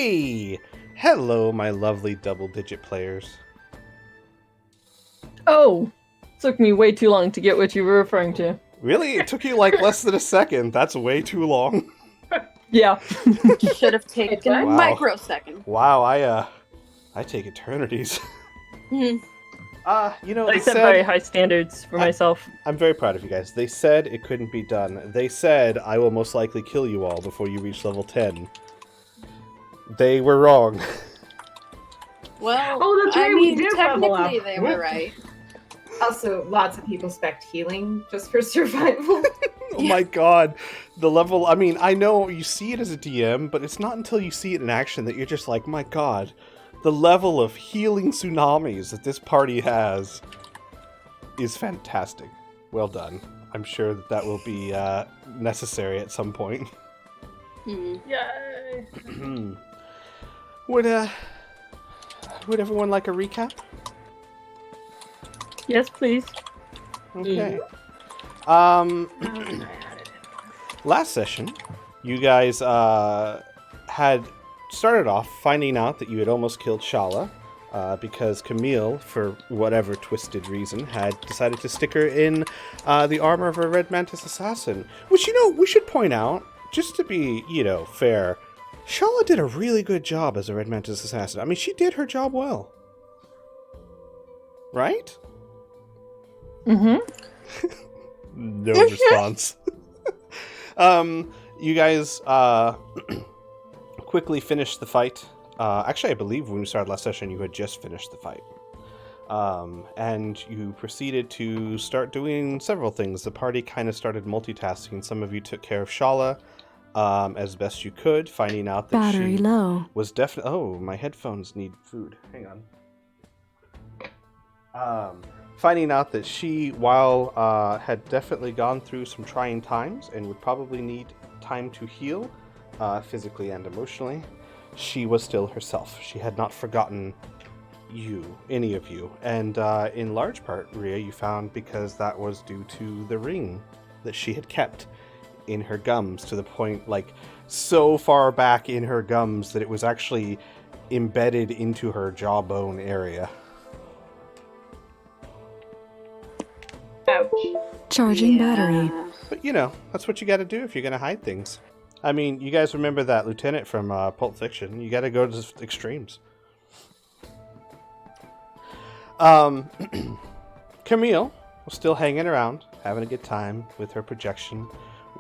Hey! Hello, my lovely double-digit players. Oh! Took me way too long to get what you were referring to. Really? It took you like less than a second. That's way too long. Yeah. Should have taken a Wow. microsecond. Wow, I take eternities. I they set said... very high standards for myself. I'm very proud of you guys. They said it couldn't be done. They said, I will most likely kill you all before you reach level 10. They were wrong. Well, that's right, we did level technically up. they were right. Also, lots of people spec healing just for survival. Oh my god. The level, I mean, I know you see it as a DM, but it's not until you see it in action that you're just like, my god, the level of healing tsunamis that this party has is fantastic. Well done. I'm sure that will be necessary at some point. Yay! Would everyone like a recap? Yes, please. Okay. Last session, you guys had started off finding out that you had almost killed Shala because Camille, for whatever twisted reason, had decided to stick her in the armor of a Red Mantis assassin. Which, we should point out, just to be, fair, Shala did a really good job as a Red Mantis assassin. I mean, she did her job well. Right? Mm-hmm. No response. You guys quickly finished the fight. Actually, I believe when we started last session, you had just finished the fight. And you proceeded to start doing several things. The party kind of started multitasking. Some of you took care of Shala as best you could, finding out that Battery she low. was definitely... Oh, my headphones need food. Hang on. Finding out that she, while had definitely gone through some trying times and would probably need time to heal, physically and emotionally, she was still herself. She had not forgotten you, any of you. And in large part, Rhea, you found because that was due to the ring that she had kept in her gums, to the point, like, so far back in her gums that it was actually embedded into her jawbone area. Ouch. Charging battery. But, that's what you gotta do if you're gonna hide things. I mean, you guys remember that lieutenant from Pulp Fiction. You gotta go to the extremes. Camille was still hanging around, having a good time with her projection,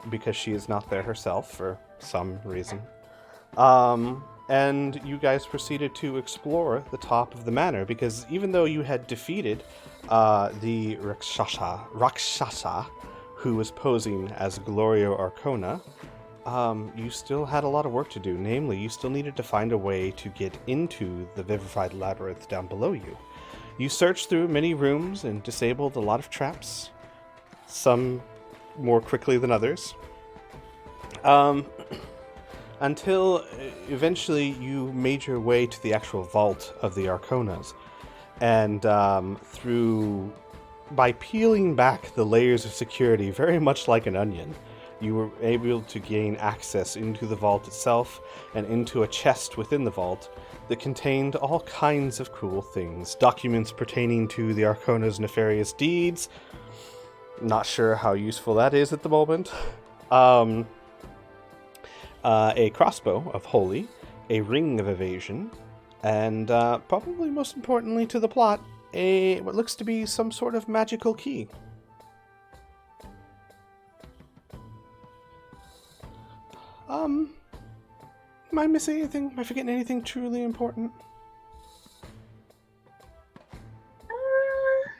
because she is not there herself for some reason. And you guys proceeded to explore the top of the manor, because even though you had defeated the Rakshasa, who was posing as Gloria Arcona, you still had a lot of work to do. Namely, you still needed to find a way to get into the vivified labyrinth down below you. You searched through many rooms and disabled a lot of traps, some more quickly than others, until eventually you made your way to the actual vault of the Arconas. And by peeling back the layers of security, very much like an onion, you were able to gain access into the vault itself and into a chest within the vault that contained all kinds of cool things. Documents pertaining to the Arcona's nefarious deeds. Not sure how useful that is at the moment. A crossbow of holy, a ring of evasion, and probably most importantly to the plot, what looks to be some sort of magical key. Am I missing anything? Am I forgetting anything truly important?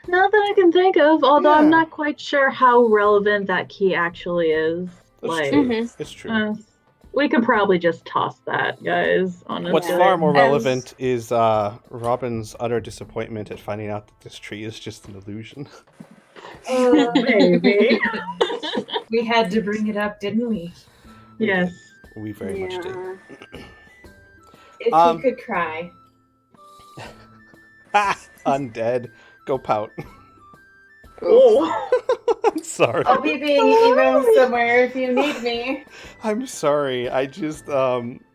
Not that I can think of, although Yeah. I'm not quite sure how relevant that key actually is. That's true. It's true. We could probably just toss that, guys, honestly. What's far more relevant is Robin's utter disappointment at finding out that this tree is just an illusion. Maybe. We had to bring it up, didn't we? Yes. We very much did. If you could cry. Ha! Undead. Go pout. Oh. I'm sorry. I'll be being emo somewhere if you need me. I'm sorry. I just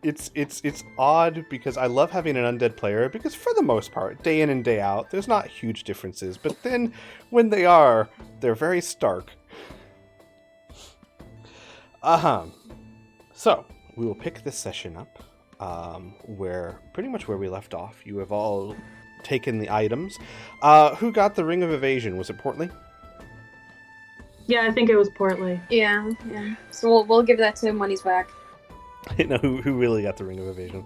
it's odd because I love having an undead player because for the most part, day in and day out, there's not huge differences. But then when they are, they're very stark. So we will pick this session up where pretty much where we left off. You have all taken the items. Who got the Ring of Evasion? Was it Portly? Yeah, I think it was Portly. Yeah. So we'll give that to Money's back. No, who really got the Ring of Evasion?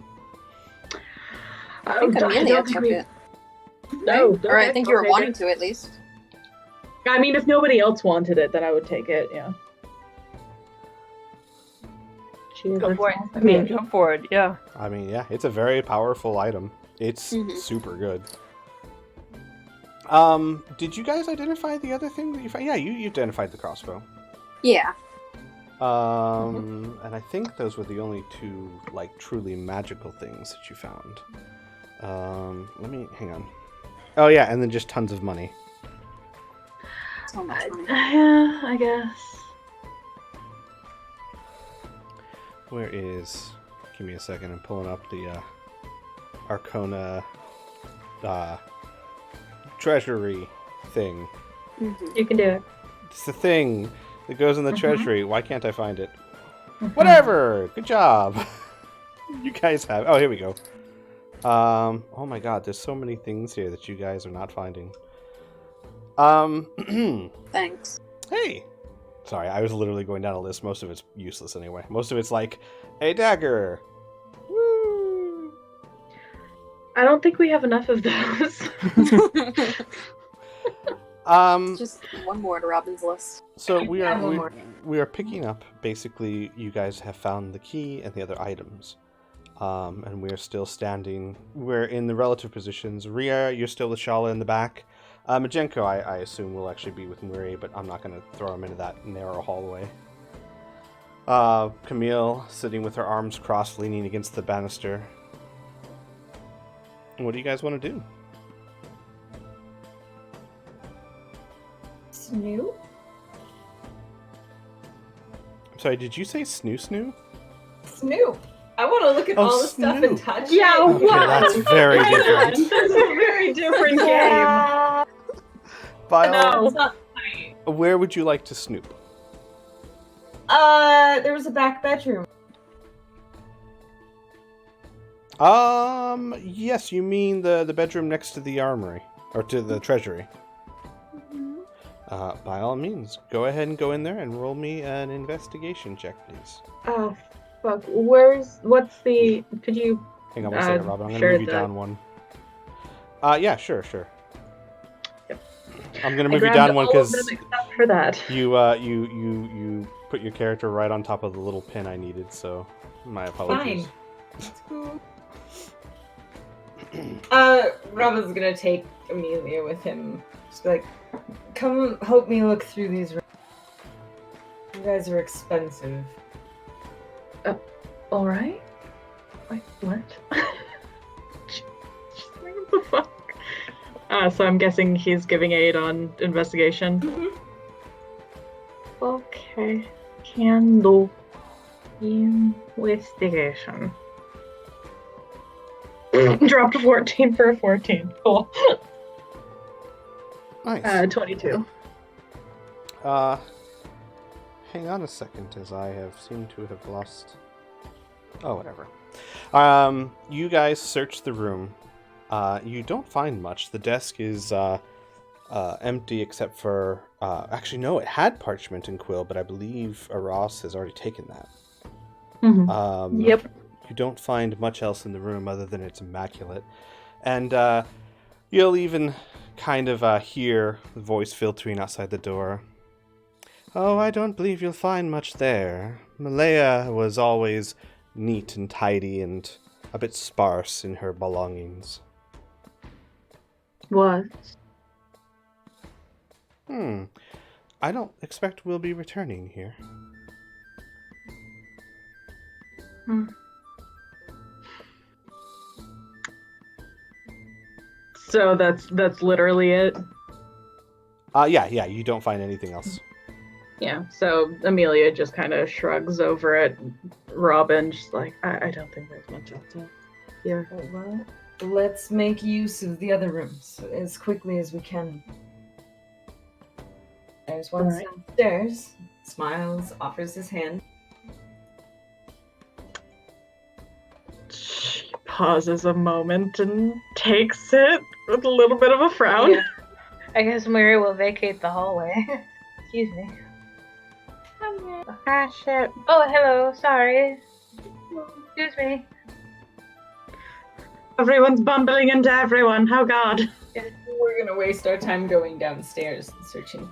I think Amelia took it. No. Or I think you were I'll take wanting it. to, at least. I mean, if nobody else wanted it, then I would take it, yeah. Go for it. I mean, go for it, yeah. I mean, yeah, it's a very powerful item. It's super good. Did you guys identify the other thing that you found? Yeah, you identified the crossbow. Yeah. And I think those were the only two, like, truly magical things that you found. Hang on. Oh yeah, and then just tons of money. So much money. Yeah, I guess. Where is... Give me a second, I'm pulling up the, Arcana, treasury thing. You can do it. It's the thing that goes in the treasury. Why can't I find it? Whatever! Good job! You guys have... Oh, here we go. Oh my god, there's so many things here that you guys are not finding. Thanks. Hey! Sorry, I was literally going down a list. Most of it's useless anyway. Most of it's like, a dagger! Woo! I don't think we have enough of those. Just one more to Robin's list. So we Yeah, one are more. we are picking up. Basically, you guys have found the key and the other items, and we are still standing. We're in the relative positions. Rhea, you're still with Shala in the back. Majenko, I assume, will actually be with Muri, but I'm not going to throw him into that narrow hallway. Camille sitting with her arms crossed, leaning against the banister. What do you guys want to do? Snoop? I'm sorry, did you say snoo? Snoop. I want to look at Oh, all the stuff and Snoop. touch Yeah, it. Okay, that's very different. That's a very different game. Yeah. By all- No. It's not funny. Where would you like to snoop? There was a back bedroom. Yes, you mean the bedroom next to the armory, or to the treasury. By all means, go ahead and go in there and roll me an investigation check, please. Oh, fuck. Could you... Hang on one second, Robin. I'm going to sure move you the- down one. Yeah, sure. Yep. I'm going to I move you grabbed down one all of because them except for that. you put your character right on top of the little pin I needed, so my apologies. Fine. That's cool. Robin's gonna take Amelia with him. Just be like, come help me look through these rooms. You guys are expensive. Alright? Wait, what? What the fuck? So I'm guessing he's giving aid on investigation. Okay. Can do investigation. Dropped a 14 for a 14. Cool. Nice. 22. Hang on a second, as I have seemed to have lost... Oh, whatever. You guys search the room. You don't find much. The desk is empty except for... actually, no, it had parchment and quill, but I believe Aras has already taken that. Yep. You don't find much else in the room other than it's immaculate. And you'll even kind of hear the voice filtering outside the door. Oh, I don't believe you'll find much there. Malaya was always neat and tidy and a bit sparse in her belongings. Was. I don't expect we'll be returning here. So that's literally it. Yeah, you don't find anything else. Yeah, so Amelia just kind of shrugs over at Robin, just like, I don't think there's much else here. Well, let's make use of the other rooms as quickly as we can. There's one Alright. downstairs. Smiles, offers his hand. She pauses a moment and takes it with a little bit of a frown. Yeah. I guess Mary will vacate the hallway. Excuse me. Ah, shit. Oh, hello. Sorry. Excuse me. Everyone's bumbling into everyone. Oh, God. We're gonna waste our time going downstairs and searching.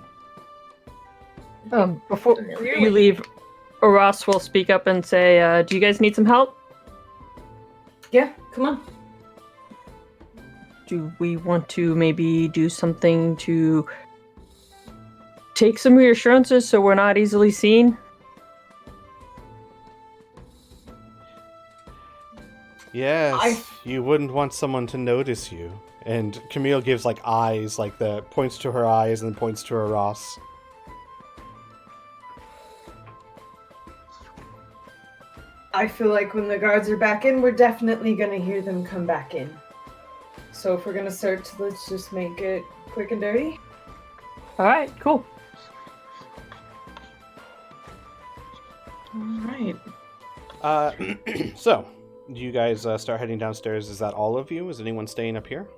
Before you leave, Ross will speak up and say, do you guys need some help? Yeah, come on. Do we want to maybe do something to take some reassurances so we're not easily seen? Yes, you wouldn't want someone to notice you. And Camille gives like eyes, like the points to her eyes and then points to her Ross. I feel like when the guards are back in, we're definitely gonna hear them come back in. So if we're gonna search, let's just make it quick and dirty. Alright, cool. Alright. So, you guys start heading downstairs. Is that all of you? Is anyone staying up here?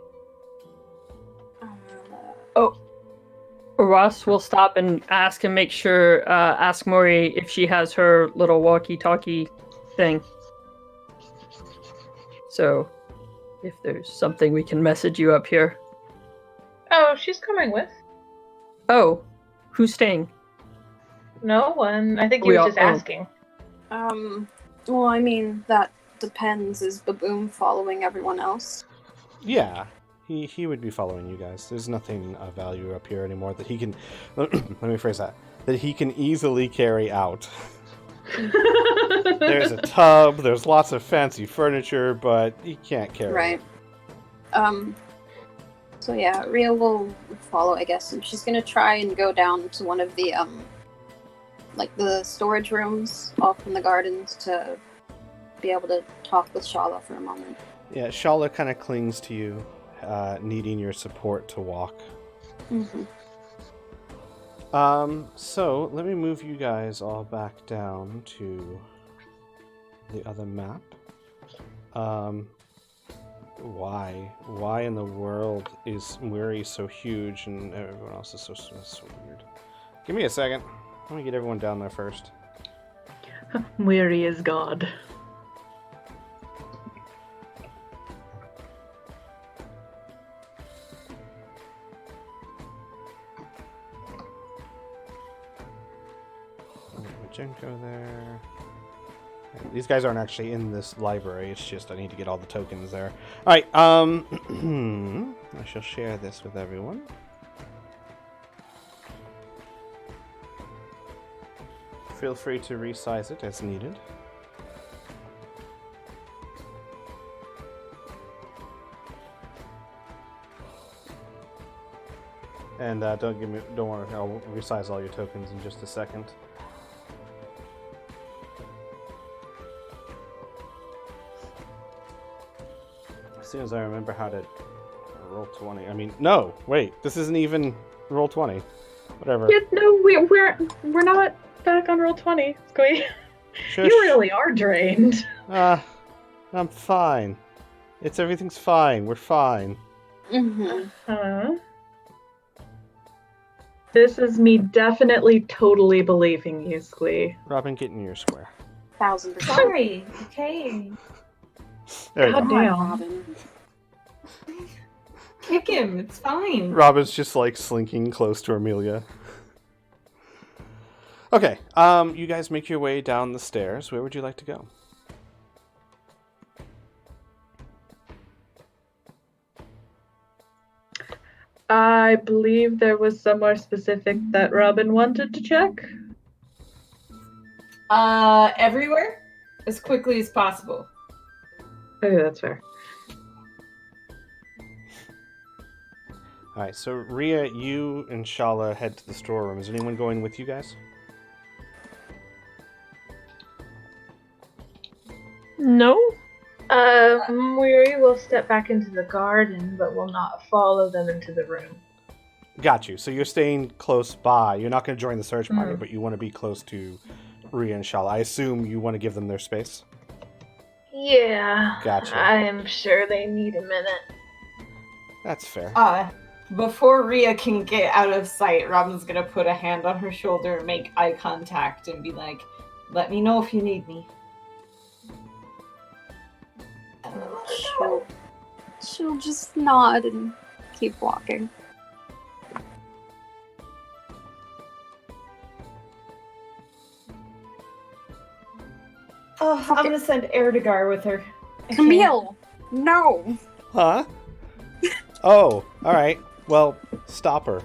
Ross will stop and ask and make sure, ask Mori if she has her little walkie-talkie thing. So, if there's something we can message you up here. Oh, she's coming with. Oh, who's staying? No one. I think he We was all- just oh. asking. Well, I mean, that depends. Is Baboom following everyone else? Yeah, he would be following you guys. There's nothing of value up here anymore that he can... Let me phrase that. That he can easily carry out. There's a tub, there's lots of fancy furniture, but he can't carry Right. it. So yeah, Rhea will follow, I guess, and she's gonna try and go down to one of the, like the storage rooms off in the gardens to be able to talk with Shala for a moment. Yeah, Shala kind of clings to you, needing your support to walk. Mm-hmm. So let me move you guys all back down to the other map. Why in the world is Muri so huge and everyone else is so weird? Give me a second. Let me get everyone down there first. Weary is God. Majenko there. These guys aren't actually in this library, it's just I need to get all the tokens there. Alright, I shall share this with everyone. Feel free to resize it as needed. And don't worry, I'll resize all your tokens in just a second. As soon as I remember how to roll 20. I mean, no, wait, this isn't even roll 20. Whatever. Yeah, no, we're not back on roll 20, Squee. Shush. You really are drained. I'm fine. Everything's fine. We're fine. Mm-hmm. Huh? This is me definitely totally believing you, Squee. Robin, get in your square. 1000%. Sorry. Okay. There you God go. damn. Robin. Kick him. It's fine. Robin's just like slinking close to Amelia. Okay, you guys make your way down the stairs. Where would you like to go? I believe there was somewhere specific that Robin wanted to check. Everywhere? As quickly as possible. Okay, that's fair. All right, so Rhea, you and Shala head to the storeroom. Is anyone going with you guys? No? We will step back into the garden, but will not follow them into the room. Got you. So you're staying close by. You're not going to join the search party, but you want to be close to Rhea and Shala. I assume you want to give them their space? Yeah. Gotcha. I am sure they need a minute. That's fair. Before Rhea can get out of sight, Robin's gonna put a hand on her shoulder, make eye contact, and be like, "Let me know if you need me." She'll just nod and keep walking. Oh, I'm gonna send Erdegar with her. Camille! No! Huh? Oh, all right. Well, stop her.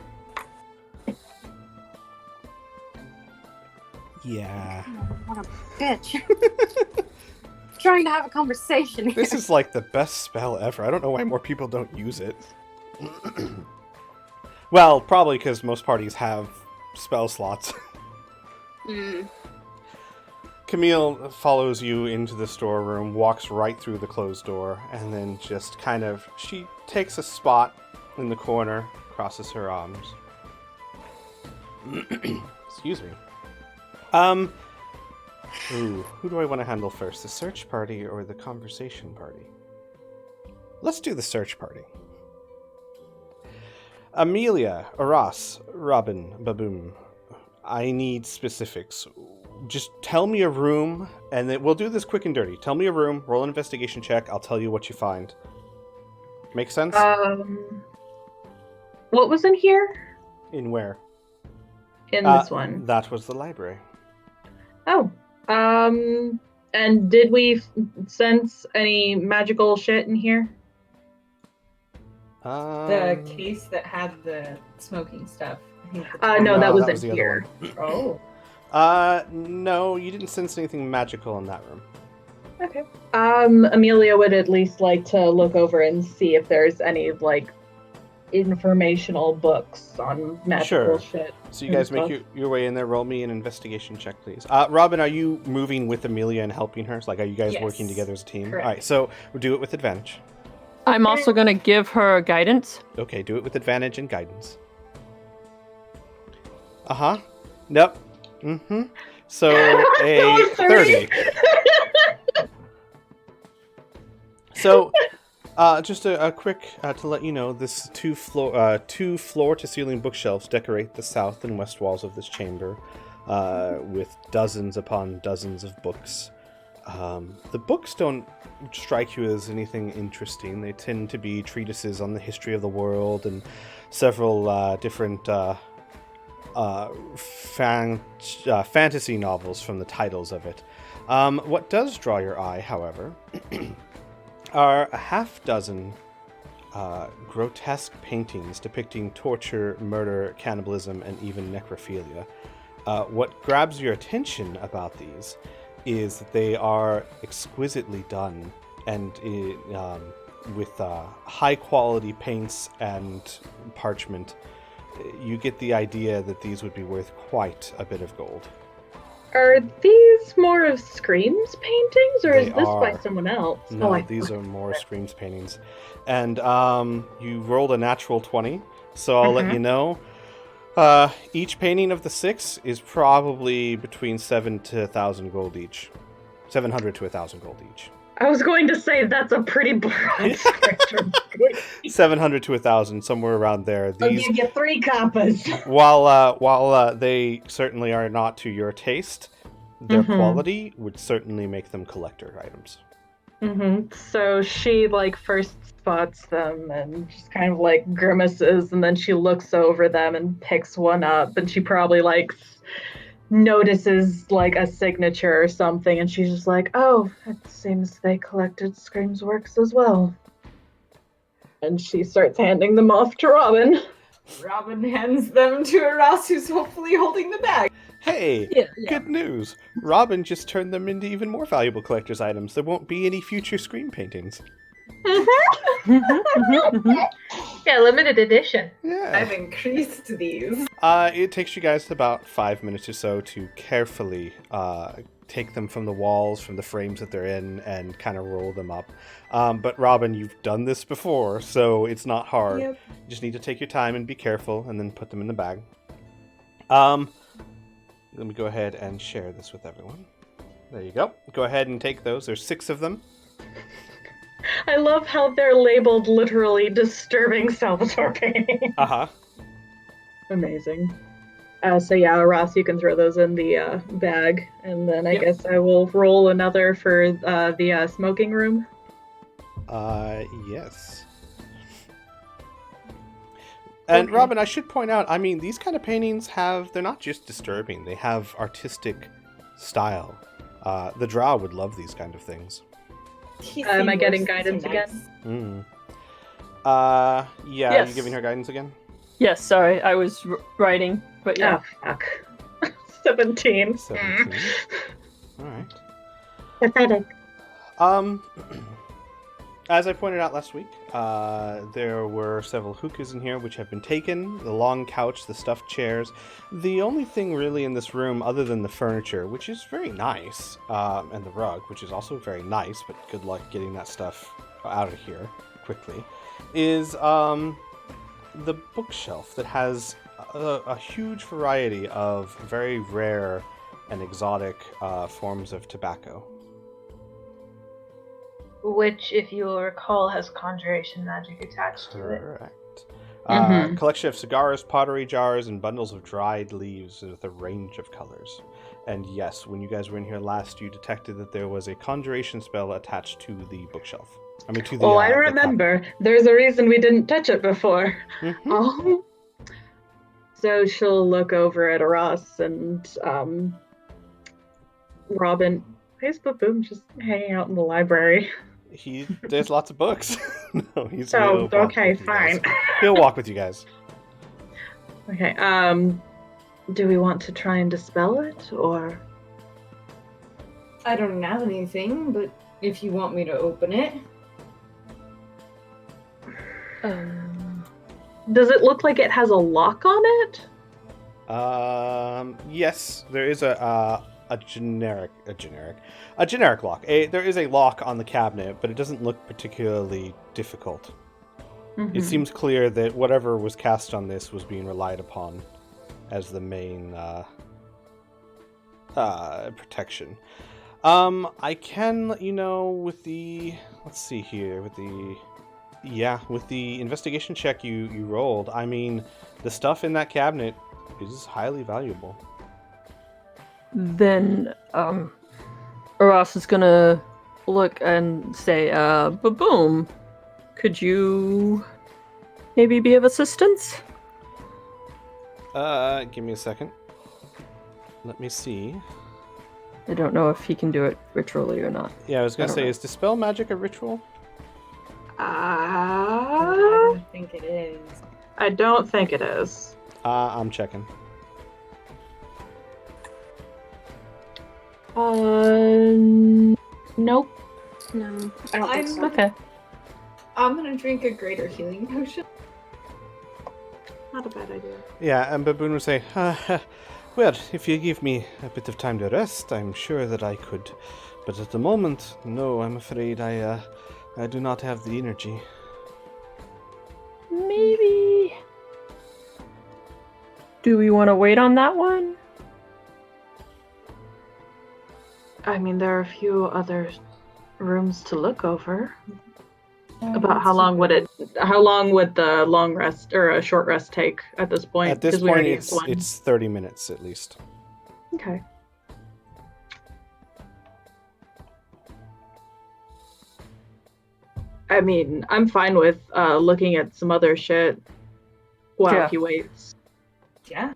Yeah. What a bitch. Trying to have a conversation here. This is like the best spell ever. I don't know why more people don't use it. Well, probably because most parties have spell slots. Camille follows you into the storeroom, walks right through the closed door, and then just kind of... She takes a spot in the corner, crosses her arms. Excuse me. Ooh, who do I want to handle first? The search party or the conversation party? Let's do the search party. Amelia, Aras, Robin, Baboom. I need specifics. Just tell me a room, and then we'll do this quick and dirty. Tell me a room, roll an investigation check, I'll tell you what you find. Make sense? What was in here? In where? In this one. That was the library. Oh. And did we sense any magical shit in here? The case that had the smoking stuff. No, that was was in the here. Oh. No, you didn't sense anything magical in that room. Okay. Amelia would at least like to look over and see if there's any, like, informational books on magical shit. So you guys make your way in there. Roll me an investigation check, please. Robin, are you moving with Amelia and helping her? Like, are you guys working together as a team? Correct. All right, so we'll do it with advantage. I'm also going to give her guidance. Okay, do it with advantage and guidance. Uh-huh. Nope. Mm-hmm. So a 30. So, just a quick to let you know, this two floor-to-ceiling bookshelves decorate the south and west walls of this chamber, with dozens upon dozens of books. The books don't strike you as anything interesting. They tend to be treatises on the history of the world and several different fantasy novels from the titles of it. What does draw your eye, however, are a half dozen grotesque paintings depicting torture, murder, cannibalism, and even necrophilia. What grabs your attention about these is that they are exquisitely done and with high-quality paints and parchment. You get the idea that these would be worth quite a bit of gold. Are these more of Scream's paintings, or is this by someone else? No, these are more Scream's paintings. And you rolled a natural 20, so I'll let you know. Each painting of the 6 is probably between 700 to 1,000 gold each. 700 to 1,000 gold each. I was going to say that's a pretty broad spectrum. 700 to 1,000, somewhere around there. I'll give you 3 compass. While they certainly are not to your taste, their quality would certainly make them collector items. So she first spots them and just kind of grimaces, and then she looks over them and picks one up, and she probably notices a signature or something, and she's just like, oh, it seems they collected Scream's works as well. And she starts handing them off to Robin. Robin hands them to Aras, who's hopefully holding the bag. Hey, good news. Robin just turned them into even more valuable collector's items. There won't be any future Scream paintings. Yeah, limited edition. Yeah. I've increased these. It takes you guys about 5 minutes or so to carefully take them from the walls, from the frames that they're in, and kind of roll them up. But Robin, you've done this before, so it's not hard. Yep. You just need to take your time and be careful, and then put them in the bag. Let me go ahead and share this with everyone. There you go. Go ahead and take those. There's 6 of them. I love how they're labeled literally disturbing Salvatore painting. Uh-huh. Amazing. So yeah, Ross, you can throw those in the bag, and then I Yep. guess I will roll another for the smoking room. Yes. And Okay. Robin, I should point out, I mean, these kind of paintings they're not just disturbing, they have artistic style. The Drow would love these kind of things. Am I getting guidance again? Mm. Yeah, are Yes. you giving her guidance again? Yes, sorry, I was writing, but yeah. Oh, fuck. 17. 17. Alright. Pathetic. As I pointed out last week, there were several hookahs in here which have been taken, the long couch, the stuffed chairs. The only thing really in this room, other than the furniture, which is very nice, and the rug, which is also very nice, but good luck getting that stuff out of here quickly, is the bookshelf that has a huge variety of very rare and exotic forms of tobacco. Which, if you'll recall, has conjuration magic attached to it. Correct. Mhm. Collection of cigars, pottery jars, and bundles of dried leaves with a range of colors. And yes, when you guys were in here last, you detected that there was a conjuration spell attached to the bookshelf. I mean, to the. Oh, I the remember. There's a reason we didn't touch it before. cabinet. Mhm. Oh. So she'll look over at Ross and Robin. Why is Baboom just hanging out in the library? There's lots of books. No, he's. Oh, he'll walk okay, with you guys. fine. He'll walk with you guys. Okay, do we want to try and dispel it, or? I don't have anything, but if you want me to open it. Does it look like it has a lock on it? Yes, there is a generic lock. There is a lock on the cabinet, but it doesn't look particularly difficult. It seems clear that whatever was cast on this was being relied upon as the main protection. I can let you know with the investigation check you rolled. I mean, the stuff in that cabinet is highly valuable. Then, Ross is gonna look and say, Baboom, could you maybe be of assistance? Give me a second. Let me see. I don't know if he can do it ritually or not. Yeah, I was I gonna don't say, know. is Dispel Magic a ritual? I don't think it is. I don't think it is. I'm checking. Nope. No, I don't think so. Okay. I'm gonna drink a greater healing potion. Not a bad idea. Yeah, and Baboon would say, well, if you give me a bit of time to rest, I'm sure that I could. But at the moment, no, I'm afraid I do not have the energy. Maybe. Do we want to wait on that one? I mean, there are a few other rooms to look over. About how long would the long rest or a short rest take at this point? At this 'Cause we point, already used one. it's 30 minutes at least. Okay. I mean, I'm fine with looking at some other shit while Yeah. he waits. Yeah.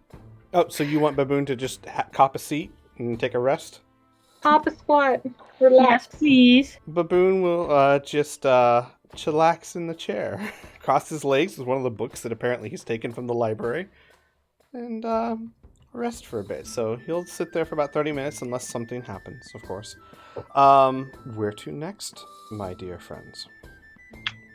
Oh, so you want Baboon to just cop a seat and take a rest? Hop a squat. Yes, Relax. please. Baboon will just chillax in the chair, cross his legs with one of the books that apparently he's taken from the library, and rest for a bit. So he'll sit there for about 30 minutes unless something happens, of course. Where to next, my dear friends?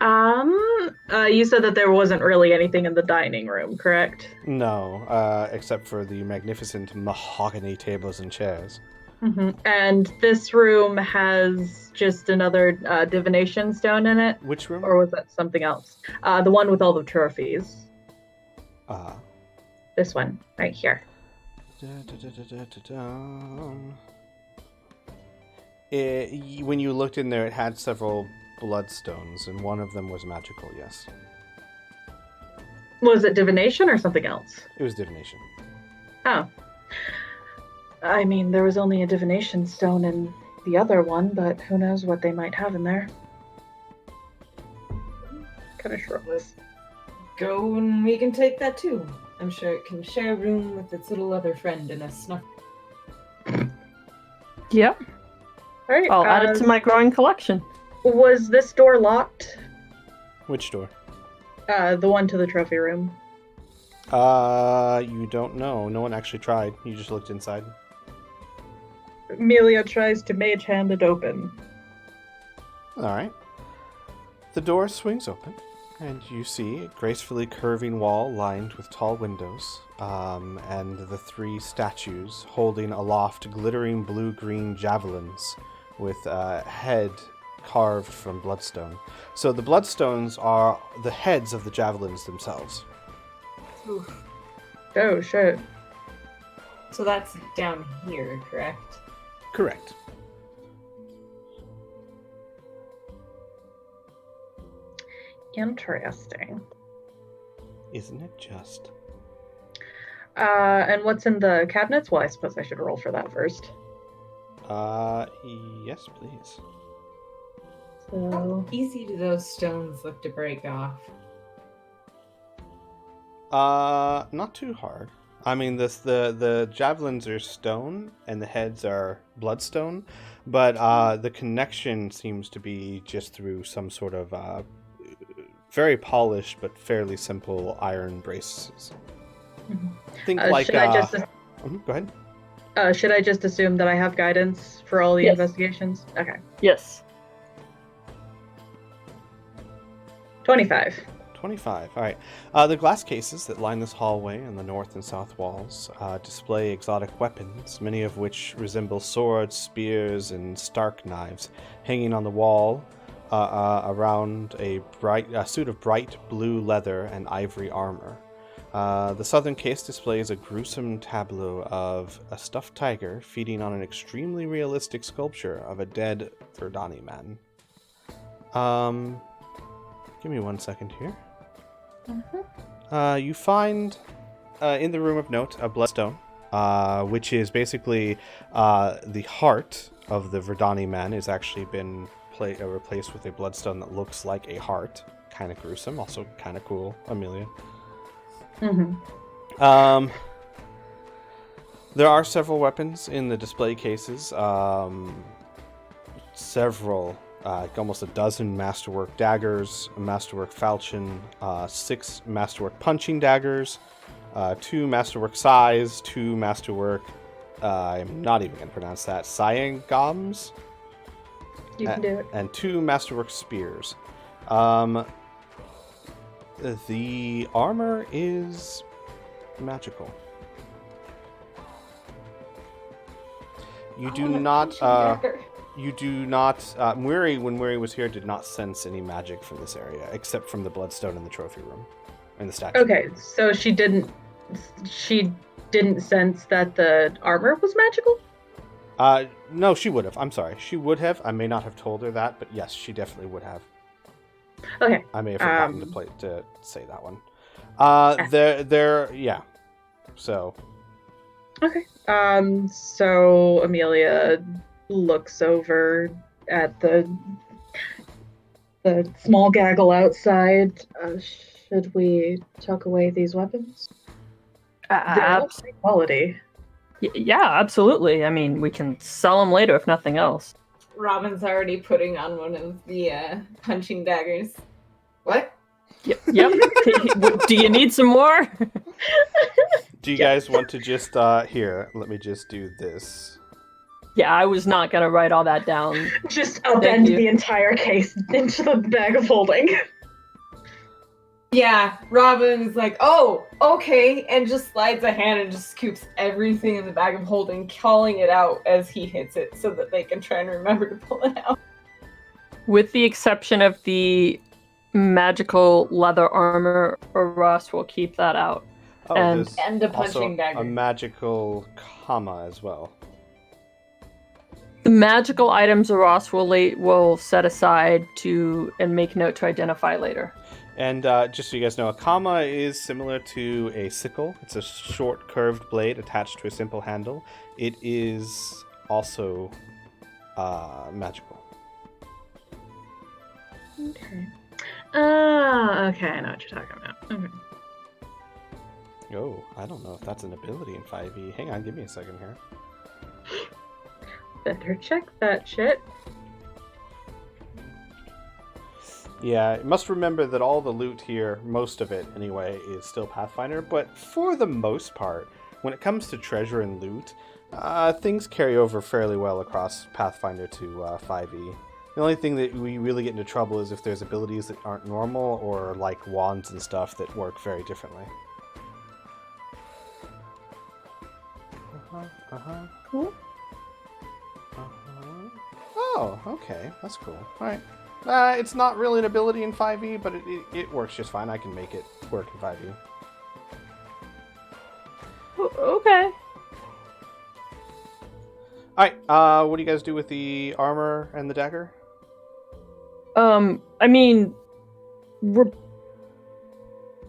You said that there wasn't really anything in the dining room, correct? No, except for the magnificent mahogany tables and chairs. Mm-hmm. And this room has just another divination stone in it? Which room? Or was that something else? The one with all the trophies. This one, right here. When you looked in there, it had several bloodstones, and one of them was magical, yes. Was it divination or something else? It was divination. Oh. I mean, there was only a divination stone in the other one, but who knows what they might have in there. Kind of shrugless. Go and we can take that too. I'm sure it can share a room with its little other friend in a snuff. Yep. All right. I'll add it to my growing collection. Was this door locked? Which door? The one to the trophy room. You don't know. No one actually tried. You just looked inside. Amelia tries to mage hand it open. Alright. The door swings open, and you see a gracefully curving wall lined with tall windows, and the three statues holding aloft glittering blue-green javelins with a head carved from bloodstone. So the bloodstones are the heads of the javelins themselves. Oof. Oh, shit. So that's down here, correct? Correct. Interesting. Isn't it just? And what's in the cabinets? Well, I suppose I should roll for that first. Yes, please. So, Easy do those stones look to break off? Not too hard. I mean, the javelins are stone and the heads are bloodstone, but the connection seems to be just through some sort of very polished but fairly simple iron braces. Think like. should I just Go ahead. should I just assume that I have guidance for all the Yes. investigations? Okay. Yes. 25. 25. All right. The glass cases that line this hallway and the north and south walls display exotic weapons, many of which resemble swords, spears, and stark knives, hanging on the wall around a suit of bright blue leather and ivory armor. The southern case displays a gruesome tableau of a stuffed tiger feeding on an extremely realistic sculpture of a dead Verdani man. Give me 1 second here. You find in the room of note a bloodstone, which is basically the heart of the Verdani man has actually been replaced with a bloodstone that looks like a heart. Kind of gruesome, also kind of cool, Amelia. Mm-hmm. There are several weapons in the display cases. Several, almost a dozen masterwork daggers, a masterwork falchion, 6 masterwork punching daggers, 2 masterwork sais, 2 masterwork, I'm not even going to pronounce that, Cyangams? You can do it. And 2 masterwork spears. The armor is magical. You do not, Muri, when Muri was here, did not sense any magic from this area, except from the bloodstone in the trophy room, and the statue. Okay, so she didn't sense that the armor was magical? No, she would have. I'm sorry. She would have. I may not have told her that, but yes, she definitely would have. Okay. I may have forgotten to say that one. Yeah. So. Okay. So Amelia looks over at the small gaggle outside. Should we tuck away these weapons? They're high quality. Yeah, absolutely. I mean, we can sell them later if nothing else. Robin's already putting on one of the punching daggers. What? Yep. Do you need some more? Do you guys want to just here? Let me just do this. Yeah, I was not gonna write all that down. Just upend you. the entire case into the bag of holding. Yeah, Robin is like, oh, okay, and just slides a hand and just scoops everything in the bag of holding, calling it out as he hits it so that they can try and remember to pull it out. With the exception of the magical leather armor, Ross will keep that out. Oh, And- there's And a also punching dagger. a magical comma as well. The magical items Ross will set aside to and make note to identify later. And just so you guys know, a comma is similar to a sickle. It's a short curved blade attached to a simple handle. It is also magical. Okay. Okay, I know what you're talking about. Okay. Oh, I don't know if that's an ability in 5e. Hang on, give me a second here. Better check that shit. Yeah, you must remember that all the loot here, most of it anyway, is still Pathfinder, but for the most part, when it comes to treasure and loot, things carry over fairly well across Pathfinder to 5e. The only thing that we really get into trouble is if there's abilities that aren't normal, or like wands and stuff that work very differently. Cool. Oh, okay, that's cool. Alright. It's not really an ability in 5e, but it works just fine. I can make it work in 5e. Okay. Alright, what do you guys do with the armor and the dagger? I mean, we're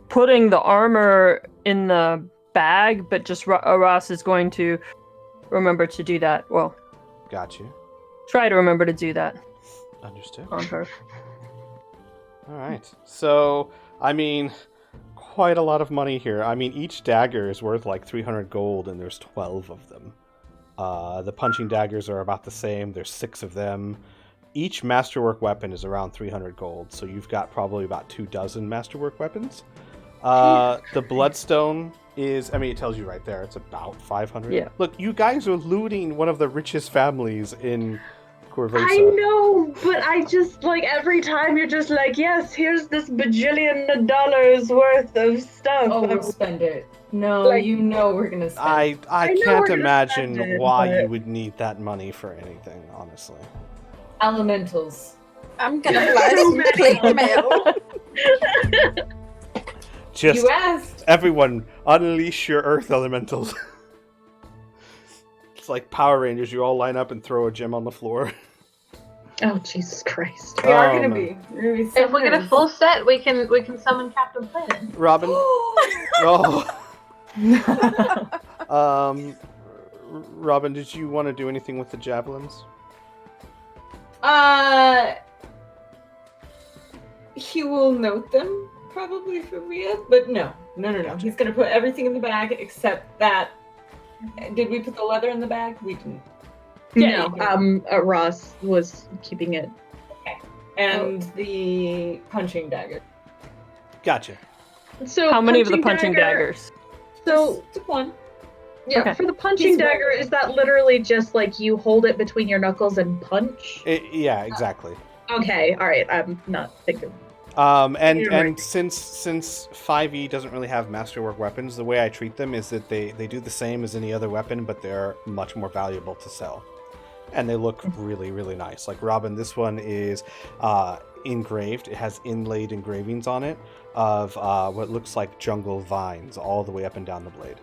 putting the armor in the bag, but just Ross is going to remember to do that. Well, Got you. try to remember to do that Understood. on her. Alright, so, I mean, quite a lot of money here. I mean, each dagger is worth like 300 gold, and there's 12 of them. The punching daggers are about the same. There's 6 of them. Each masterwork weapon is around 300 gold, so you've got probably about 24 masterwork weapons. The bloodstone is, I mean, it tells you right there, it's about 500. Yeah. Look, you guys are looting one of the richest families in Corvosa. I know, but I just, like, every time you're just like, yes, here's this bajillion dollars worth of stuff. Oh, we'll spend it. No, Like- you know we're gonna spend it. I I know can't we're gonna imagine spend it, why but- you would need that money for anything, honestly. Elementals. I'm gonna buy some plate mail. Just You asked. everyone, unleash your earth elementals. It's like Power Rangers, you all line up and throw a gem on the floor. Oh, Jesus Christ. We are Oh, gonna man. be. We're gonna be If we get a summoners. full set, we can summon Captain Planet. Robin? Oh. Robin, did you want to do anything with the javelins? He will note them probably for Rhea, but no. He's gonna put everything in the bag except that. Did we put the leather in the bag? We didn't. Yeah, Ross was keeping it. And the punching dagger. Gotcha. So How many of the punching daggers? So, Just one. yeah, Okay. for the punching He's dagger, is that literally just like you hold it between your knuckles and punch? Yeah, exactly. Okay, alright, I'm not thinking. And You're right. since 5e doesn't really have masterwork weapons, the way I treat them is that they do the same as any other weapon, but they're much more valuable to sell. And they look really, really nice. Like Robin, this one is engraved. It has inlaid engravings on it of what looks like jungle vines all the way up and down the blade.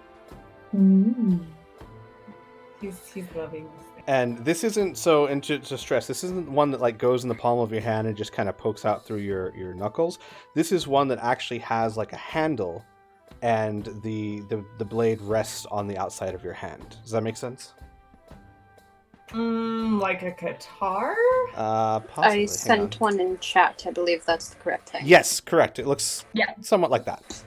He's loving this thing. And this isn't so, and to stress, this isn't one that like goes in the palm of your hand and just kind of pokes out through your knuckles. This is one that actually has like a handle, and the blade rests on the outside of your hand. Does that make sense? Like a guitar? Possibly. I Hang sent on. one in chat. I believe that's the correct thing. Yes, correct. It looks somewhat like that.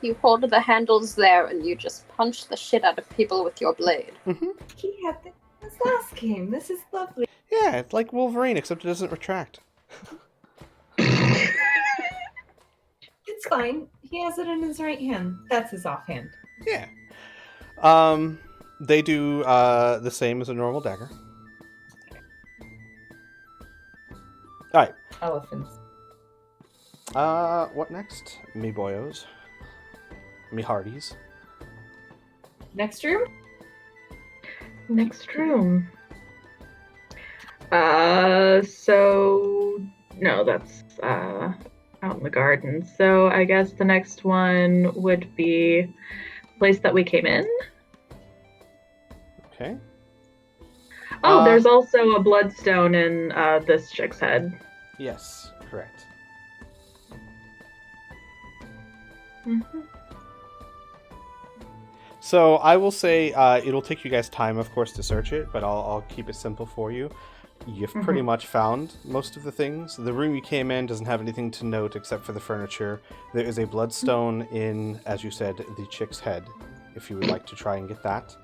You hold the handles there and you just punch the shit out of people with your blade. He had this last game. This is lovely. Yeah, it's like Wolverine, except it doesn't retract. It's fine. He has it in his right hand. That's his offhand. Yeah. They do the same as a normal dagger. Alright. Elephants. What next? Me boyos. Me hearties. Next room? Next room. So no, that's out in the garden. So I guess the next one would be the place that we came in. Okay. Oh, there's also a bloodstone in this chick's head. Yes, correct. Mm-hmm. So I will say it'll take you guys time, of course, to search it, but I'll keep it simple for you. You've pretty much found most of the things. The room you came in doesn't have anything to note except for the furniture. There is a bloodstone in, as you said, the chick's head, if you would like to try and get that.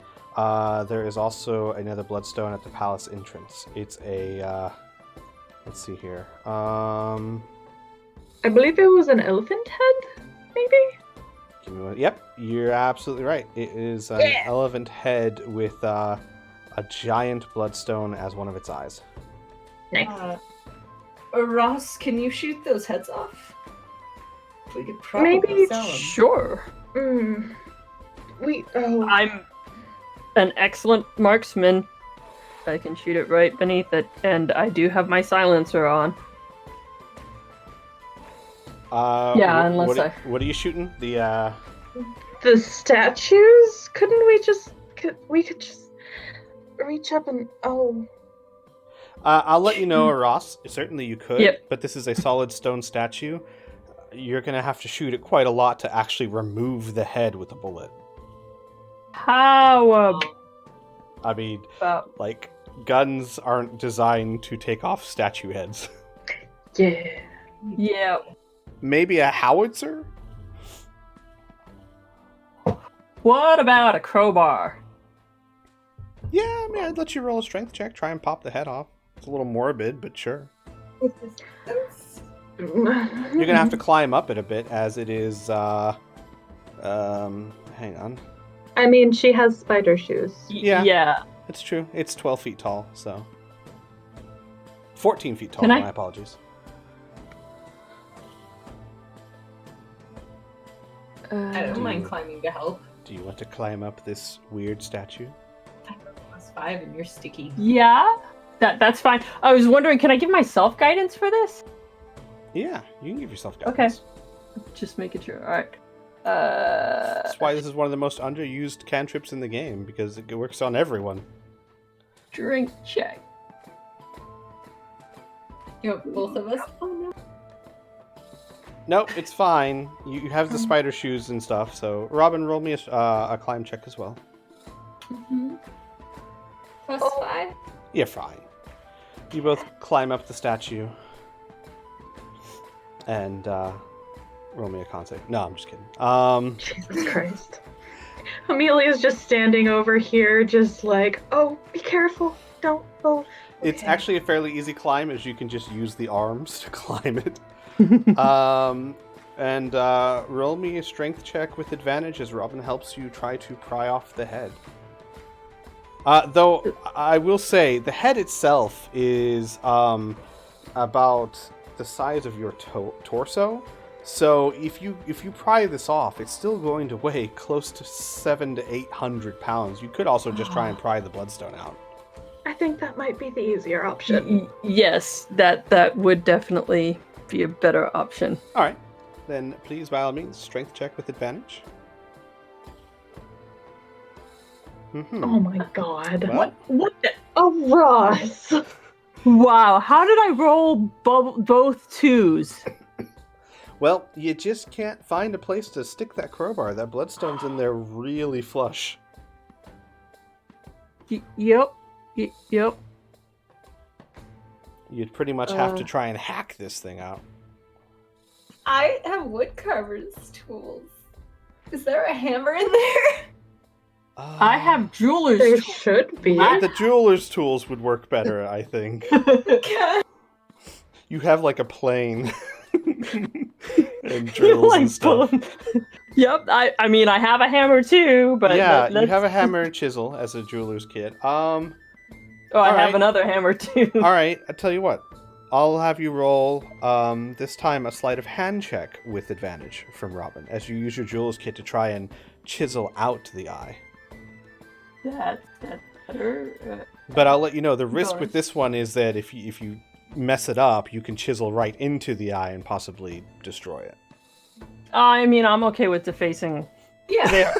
There is also another bloodstone at the palace entrance. It's a, let's see here. I believe it was an elephant head, maybe? Give me one. Yep, you're absolutely right. It is an elephant head with a giant bloodstone as one of its eyes. Nice. Ross, can you shoot those heads off? We could probably Maybe sell them. Sure. I'm an excellent marksman. I can shoot it right beneath it, and I do have my silencer on. What are you shooting? The statues? We could just reach up and I'll let you know, Ross. Certainly you could, Yep. but this is a solid stone statue. You're going to have to shoot it quite a lot to actually remove the head with a bullet. How I mean, about... like, guns aren't designed to take off statue heads. Yeah. Yeah. Maybe a howitzer? What about a crowbar? Yeah, I mean, I'd let you roll a strength check, try and pop the head off. It's a little morbid, but sure. You're gonna have to climb up it a bit, as it is, hang on. I mean, she has spider shoes. Yeah. Yeah. It's true. It's 12 feet tall, so... 14 feet tall, Can I- my apologies. I don't mind climbing to help. Do you want to climb up this weird statue? I have +5 and you're sticky. Yeah. That's fine. I was wondering, can I give myself guidance for this? Yeah, you can give yourself Okay. guidance. Just making sure. All right. That's why this is one of the most underused cantrips in the game, because it works on everyone. Drink check. You want both of us? Oh no. Nope, it's fine. You have the spider shoes and stuff, so... Robin, roll me a climb check as well. +5? You're fine. You both climb up the statue. And, roll me a con save. No, I'm just kidding. Jesus Christ. Amelia's just standing over here, just like, oh, be careful. Don't move. It's actually a fairly easy climb, as you can just use the arms to climb it. And roll me a strength check with advantage as Robin helps you try to pry off the head. Though I will say the head itself is about the size of your torso. So if you pry this off, it's still going to weigh close to 700 to 800 pounds. You could also just try and pry the bloodstone out. I think that might be the easier option. Yes, that would definitely be a better option. All right, then please, by all means, strength check with advantage. Mm-hmm. Oh my god. Well, What the... Oh, Ross! Wow, how did I roll both twos? well, you just can't find a place to stick that crowbar. That bloodstone's in there really flush. Yep. You'd pretty much have to try and hack this thing out. I have woodcarver's tools. Is there a hammer in there? I have jeweler's There tools. should be. The jeweler's tools would work better, I think. God. You have like a plane. and drills and stuff. boom. Yep. I mean, I have a hammer too, but Yeah, you let's- have a hammer and chisel as a jeweler's kit. Oh, I all have right. another hammer too. All right, I tell you what. I'll have you roll this time a sleight of hand check with advantage from Robin as you use your jeweler's kit to try and chisel out the eye. That's better. But I'll let you know the risk Bonus. with this one is that if you mess it up, you can chisel right into the eye and possibly destroy it. I mean, I'm okay with defacing. Yeah, There.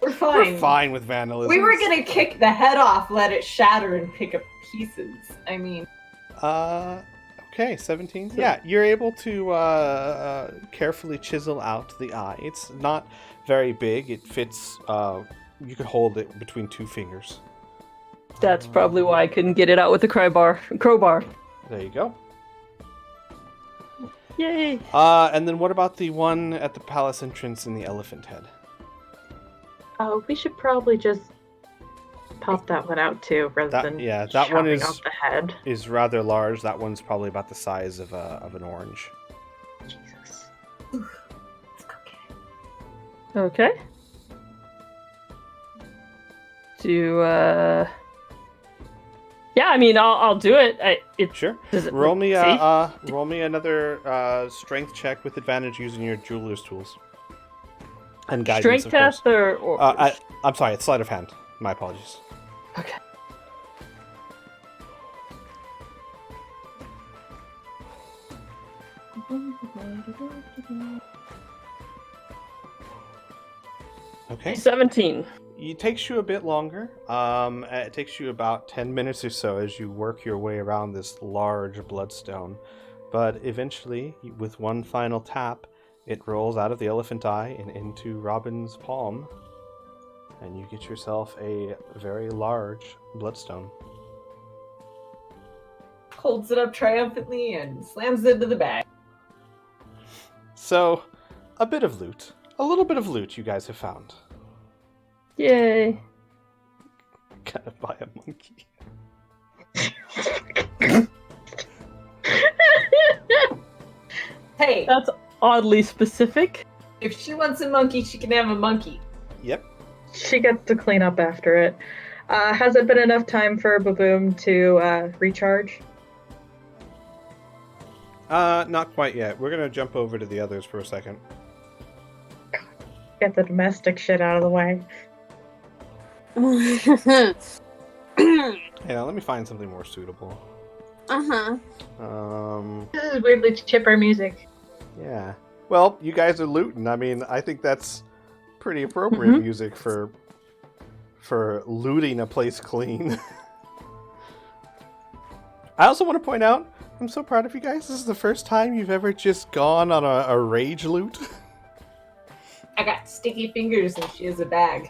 we're fine. We're fine with vandalism. We were gonna kick the head off, let it shatter, and pick up pieces. I mean, Okay, 17. Yeah, you're able to carefully chisel out the eye. It's not very big. It fits. You could hold it between 2 fingers. That's probably why I couldn't get it out with the crowbar. There you go. Yay! And then what about the one at the palace entrance in the elephant head? We should probably just pop that one out too, rather That- than yeah, that one chopping is- off the head. Is rather large. That one's probably about the size of an orange. Jesus. let's go get it. Okay. Yeah, I mean, I'll do it. Sure. Does it Roll look me safe? roll me another strength check with advantage using your jeweler's tools. And guidance, Strength of course. test or I'm sorry, it's sleight of hand. My apologies. okay. Okay. 17. It takes you a bit longer. It takes you about 10 minutes or so as you work your way around this large bloodstone. But eventually, with one final tap, it rolls out of the elephant eye and into Robin's palm. And you get yourself a very large bloodstone. Holds it up triumphantly and slams it into the bag. So, a bit of loot. A little bit of loot you guys have found. Yay. Gotta buy a monkey. Hey, That's oddly specific. if she wants a monkey, she can have a monkey. Yep. She gets to clean up after it. Has it been enough time for Baboom to recharge? Not quite yet. We're gonna jump over to the others for a second. Get the domestic shit out of the way. Yeah, let me find something more suitable. This is weirdly chipper music. Yeah. Well, you guys are looting. I mean, I think that's pretty appropriate Mhm. music for looting a place clean. I also want to point out, I'm so proud of you guys. This is the first time you've ever just gone on a rage loot. I got sticky fingers and she has a bag.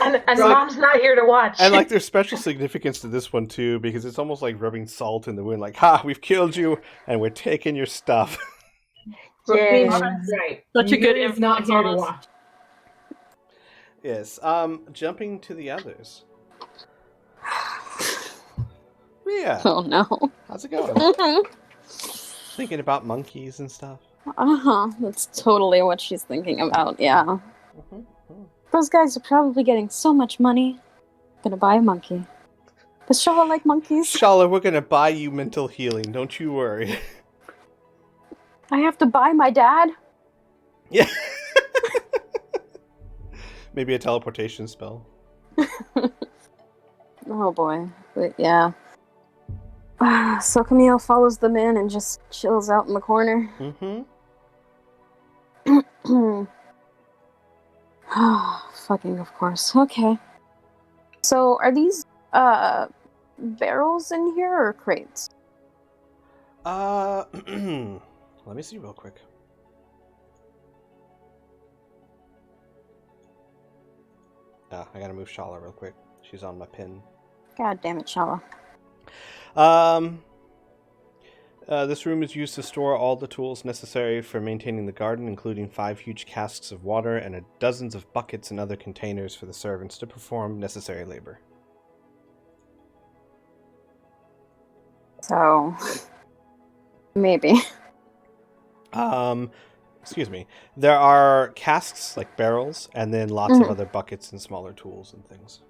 And Right. Mom's not here to watch. And like, there's special significance to this one too, because it's almost like rubbing salt in the wound. Like, ha, we've killed you, and we're taking your stuff. Yay. That's right. Such a good Yuri's not here to influence. watch. Yes. Jumping to the others. Ria, Oh no. how's it going? Thinking about monkeys and stuff. That's totally what she's thinking about, yeah. Mhm, mhm. Those guys are probably getting so much money. Gonna buy a monkey. Does Shala like monkeys? Shala, we're gonna buy you mental healing. Don't you worry. I have to buy my dad? Yeah. Maybe a teleportation spell. Oh boy. But yeah. So Camille follows them in and just chills out in the corner. Mm-hmm. Fucking, of course. Okay. So, are these barrels in here or crates? Let me see real quick. I gotta move Shala real quick. She's on my pin. God damn it, Shala. This room is used to store all the tools necessary for maintaining the garden, including 5 huge casks of water and dozens of buckets and other containers for the servants to perform necessary labor. So, Maybe. Excuse me. There are casks, like barrels, and then lots of other buckets and smaller tools and things.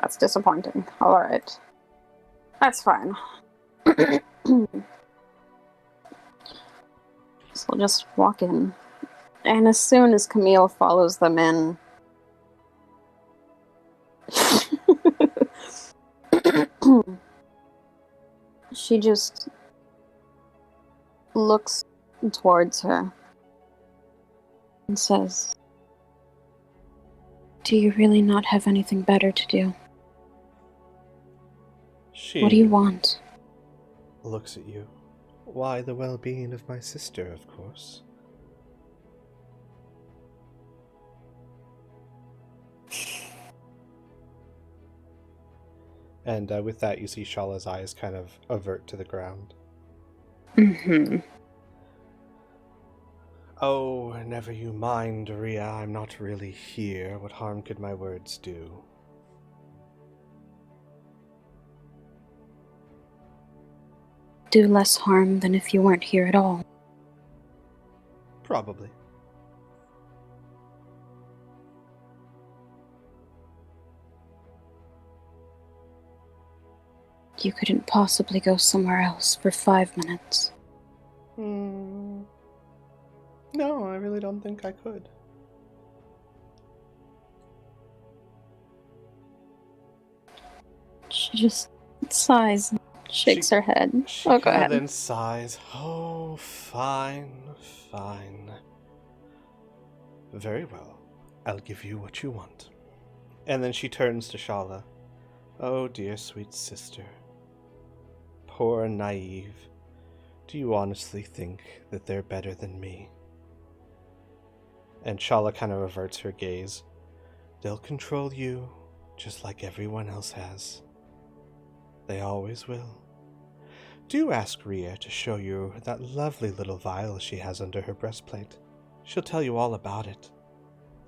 That's disappointing. Alright. That's fine. So we'll just walk in. And as soon as Camille follows them in, she just looks towards her and says, "Do you really not have anything better to do? She What do you want?" looks at you. Why, the well-being of my sister, of course. And with that, you see Shala's eyes kind of avert to the ground. Oh, never you mind, Rhea. I'm not really here. What harm could my words do? Do less harm than if you weren't here at all. Probably. You couldn't possibly go somewhere else for 5 minutes. No, I really don't think I could. She just sighs and shakes her head. She Go kind of ahead. then sighs. Oh, fine. Very well. I'll give you what you want. And then she turns to Shala. Oh, dear sweet sister. Poor naive. Do you honestly think that they're better than me? And Shala kind of reverts her gaze. They'll control you, just like everyone else has. They always will. Do ask Rhea to show you that lovely little vial she has under her breastplate. She'll tell you all about it.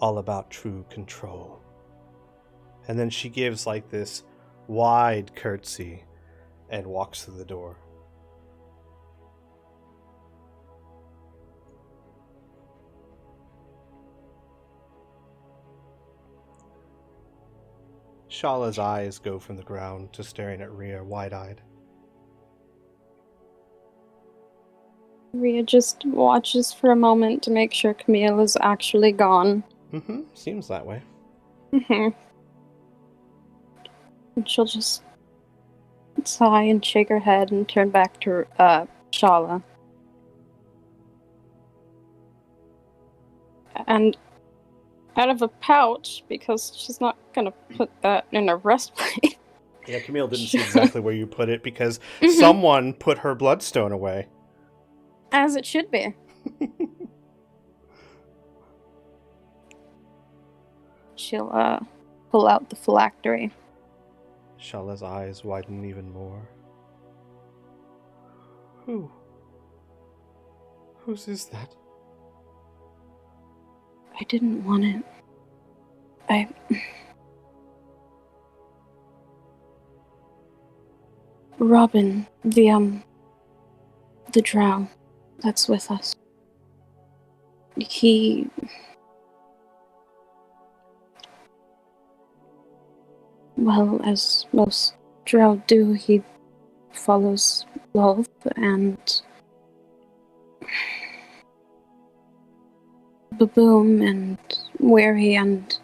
All about true control. And then she gives like this wide curtsy and walks through the door. Shala's eyes go from the ground to staring at Rhea wide-eyed. Rhea just watches for a moment to make sure Camille is actually gone. Seems that way. And she'll just sigh and shake her head and turn back to Shala. And out of a pouch, because she's not gonna put that in a breastplate. Yeah, Camille didn't see exactly where you put it because someone put her bloodstone away. As it should be. She'll pull out the phylactery. Shala's eyes widen even more. Whose is that? I didn't want it. Robin, the drow that's with us. He... Well, as most drow do, he follows love and... Baboom and Weary and...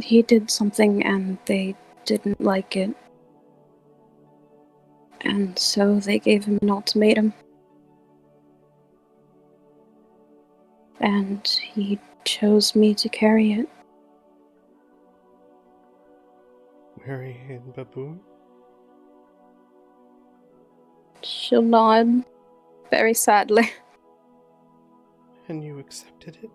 He did something and they didn't like it. And so they gave him an ultimatum. And he chose me to carry it. Mary and Baboon? She'll nod, very sadly. And you accepted it?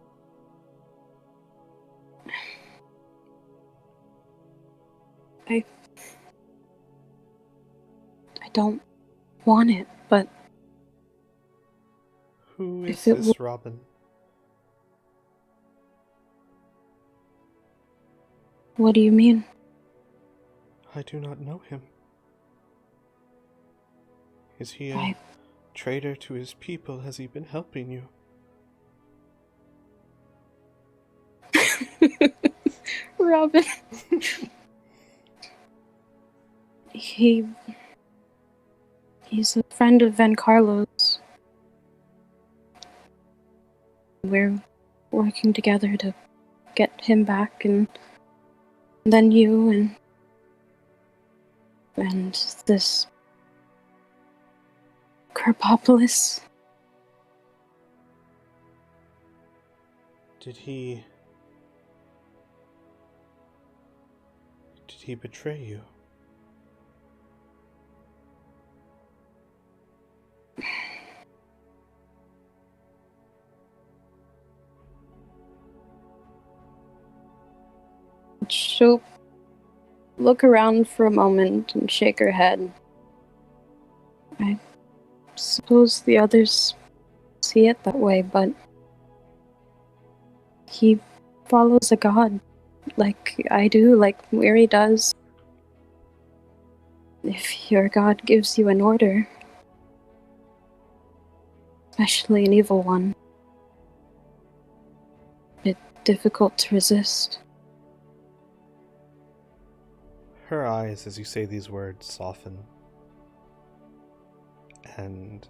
I don't want it, but... Who is this Robin? What do you mean? I do not know him. Is he a I- traitor to his people? Has he been helping you? Robin. He's a friend of Van Carlo's. We're working together to get him back, and then you and this Kerpopolis. Did he betray you? She'll look around for a moment and shake her head. I suppose the others see it that way, but he follows a god, like I do, like Weary does. If your god gives you an order, especially an evil one, it's difficult to resist. Her eyes, as you say these words, soften. And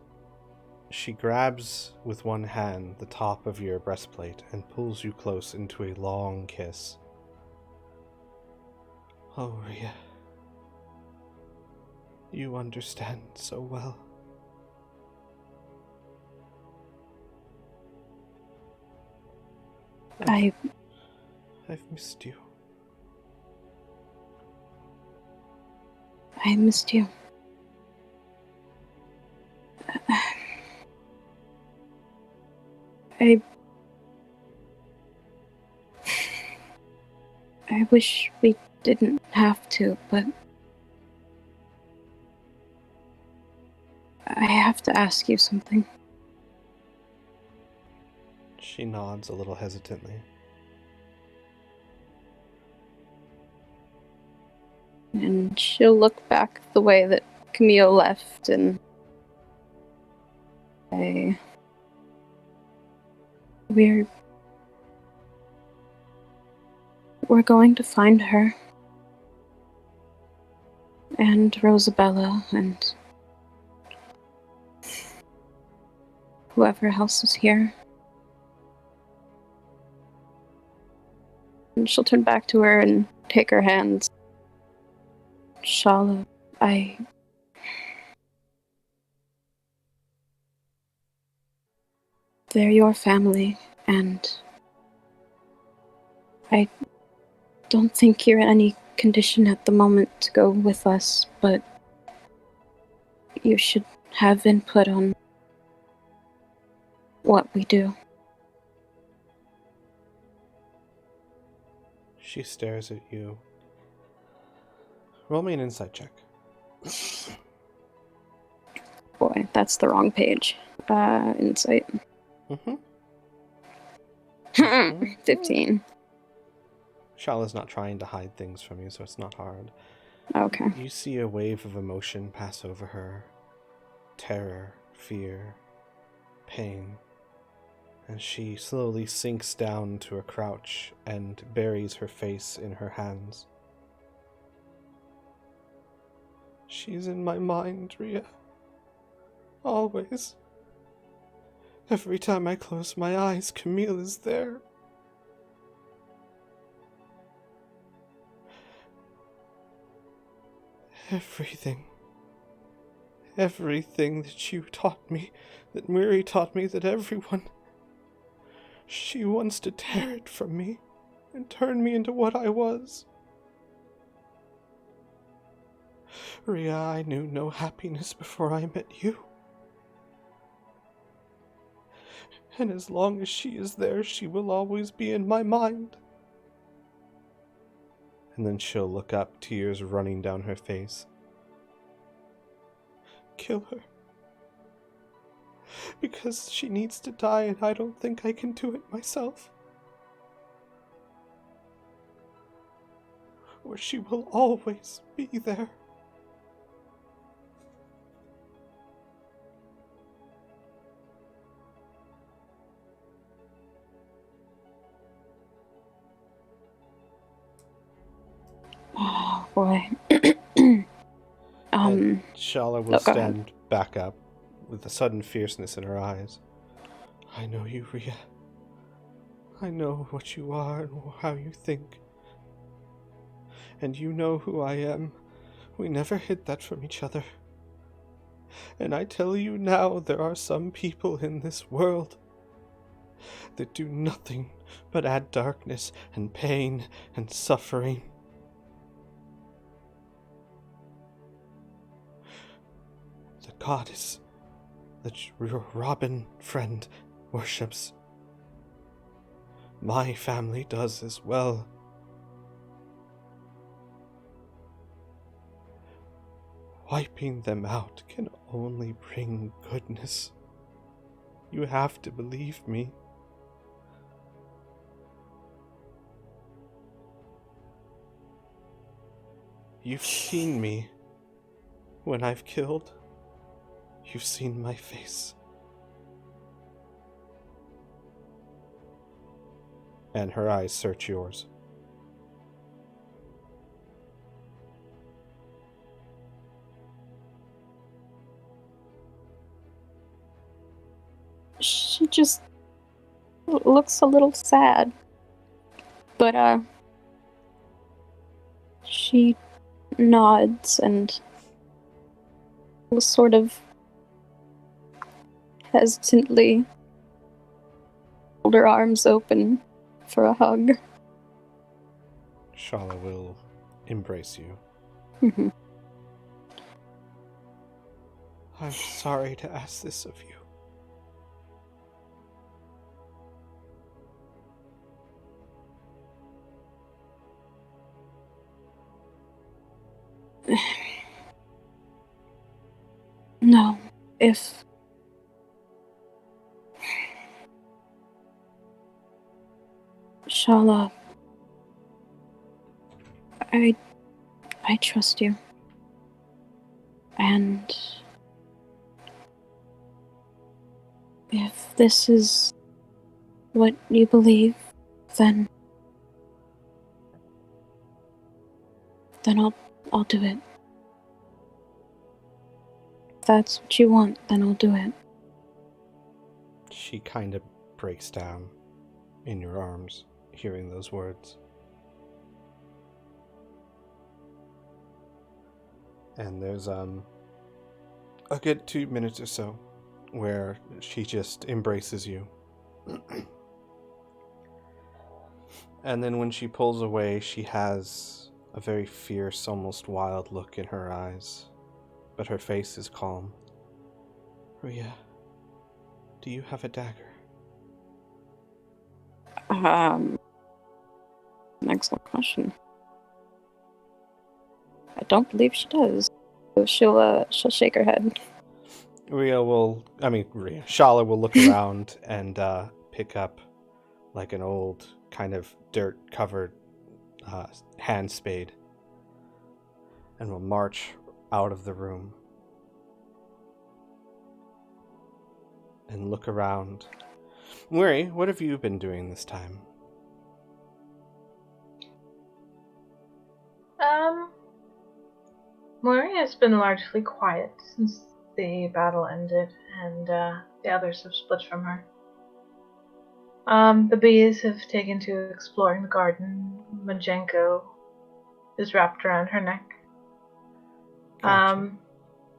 she grabs with one hand the top of your breastplate and pulls you close into a long kiss. Oh, Rhea. You understand so well. I've missed you. I missed you. I wish we didn't have to, but I have to ask you something. She nods a little hesitantly. And she'll look back the way that Camille left and say, We're going to find her. And Rosabella and whoever else is here. And she'll turn back to her and take her hands. Shala, they're your family, and I don't think you're in any condition at the moment to go with us, but you should have input on what we do. She stares at you. Roll me an insight check. Boy, that's the wrong page. Insight. Mm-hmm. 15. Shala's not trying to hide things from you, so it's not hard. Okay. You see a wave of emotion pass over her. Terror, fear, pain. And she slowly sinks down to a crouch and buries her face in her hands. She's in my mind, Rhea. Always. Every time I close my eyes, Camille is there. Everything that you taught me, that Miri taught me, that everyone... She wants to tear it from me and turn me into what I was. Rhea, I knew no happiness before I met you. And as long as she is there, she will always be in my mind. And then she'll look up, tears running down her face. Kill her. Because she needs to die, and I don't think I can do it myself. where she will always be there. Oh boy. And Shala will go ahead. stand back up with a sudden fierceness in her eyes. I know you, Rhea. I know what you are and how you think. And you know who I am. We never hid that from each other. And I tell you now, there are some people in this world that do nothing but add darkness and pain and suffering. The goddess that your Robin friend worships. My family does as well. Wiping them out can only bring goodness. You have to believe me. You've seen me when I've killed. You've seen my face. And her eyes search yours. She just looks a little sad. But, she nods and will sort of hesitantly hold her arms open for a hug. Shala will embrace you. Mm-hmm. I'm sorry to ask this of you. No, if... Shala, I trust you. And if this is what you believe, then I'll do it. If that's what you want, then I'll do it. She kind of breaks down in your arms, hearing those words. And there's a good 2 minutes or so where she just embraces you. And then when she pulls away, she has a very fierce, almost wild look in her eyes. But her face is calm. Rhea, do you have a dagger? An excellent question. I don't believe she does. So she'll shake her head. Shala will look around and pick up like an old kind of dirt-covered hand spade and will march out of the room and look around. Mary, what have you been doing this time? Mori has been largely quiet since the battle ended and the others have split from her. The bees have taken to exploring the garden. Majenko is wrapped around her neck. Gotcha.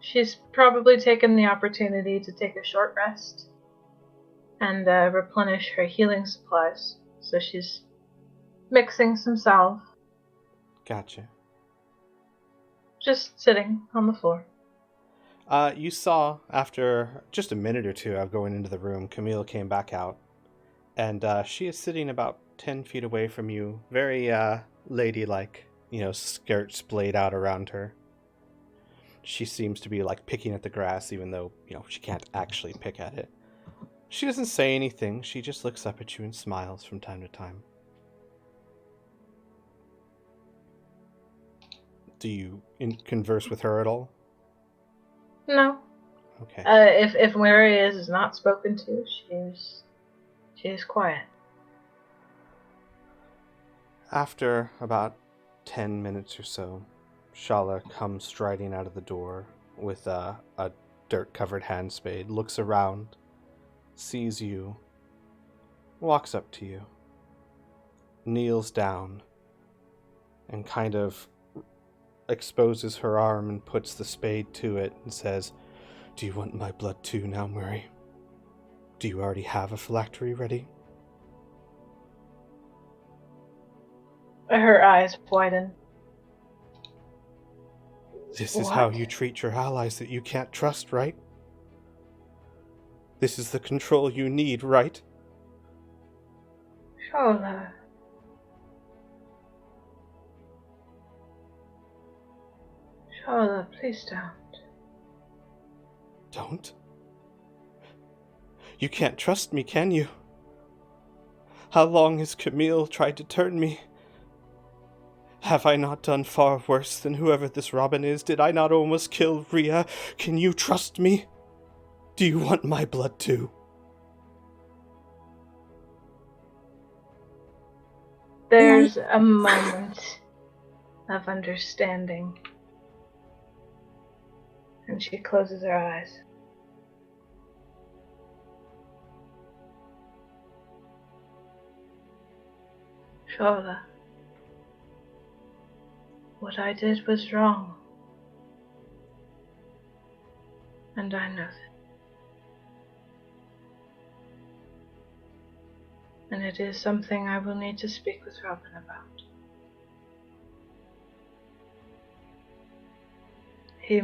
She's probably taken the opportunity to take a short rest and replenish her healing supplies. So she's mixing some salve. Gotcha. Just sitting on the floor. You saw, after just a minute or two of going into the room, Camille came back out. And she is sitting about 10 feet away from you, very ladylike, skirts splayed out around her. She seems to be picking at the grass, even though, she can't actually pick at it. She doesn't say anything, she just looks up at you and smiles from time to time. Do you converse with her at all? No. Okay. If Mary is not spoken to, she's quiet. After about 10 minutes or so, Shala comes striding out of the door with a dirt-covered hand spade, looks around, sees you, walks up to you, kneels down, and kind of exposes her arm and puts the spade to it and says, "Do you want my blood too now, Murray? Do you already have a phylactery ready?" Her eyes widen. This is how What? you treat your allies that you can't trust, right? This is the control you need, right? Shola. Shola, please don't. Don't? You can't trust me, can you? How long has Camille tried to turn me? Have I not done far worse than whoever this Robin is? Did I not almost kill Rhea? Can you trust me? Do you want my blood too? There's a moment of understanding. And she closes her eyes. Shola, what I did was wrong. And I know that. And it is something I will need to speak with Robin about. He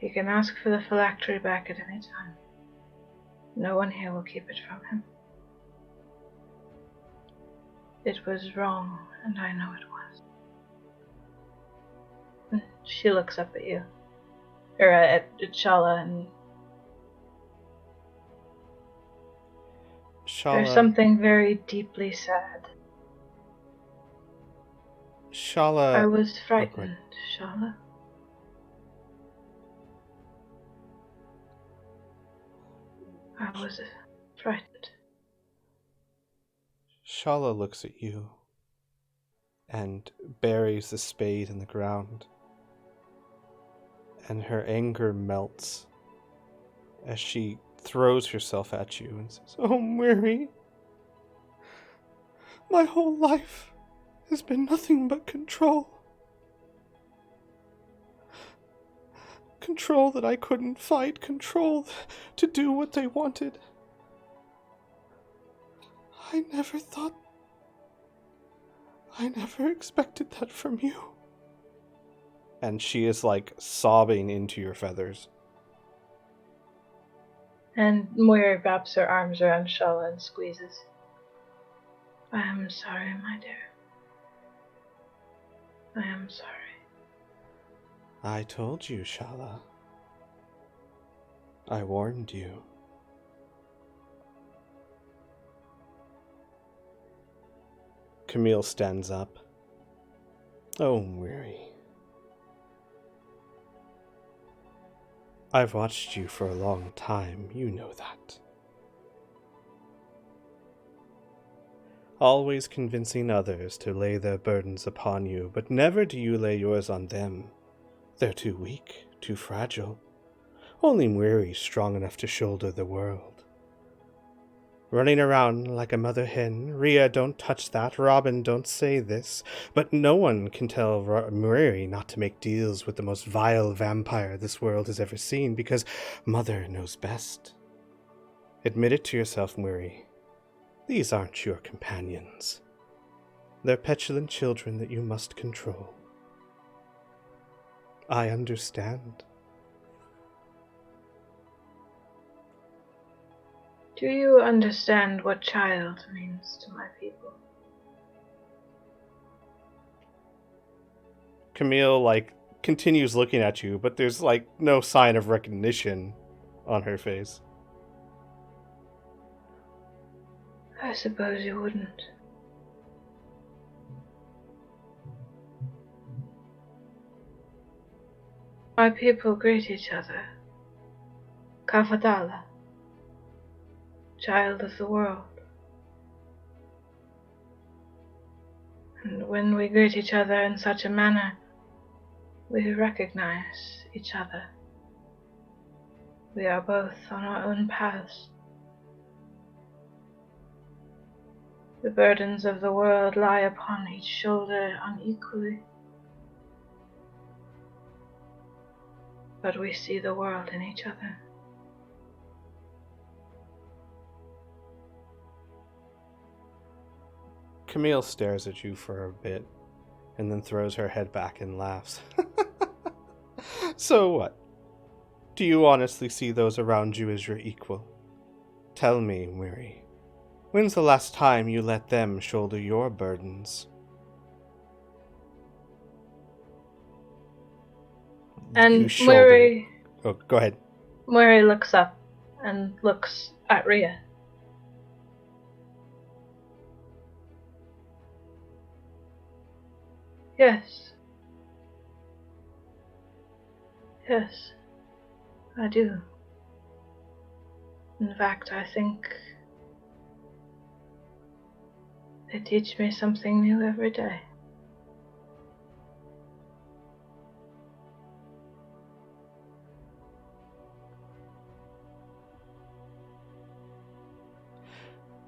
can ask for the phylactery back at any time. No one here will keep it from him. It was wrong, and I know it was. And she looks up at you. Or at Shala, and there's something very deeply sad. Shala... I was frightened, Shala. I was frightened. Shala looks at you and buries the spade in the ground. And her anger melts as she throws herself at you and says, "Oh, Mary, my whole life has been nothing but control. Control that I couldn't fight, control to do what they wanted. I never expected that from you." And she is like sobbing into your feathers. And Moira wraps her arms around Shala and squeezes. I am sorry, my dear. I am sorry. I told you, Shala. I warned you. Camille stands up. Oh, weary. I've watched you for a long time, you know that. Always convincing others to lay their burdens upon you, but never do you lay yours on them. They're too weak, too fragile. Only Weary's strong enough to shoulder the world. Running around like a mother hen, Rhea, don't touch that, Robin, don't say this, but no one can tell Weary not to make deals with the most vile vampire this world has ever seen, because Mother knows best. Admit it to yourself, Weary. These aren't your companions. They're petulant children that you must control. I understand. Do you understand what child means to my people? Camille, continues looking at you, but there's, no sign of recognition on her face. I suppose you wouldn't. My people greet each other. Kafadala, child of the world. And when we greet each other in such a manner, we recognize each other. We are both on our own paths. The burdens of the world lie upon each shoulder unequally. But we see the world in each other. Camille stares at you for a bit, and then throws her head back and laughs. So what? Do you honestly see those around you as your equal? Tell me, Weary, when's the last time you let them shoulder your burdens? And You Murray, Oh, go ahead. Murray looks up and looks at Rhea. Yes. Yes, I do. In fact, I think they teach me something new every day.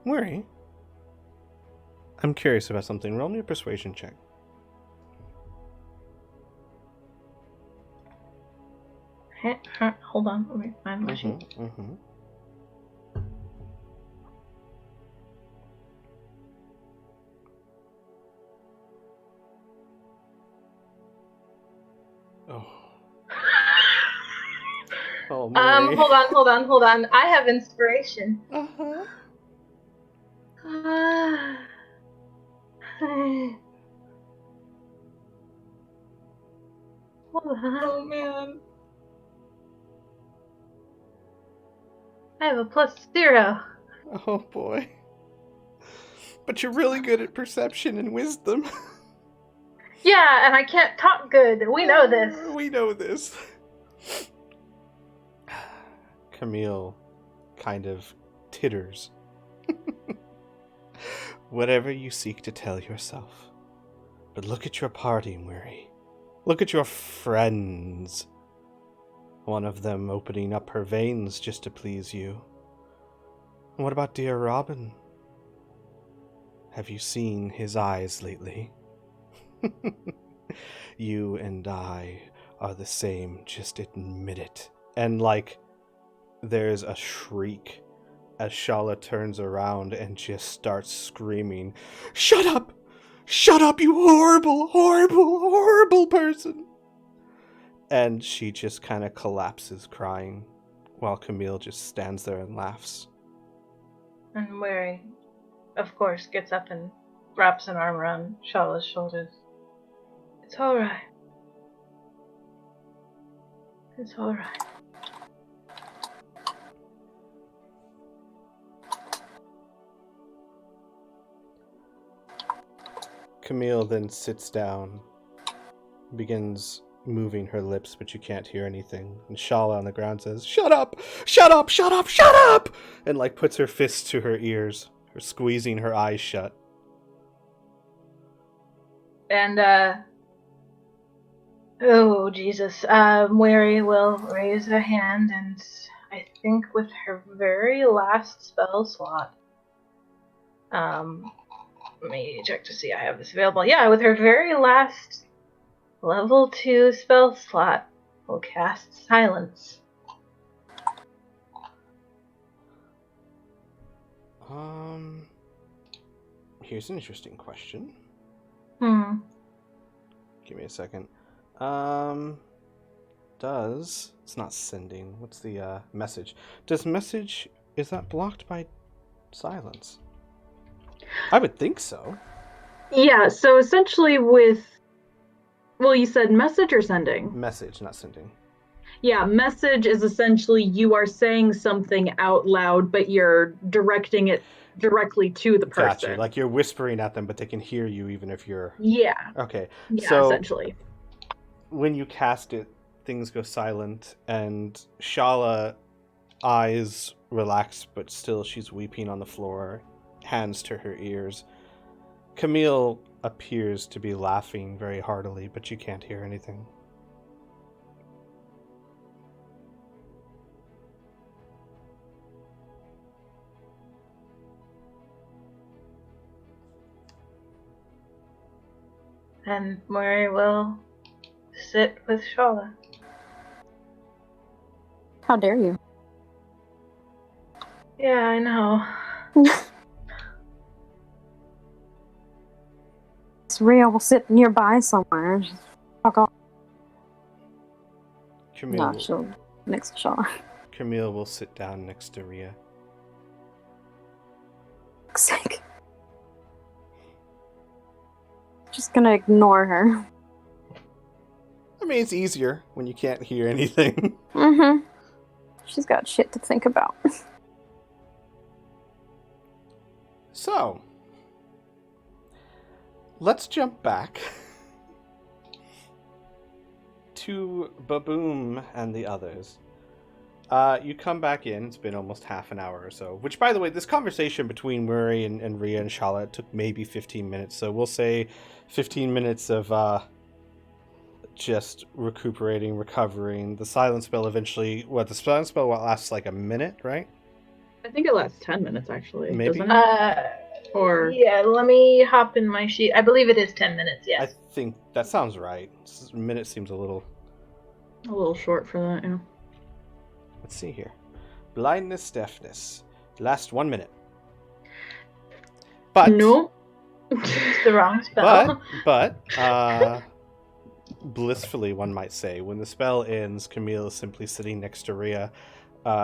Weary, I'm curious about something. Roll me a persuasion check. Hold on, let me find my sheet. Oh. Oh, Murray. Hold on. I have inspiration. Uh-huh. Hold on. Oh man. I have a +0. Oh, boy. But you're really good at perception and wisdom. Yeah, and I can't talk good. We know this. We know this. Camille kind of titters. Whatever you seek to tell yourself. But look at your party, Weary. Look at your friends. One of them opening up her veins just to please you. And what about dear Robin? Have you seen his eyes lately? You and I are the same, just admit it. And there's a shriek as Shala turns around and just starts screaming, "Shut up! Shut up, you horrible, horrible, horrible person!" And she just kind of collapses crying, while Camille just stands there and laughs. And Murray, of course, gets up and wraps an arm around Shala's shoulders. It's alright. It's alright. Camille then sits down, begins moving her lips, but you can't hear anything. And Shala on the ground says, "Shut up! Shut up! Shut up! Shut up!" And puts her fists to her ears, or squeezing her eyes shut. And, oh, Jesus. Mary will raise her hand and I think with her very last spell slot, let me check to see I have this available. Yeah, with her very last level 2 spell slot, will cast Silence. Here's an interesting question. Give me a second. It's not sending. What's the message? Does message, is that blocked by silence? I would think so. Yeah, so essentially you said message or sending? Message, not sending. Yeah, message is essentially you are saying something out loud, but you're directing it directly to the person. Gotcha. You're whispering at them, but they can hear you even if you're... Yeah. Okay. Yeah, so essentially. When you cast it, things go silent, and Shala, eyes relaxed, but still she's weeping on the floor, hands to her ears. Camille appears to be laughing very heartily, but you can't hear anything. And Murray will sit with Shala. How dare you? Yeah, I know. Rhea will sit nearby somewhere. Just fuck off. Camille, No, she'll next to Shaw. Camille will sit down next to Rhea. Fuck's sake. Just gonna ignore her. I mean, it's easier when you can't hear anything. Mm-hmm. She's got shit to think about. So, let's jump back to Baboom and the others. You come back in. It's been almost half an hour or so. Which, by the way, this conversation between Murray and Rhea and Shala took maybe 15 minutes. So we'll say 15 minutes of just recuperating, recovering. The silent spell eventually... the silent spell lasts like a minute, right? I think it lasts 10 minutes, actually. Maybe? Doesn't it? Or... Yeah, let me hop in my sheet. I believe it is 10 minutes, yes. I think that sounds right. A minute seems a little short for that, yeah. Let's see here. Blindness, deafness. Last 1 minute. But No. It's the wrong spell. but blissfully, one might say, when the spell ends, Camille is simply sitting next to Rhea,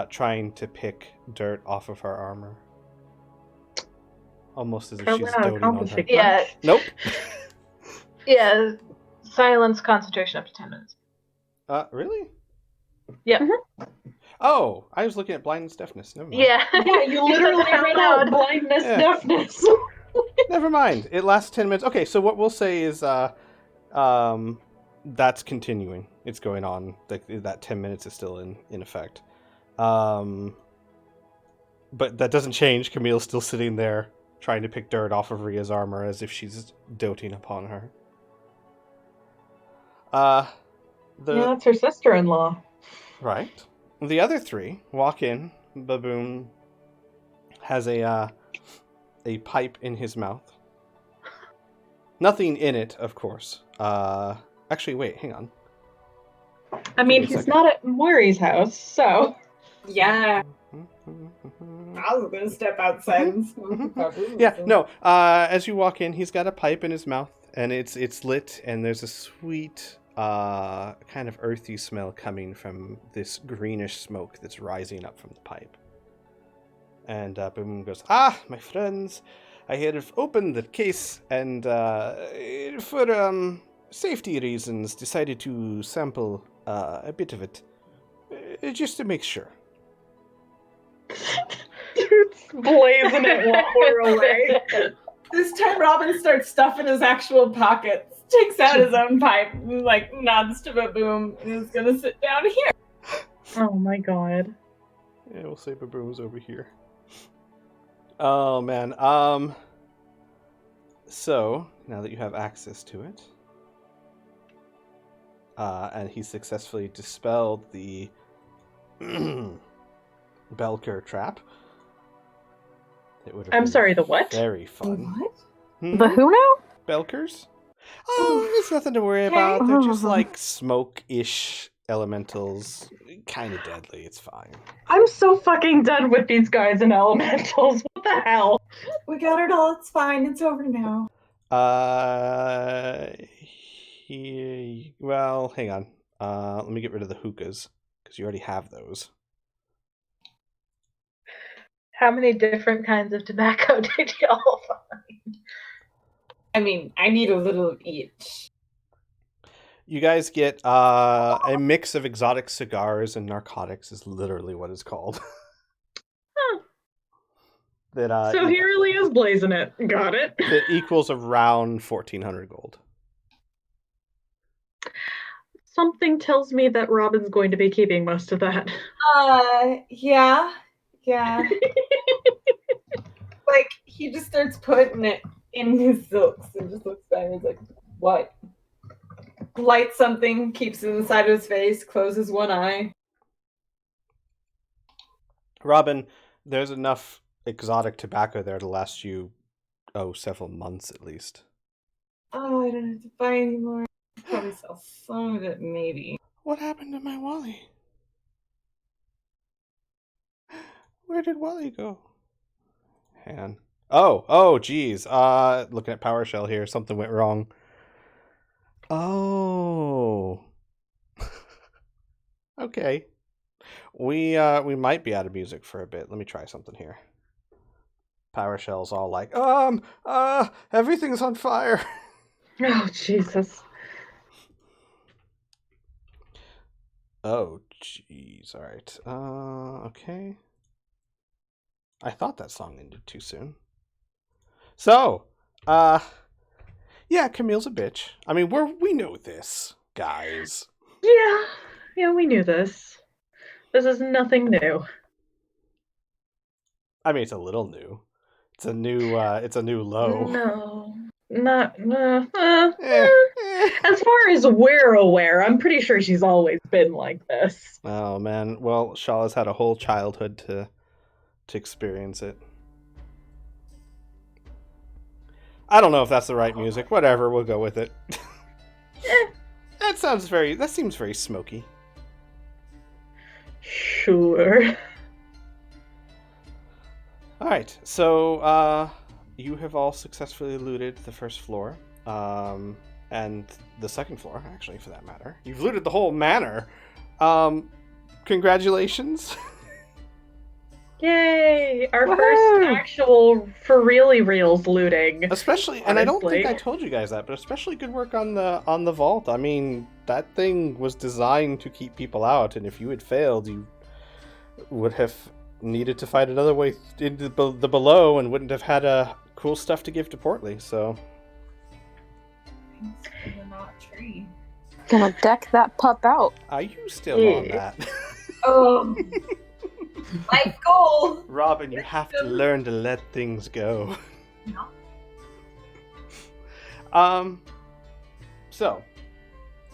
trying to pick dirt off of her armor. Almost as if Probably she's not doting on her. accomplishing Yeah. much. Nope. Yeah, silence concentration up to 10 minutes. Really? Yeah. Oh, I was looking at blindness, deafness. Never mind. Yeah. Yeah, you literally read out blindness, Yeah. deafness. Never mind. It lasts 10 minutes. Okay, so what we'll say is that's continuing. It's going on. That 10 minutes is still in effect. But that doesn't change. Camille's still sitting there trying to pick dirt off of Rhea's armor as if she's doting upon her. Yeah, that's her sister-in-law. Right. The other three walk in. Baboon has a pipe in his mouth. Nothing in it, of course. Actually, wait, hang on. I mean, Give me a he's second. not at Maury's house, so... Yeah, I was gonna step outside and smoke a couple. Yeah, no. As you walk in, he's got a pipe in his mouth, and it's lit, and there's a sweet, kind of earthy smell coming from this greenish smoke that's rising up from the pipe. And Boom goes, my friends, I have opened the case, and for safety reasons, decided to sample a bit of it, just to make sure. Dude's blazing it while we're away. This time Robin starts stuffing his actual pockets, takes out his own pipe, and like nods to Baboom, and is gonna sit down here. Oh my god. Yeah, we'll say Baboom's over here. Oh, man. So, now that you have access to it, and he successfully dispelled the Belker trap, it would have I'm been sorry, the what? very fun. What? Hmm? The who now? Belkers? Oh, it's nothing to worry about. They're just like smoke-ish elementals. Kind of deadly. It's fine. I'm so fucking done with these guys and elementals. What the hell? We got it all. It's fine. It's over now. Well, hang on. Let me get rid of the hookahs, because you already have those. How many different kinds of tobacco did y'all find? I mean, I need a little of each. You guys get a mix of exotic cigars and narcotics is literally what it's called. Huh. That So he really is blazing it. Got it. that equals around 1,400 gold. Something tells me that Robin's going to be keeping most of that. Yeah. Like, he just starts putting it in his silks and just looks down and he's like, what? Lights something, keeps it inside of his face, closes one eye. Robin, there's enough exotic tobacco there to last you, several months at least. Oh, I don't have to buy anymore. Probably sell some of it, maybe. What happened to my Wally? Where did Wally go? Han. Geez. Looking at PowerShell here, something went wrong. Oh. Okay. We might be out of music for a bit. Let me try something here. PowerShell's all like, everything's on fire. Oh, Jesus. Oh, jeez. All right. Okay. I thought that song ended too soon. So, yeah, Camille's a bitch. I mean, we know this, guys. Yeah, we knew this. This is nothing new. I mean, it's a little new. It's a new low. No, not. Eh. As far as we're aware, I'm pretty sure she's always been like this. Oh man, well, Shala's had a whole childhood to experience it. I don't know if that's the right music. Whatever, we'll go with it. That seems very smoky. Sure. Alright, so you have all successfully looted the first floor. And the second floor, actually, for that matter. You've looted the whole manor. Congratulations. Yay! Our Woohoo! first actual, for reals looting. Especially, and I don't think honestly. I told you guys that, but especially good work on the vault. I mean, that thing was designed to keep people out, and if you had failed, you would have needed to fight another way into the below and wouldn't have had cool stuff to give to Portly, so... Not tree. Gonna deck that pup out. Are you still on that? Oh, life goal. Robin, you have to learn to let things go. No. So,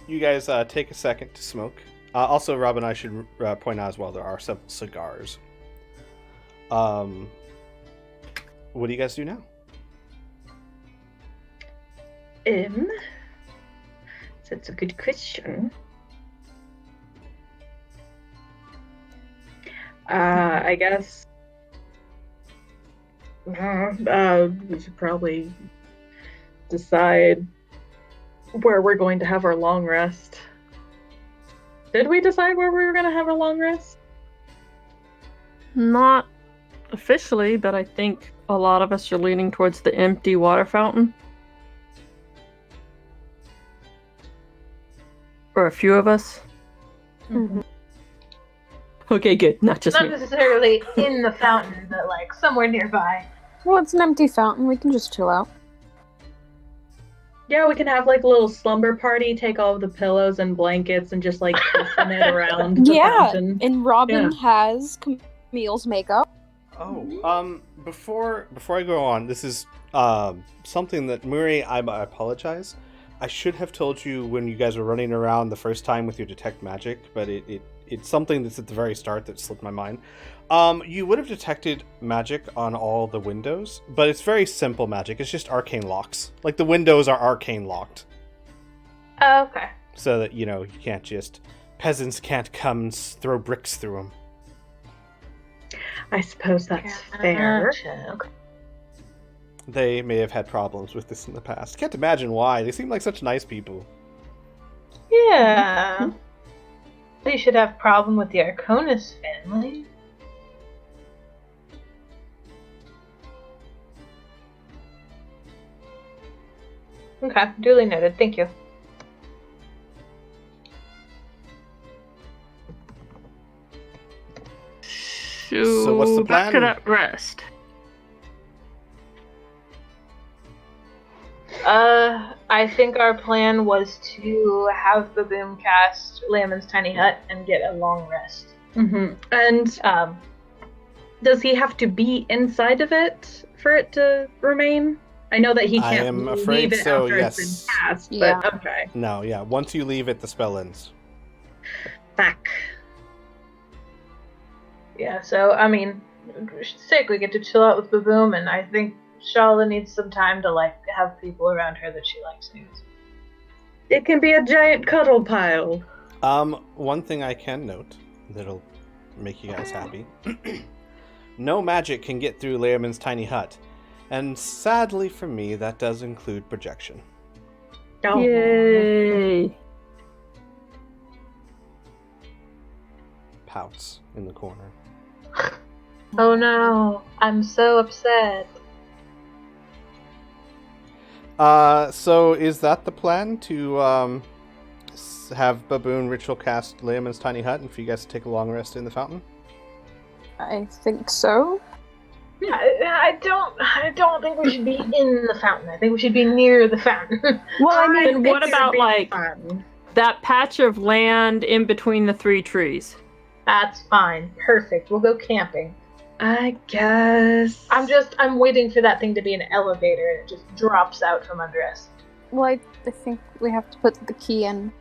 you guys take a second to smoke. Also, Robin, I should point out as well, there are several cigars. What do you guys do now? That's a good question. I guess we should probably decide where we're going to have our long rest. Did we decide where we were going to have our long rest? Not officially, but I think a lot of us are leaning towards the empty water fountain. Or a few of us. Mm-hmm. Okay, good. Not just Not me. necessarily in the fountain, but like somewhere nearby. Well, it's an empty fountain. We can just chill out. Yeah, we can have like a little slumber party, take all of the pillows and blankets and just like tossing it around the fountain. And Robin has Camille's makeup. Oh, before I go on, this is something that Murray, I apologize. I should have told you when you guys were running around the first time with your detect magic, but it's something that's at the very start that slipped my mind. You would have detected magic on all the windows, but it's very simple magic. It's just arcane locks. Like the windows are arcane locked. Oh, okay. So that, peasants can't come and throw bricks through them. I suppose that's fair. Gotcha. Okay. They may have had problems with this in the past. Can't imagine why. They seem like such nice people. Yeah. You should have problem with the Arconis family. Okay, duly noted. Thank you. So what's the Back to plan? that rest. I think our plan was to have Baboom cast Lamon's tiny hut and get a long rest. Mm-hmm. And does he have to be inside of it for it to remain? I know that he I can't am leave afraid it so, after yes. it's been cast, Yeah. but okay. No, yeah. Once you leave it, the spell ends. Back. Yeah, so, I mean, sick, we get to chill out with Baboom, and I think Shala needs some time to, like, have people around her that she likes. It can be a giant cuddle pile. One thing I can note that'll make you guys happy. No magic can get through Lehrman's tiny hut. And sadly for me, that does include projection. Oh. Yay! Pouts in the corner. Oh no, I'm so upset. So is that the plan to have Baboon ritual cast Lehrman's tiny hut and for you guys to take a long rest in the fountain? I think so. I don't think we should be in the fountain. I think we should be near the fountain. Well, I mean, think what it would about be like fun. that patch of land in between the 3 trees? That's fine. Perfect. We'll go camping. I guess. I'm waiting for that thing to be an elevator and it just drops out from under us. Well, I think we have to put the key in,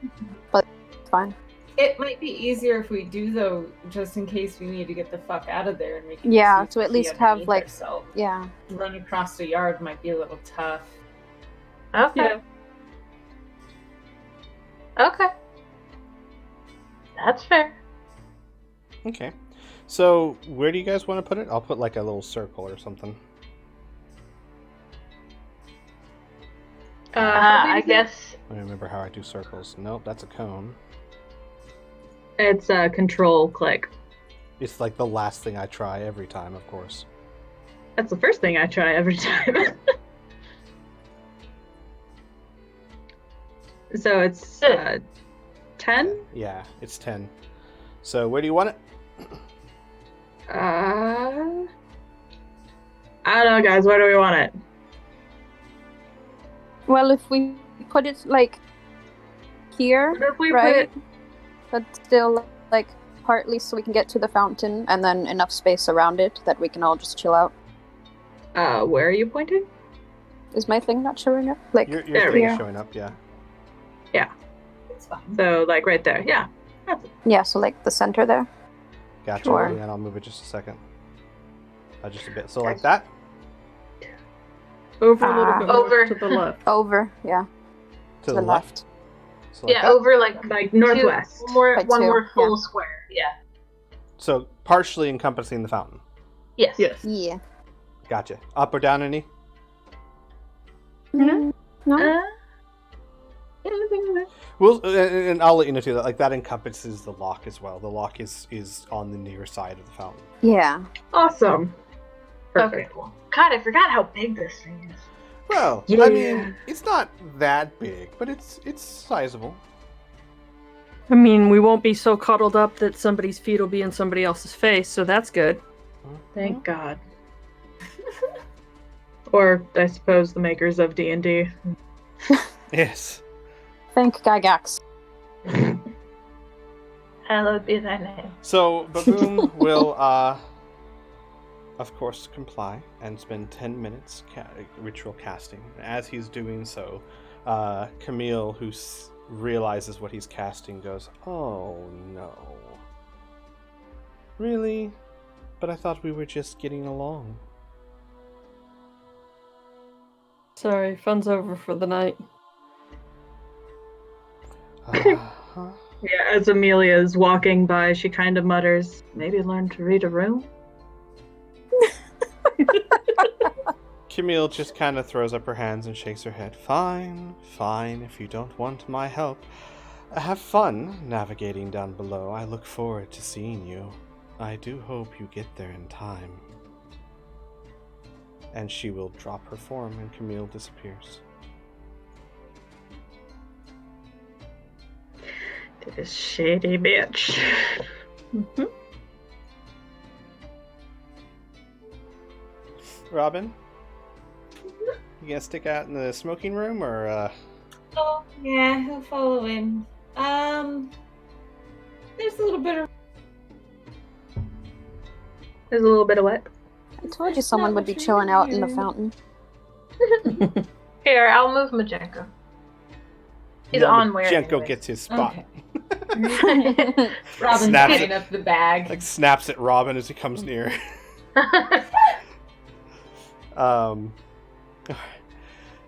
but it's fine. It might be easier if we do, though, just in case we need to get the fuck out of there and we can Yeah, see to at the least have, underneath like- ourselves. Yeah. Run across the yard might be a little tough. Okay. Yeah. Okay. That's fair. Okay. So where do you guys want to put it? I'll put like a little circle or something. I guess. I remember how I do circles. Nope, that's a cone. It's a control click. It's like the last thing I try every time, of course. That's the first thing I try every time. So it's 10? Yeah, it's 10. So where do you want it? I don't know, guys. Where do we want it? Well, if we put it like here, What if we right? But still like partly so we can get to the fountain, and then enough space around it that we can all just chill out. put where are you pointing? Is my thing not showing up? Like Your there thing we is go. showing up, yeah. It's fine. So like right there. Yeah. yeah, so like the center there. Gotcha. Sure. And I'll move it just a second. Just a bit. So like that? Over a little bit more Over. to the left. Over, yeah. To the left? So like Yeah, that? over like Northwest. Like one two, more full yeah. square. Yeah. So partially encompassing the fountain. Yes. Yes. Yeah. Gotcha. Up or down any? No. No. Well, and I'll let you know too that like that encompasses the lock as well. The lock is on the near side of the fountain. Yeah. Awesome. Okay. Perfect. Cool. God, I forgot how big this thing is. Well, Yeah. I mean, it's not that big, but it's sizable. I mean, we won't be so cuddled up that somebody's feet will be in somebody else's face, so that's good. Thank God. Or I suppose the makers of D&D. Yes. Thank Gygax. Hallowed be thy name. So Baboon will, of course, comply and spend 10 minutes ritual casting. As he's doing so, Camille, who realizes what he's casting, goes, "Oh no. Really? But I thought we were just getting along." Sorry, fun's over for the night. Uh-huh. Yeah, as Amelia is walking by, she kind of mutters, maybe learn to read a room? Camille just kind of throws up her hands and shakes her head. Fine, if you don't want my help. Have fun navigating down below. I look forward to seeing you. I do hope you get there in time. And she will drop her form and Camille disappears. This shady bitch. Mm-hmm. Robin? You gonna stick out in the smoking room, or Oh, yeah, he'll follow in. There's a little bit of... There's a little bit of what? I told you someone would be chilling out in the fountain. Here, I'll move Majenko. He's no, on where Jenko anyway. gets his spot. Okay. Robin's Snaps tying it. up the bag. Like snaps at Robin as he comes near.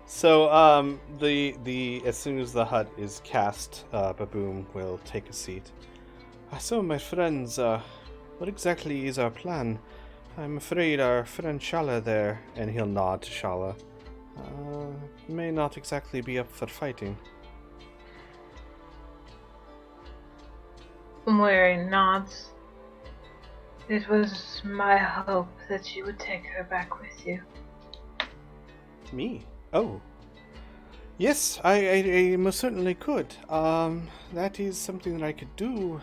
So the as soon as the hut is cast, Baboom will take a seat. So my friends, what exactly is our plan? I'm afraid our friend Shala there, and he'll nod to Shala, may not exactly be up for fighting. Mary nods. It was my hope that you would take her back with you. Me? Oh. Yes, I most certainly could. That is something that I could do,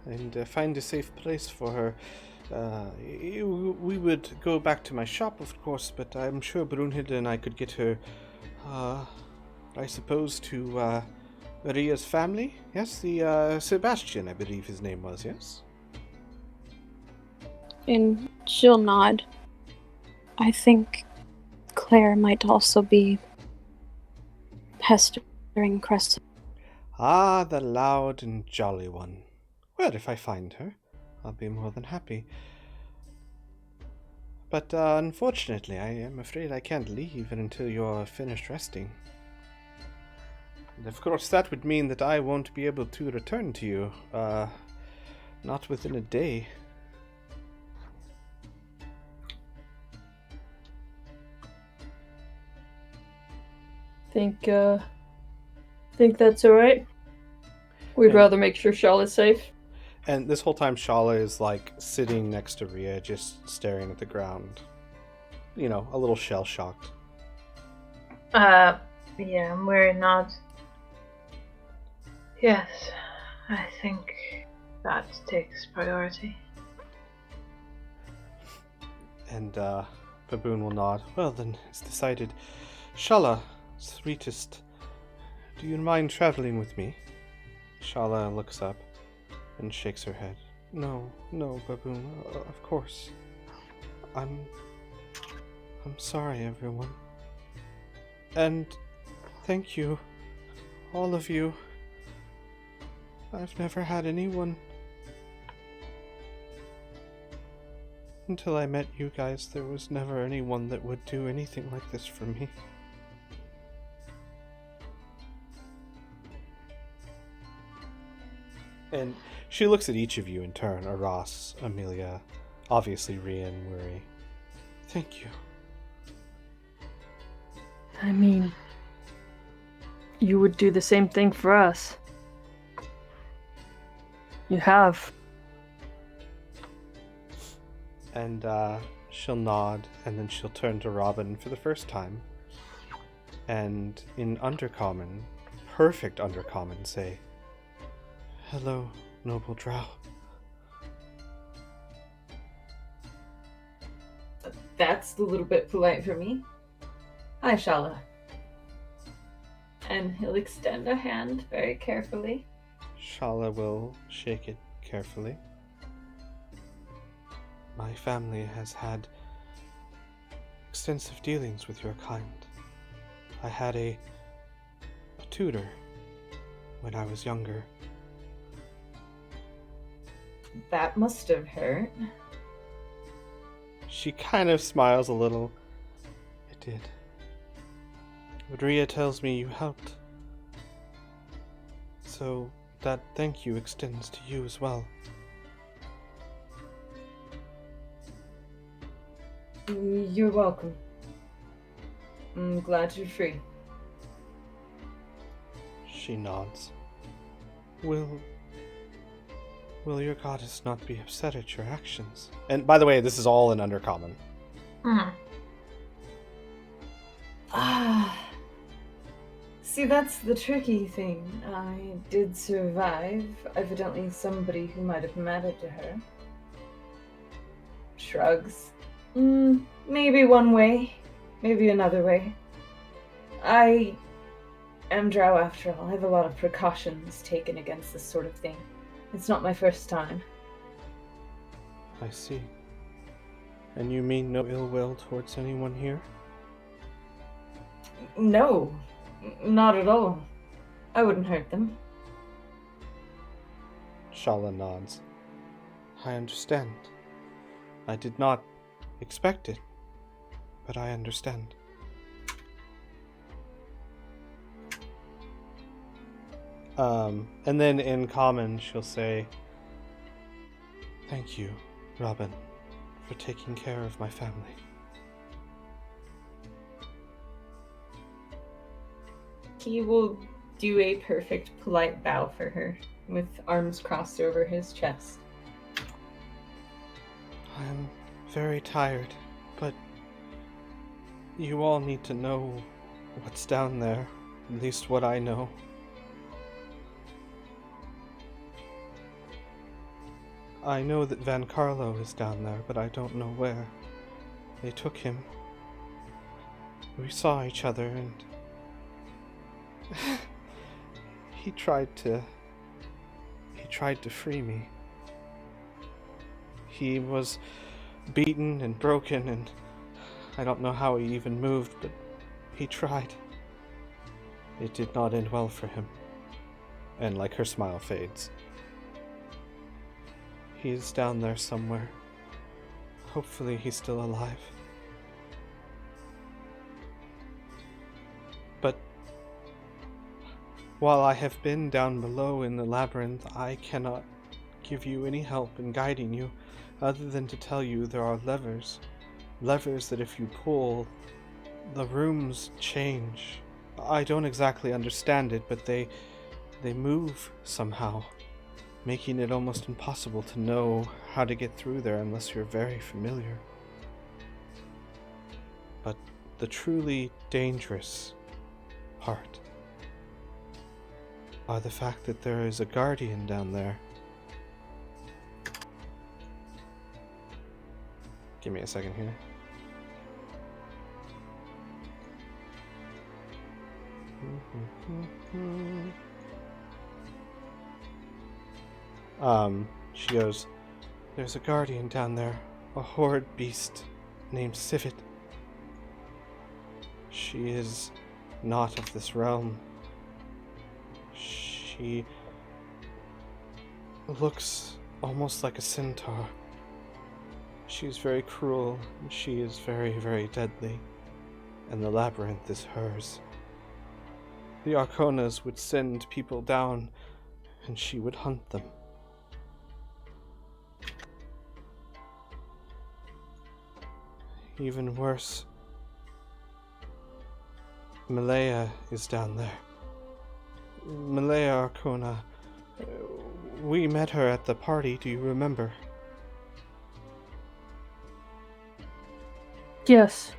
and find a safe place for her. We would go back to my shop, of course, but I'm sure Brunhilde and I could get her, I suppose, to Maria's family? Yes, the Sebastian, I believe his name was, yes? And she'll nod. I think Claire might also be pestering Crest. Ah, the loud and jolly one. Well, if I find her, I'll be more than happy. But unfortunately, I am afraid I can't leave until you're finished resting. And of course, that would mean that I won't be able to return to you, not within a day. Think that's alright? We'd Yeah. rather make sure Shala's safe. And this whole time, Shala is like sitting next to Rhea, just staring at the ground. You know, a little shell-shocked. Yeah, Mary nods. Yes, I think that takes priority. And Baboon will nod. Well, then it's decided. Shala, sweetest, do you mind traveling with me? Shala looks up and shakes her head. No, Baboon, of course. I'm sorry, everyone. And thank you, all of you. I've never had anyone. Until I met you guys, there was never anyone that would do anything like this for me. And she looks at each of you in turn. Aras, Amelia, obviously Rhea and Murray. Thank you. I mean, you would do the same thing for us. You have. And she'll nod, and then she'll turn to Robin for the first time. And in Undercommon, perfect Undercommon, say, "Hello, noble drow." That's a little bit polite for me. Hi, Shala. And he'll extend a hand very carefully. Shala will shake it carefully. My family has had extensive dealings with your kind. I had a tutor when I was younger. That must have hurt. She kind of smiles a little. It did. But Rhea tells me you helped. So that thank you extends to you as well. You're welcome. I'm glad you're free. She nods. Will your goddess not be upset at your actions? And by the way, this is all in Undercommon. See, that's the tricky thing. I did survive. Evidently somebody who might have mattered to her. Shrugs. Maybe one way. maybe another way. I am Drow after all. I have a lot of precautions taken against this sort of thing. It's not my first time. I see. And you mean no ill will towards anyone here? No, not at all. I wouldn't hurt them. Shala nods. I understand. I did not expect it, but I understand. And then in common, she'll say, "Thank you, Robin, for taking care of my family." He will do a perfect polite bow for her, with arms crossed over his chest. I am very tired, but you all need to know what's down there, at least what I know. I know that Van Carlo is down there, but I don't know where. They took him. We saw each other and he tried to free me. He was beaten and broken, and I don't know how he even moved, but he tried. It did not end well for him. And like her smile fades. He's down there somewhere. Hopefully he's still alive. But while I have been down below in the labyrinth, I cannot give you any help in guiding you, other than to tell you there are levers. Levers that if you pull, the rooms change. I don't exactly understand it, but they move somehow, making it almost impossible to know how to get through there unless you're very familiar. But the truly dangerous part are the fact that there is a guardian down there. Give me a second here. She goes, "There's a guardian down there, a horrid beast named Civet. She is not of this realm. She looks almost like a centaur. She's very cruel, and she is very, very deadly, and the labyrinth is hers. The Arconas would send people down, and she would hunt them. Even worse, Malaya is down there. Malaya Arcona. We met her at the party, do you remember?" Yes.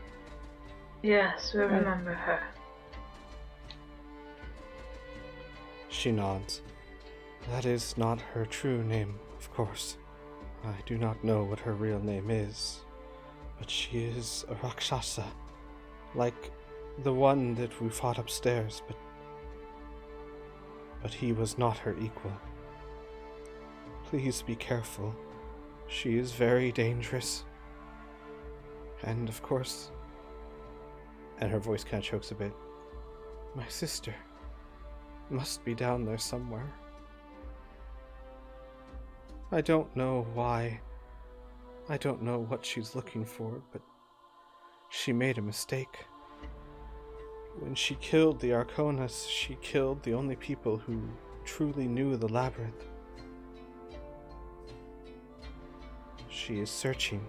Yes, we remember her. She nods. "That is not her true name, of course. I do not know what her real name is. But she is a Rakshasa, like the one that we fought upstairs, but he was not her equal. Please be careful. She is very dangerous. And of course," and her voice kind of chokes a bit, "my sister must be down there somewhere. I don't know why. I don't know what she's looking for, but she made a mistake. When she killed the Arconas, she killed the only people who truly knew the labyrinth. She is searching.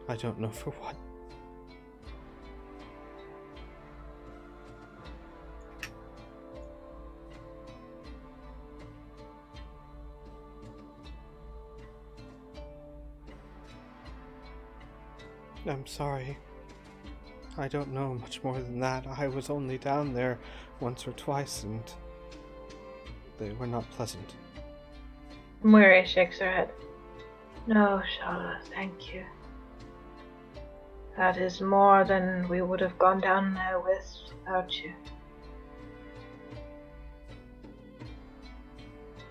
I don't know for what." "I'm sorry. I don't know much more than that. I was only down there once or twice, and they were not pleasant." Moira shakes her head. No, Shala, thank you. That is more than we would have gone down there without you.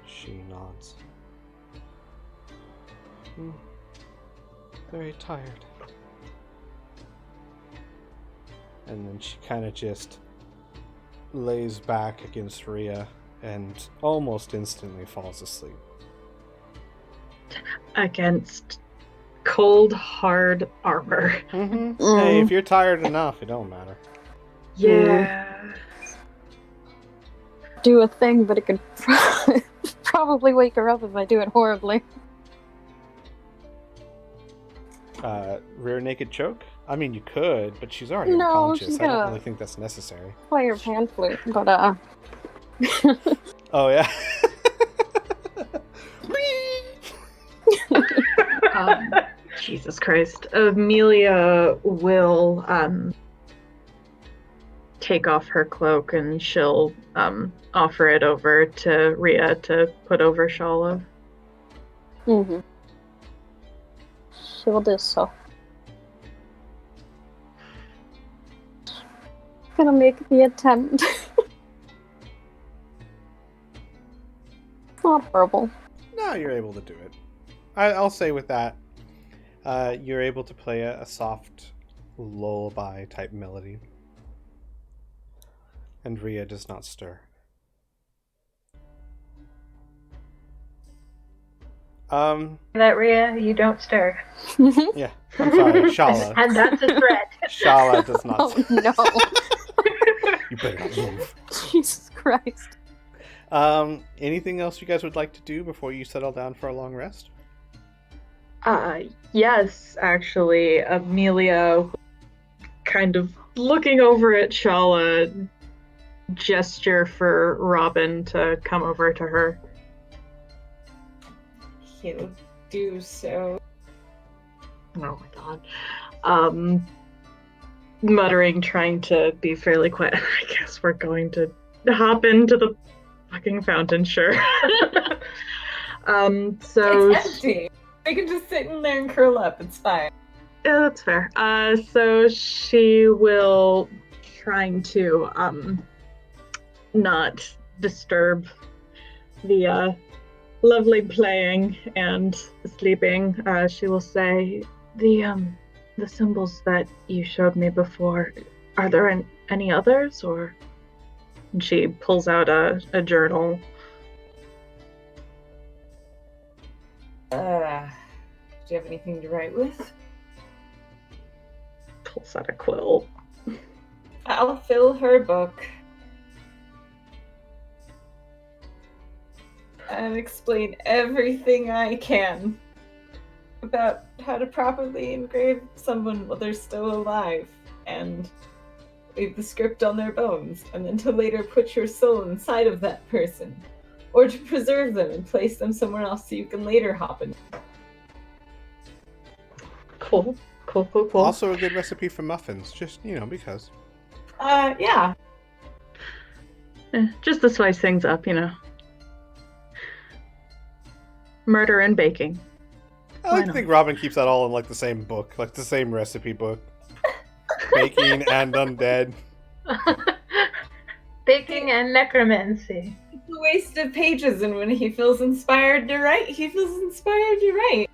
She nods. Very tired. And then she kind of just lays back against Rhea and almost instantly falls asleep. Against cold, hard armor. Hey, if you're tired enough, it don't matter. Yeah. Do a thing, but it could probably wake her up if I do it horribly. Rear naked choke? I mean, you could, but she's already No, unconscious. she's I don't gonna- really think that's necessary. Play her pan flute, but Oh, yeah? Jesus Christ. Amelia will take off her cloak and she'll offer it over to Rhea to put over Shala. She will do so. Gonna make the attempt. It's not horrible. No, you're able to do it. I'll say with that, you're able to play a soft lullaby type melody. And Rhea does not stir. That Rhea, you don't stir. Yeah, I'm sorry, Shala. And that's a threat. Shala does not Oh stir. no. You better not move. Jesus Christ. Anything else you guys would like to do before you settle down for a long rest? Yes, actually, Amelia, kind of looking over at Shala, gesture for Robin to come over to her. He'll do so. Oh my god. Muttering, trying to be fairly quiet. I guess we're going to hop into the fucking fountain, sure. So It's empty. They can just sit in there and curl up. It's fine. yeah, that's fair. So she will trying to not disturb the lovely playing and sleeping. She will say, the symbols that you showed me before, are there any others, or? And she pulls out a journal. Do you have anything to write with? Pulls out a quill. I'll fill her book. And explain everything I can about how to properly engrave someone while they're still alive, and leave the script on their bones, and then to later put your soul inside of that person, or to preserve them and place them somewhere else so you can later hop in. Cool. Also a good recipe for muffins, just, because. Yeah. Just to spice things up, Murder and baking. I Why like to not? think Robin keeps that all in the same book, the same recipe book. Baking and undead. Baking and necromancy. It's a waste of pages, and when he feels inspired to write, he feels inspired to write.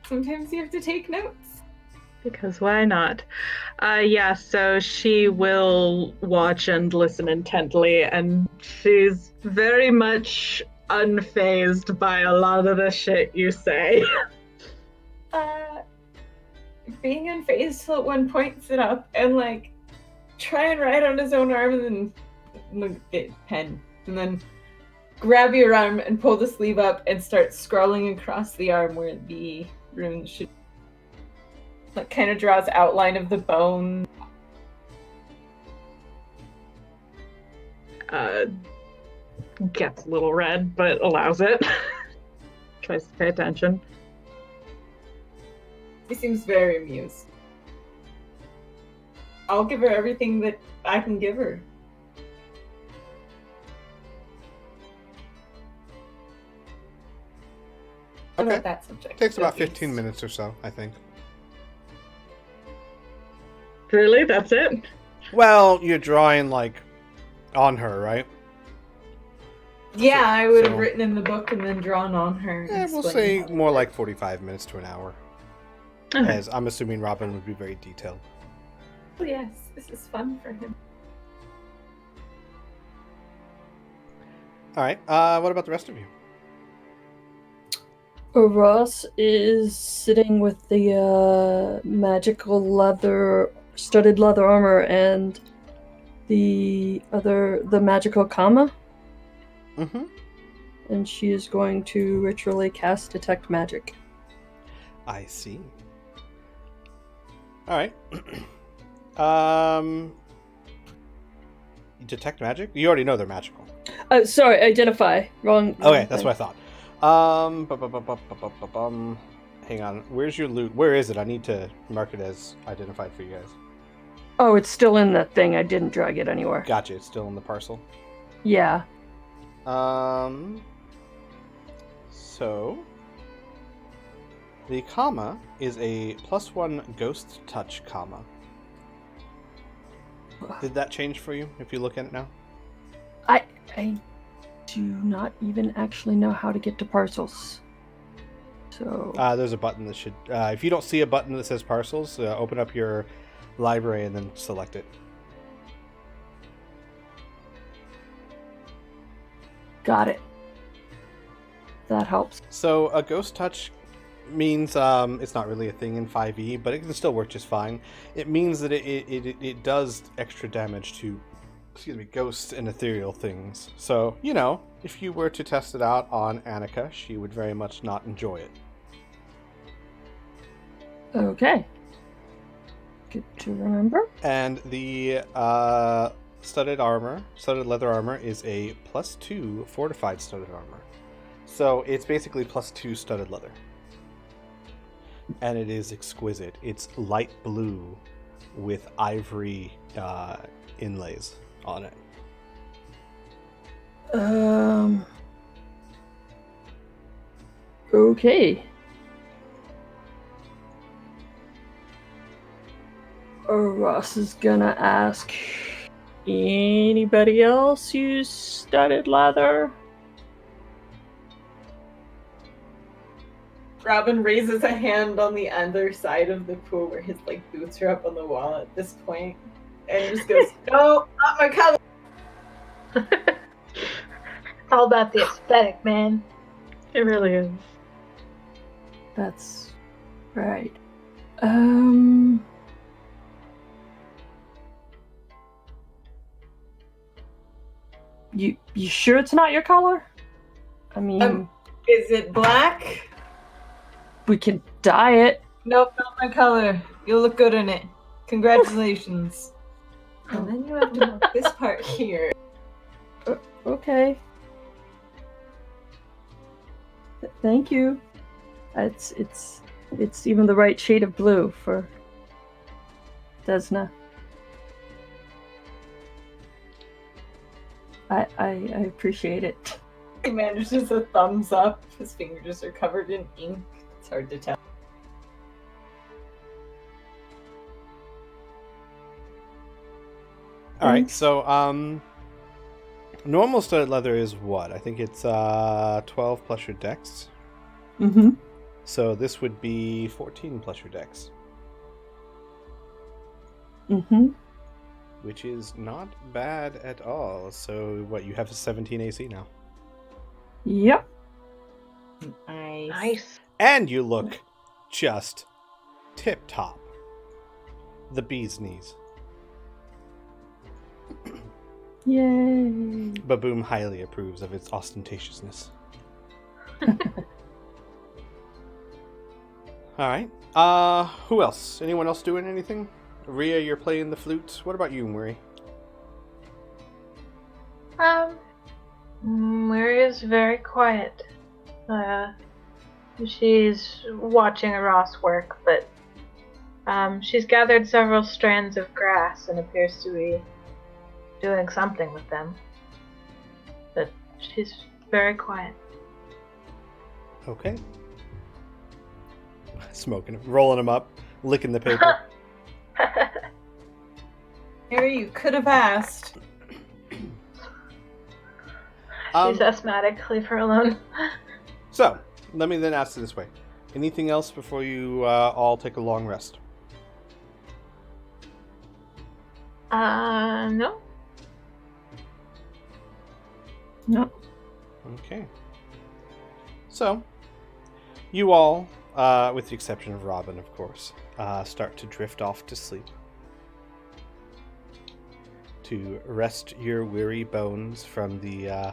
Sometimes you have to take notes. Because why not? Yeah, so she will watch and listen intently, and she's very much unfazed by a lot of the shit you say. Being unfazed till at one point sit up and try and write on his own arm, and then look at pen, and then grab your arm and pull the sleeve up and start scrawling across the arm where the runes should. Kind of draws outline of the bone. Gets a little red, but allows it. Tries to pay attention. He seems very amused. I'll give her everything that I can give her. Okay. About that subject. Takes about at least. 15 minutes or so, I think. Really? That's it? Well, you're drawing, like, on her, right? Yeah, I would have So- written in the book and then drawn on her. Yeah, we'll explaining say how it more like works. 45 minutes to an hour. Okay. As I'm assuming Robin would be very detailed. Oh, yes, this is fun for him. All right. What about the rest of you? Ross is sitting with the magical studded leather armor and the magical kama, Mm-hmm. and she is going to ritually cast Detect Magic. I see. All right. Detect magic? You already know they're magical. Sorry, identify. Wrong. Okay, that's what I thought. Hang on. Where's your loot? Where is it? I need to mark it as identified for you guys. Oh, it's still in that thing. I didn't drag it anywhere. Gotcha. It's still in the parcel. Yeah. So the comma is a +1 ghost touch comma. Did that change for you if you look at it now? I do not even actually know how to get to parcels. So There's a button that should. If you don't see a button that says parcels, open up your library and then select it. got it. That helps. So a ghost touch means it's not really a thing in 5e, but it can still work just fine. It means that it does extra damage to, ghosts and ethereal things. So, if you were to test it out on Annika, she would very much not enjoy it. Okay. Good to remember. And the studded leather armor is a +2 fortified studded armor. So it's basically +2 studded leather. And it is exquisite. It's light blue with ivory inlays on it. Okay. Ross is gonna ask, anybody else use studded leather? Robin raises a hand on the other side of the pool where his boots are up on the wall at this point, and just goes, "No, not my color." It's all about the aesthetic, man. It really is. That's right. You sure it's not your color? I mean, Is it black? we can dye it. Nope, not my color. You'll look good in it. Congratulations. And then you have to mark this part here. Okay. Thank you. It's even the right shade of blue for Desna. I appreciate it. He manages a thumbs up. His fingers are covered in ink. It's hard to tell. All right, so normal studded leather is what? I think it's 12 plus your dex. Mm-hmm. So this would be 14 plus your dex, Mm-hmm. which is not bad at all. So what, you have a 17 AC now. Yep. Nice. And you look just tip-top. The bee's knees. Yay. Baboom highly approves of its ostentatiousness. Alright. Who else? Anyone else doing anything? Rhea, you're playing the flute. What about you, Murray? Maria's very quiet. She's watching Ross work, but she's gathered several strands of grass and appears to be doing something with them. But she's very quiet. Okay. Smoking them, rolling them up, licking the paper. Harry, you could have asked. She's asthmatic. Leave her alone. So, let me then ask it this way. Anything else before you all take a long rest? No. No. Okay. So, you all, with the exception of Robin, of course, start to drift off to sleep. To rest your weary bones from the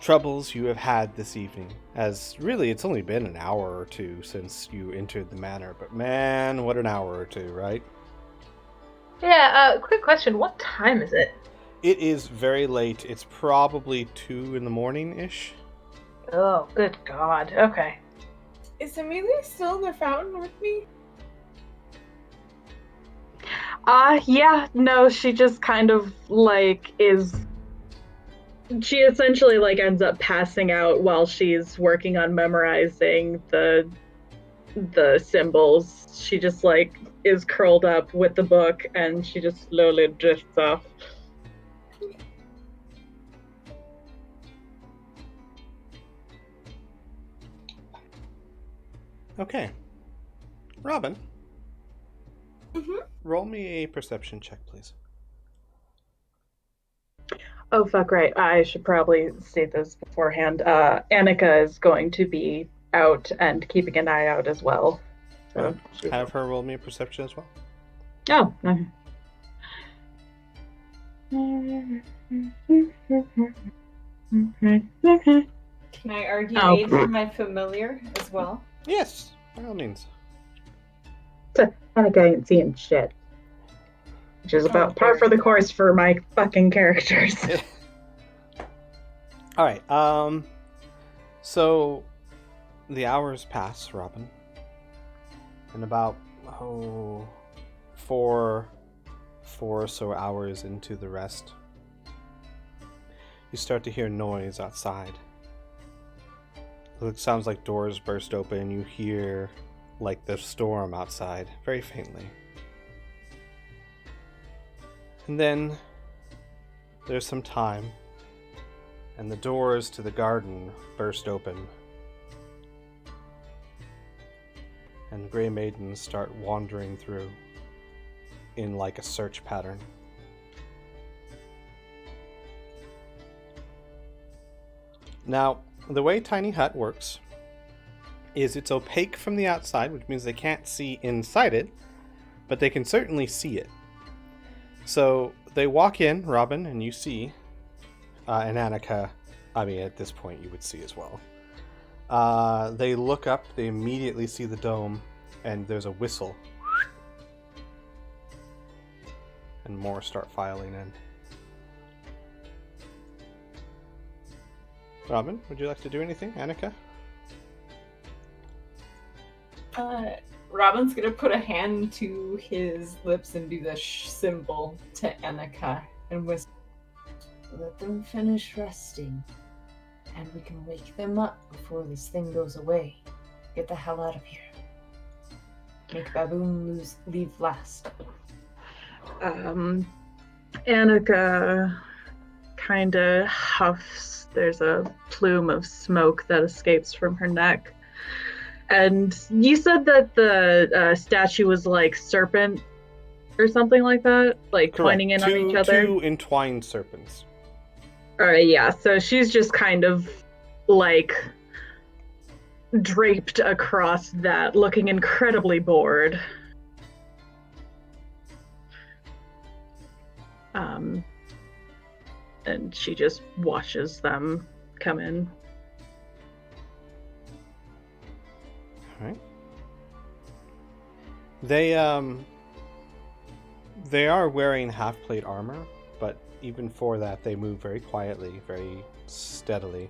troubles you have had this evening. As really, it's only been an hour or two since you entered the manor, but man, what an hour or two, right? Yeah, quick question. What time is it? It is very late. It's probably 2 in the morning-ish. Oh, good God. Okay. Is Amelia still in the fountain with me? Yeah, no, she just kind of, she essentially, ends up passing out while she's working on memorizing the symbols. She just, is curled up with the book, and she just slowly drifts off. Okay. Robin, Mm-hmm. roll me a perception check, please. Oh, fuck, right. I should probably state this beforehand. Annika is going to be out and keeping an eye out as well. So Have her roll me a perception as well. Oh. Can I argue Oh. aid for my familiar as well? Yes, by all means. Annika ain't seeing shit. Which is about par for the course for my fucking characters. All right. So the hours pass, Robin, and about 4 or so hours into the rest, you start to hear noise outside. It sounds like doors burst open. You hear the storm outside, very faintly. And then there's some time, and the doors to the garden burst open, and Grey Maidens start wandering through in a search pattern. Now, the way Tiny Hut works is it's opaque from the outside, which means they can't see inside it, but they can certainly see it. So they walk in, Robin, and you see, and Annika, at this point you would see as well. They look up, they immediately see the dome, and there's a whistle. And more start filing in. Robin, would you like to do anything? Annika? Robin's gonna put a hand to his lips and do the symbol to Annika and whisper, "Let them finish resting, and we can wake them up before this thing goes away. Get the hell out of here. Make Baboon leave last." Annika kind of huffs. There's a plume of smoke that escapes from her neck. And you said that the statue was like serpent or something like that? Like twining in on each other? 2 entwined serpents. Alright, yeah. So she's just kind of draped across that, looking incredibly bored. And she just watches them come in. Alright. They are wearing half-plate armor, but even for that, they move very quietly, very steadily.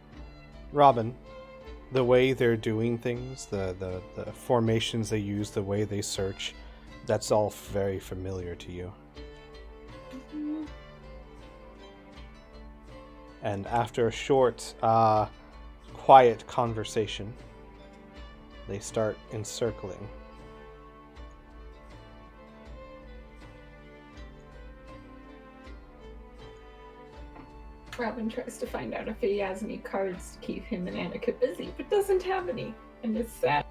Robin, the way they're doing things, the formations they use, the way they search, that's all very familiar to you. And after a short, quiet conversation, they start encircling. Robin tries to find out if he has any cards to keep him and Annika busy, but doesn't have any, and is sad.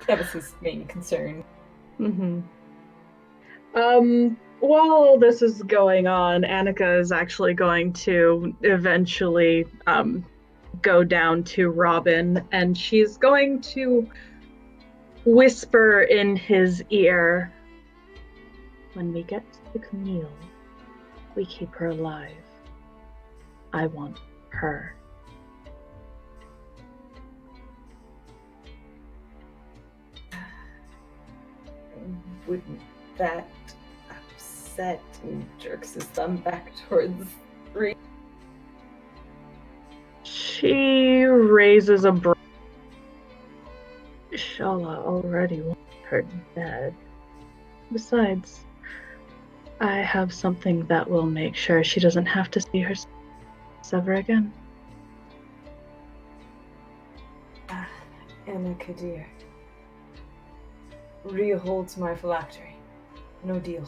That was his main concern. Mm-hmm. While this is going on, Annika is actually going to eventually go down to Robin, and she's going to whisper in his ear, "When we get to the Camille, we keep her alive. I want her." Wouldn't that upset? And jerks his thumb back towards Bree. She raises a brow. Shala already wants her dead. Besides, I have something that will make sure she doesn't have to see herself ever again. Annika, dear. Rhea holds my phylactery. No deal.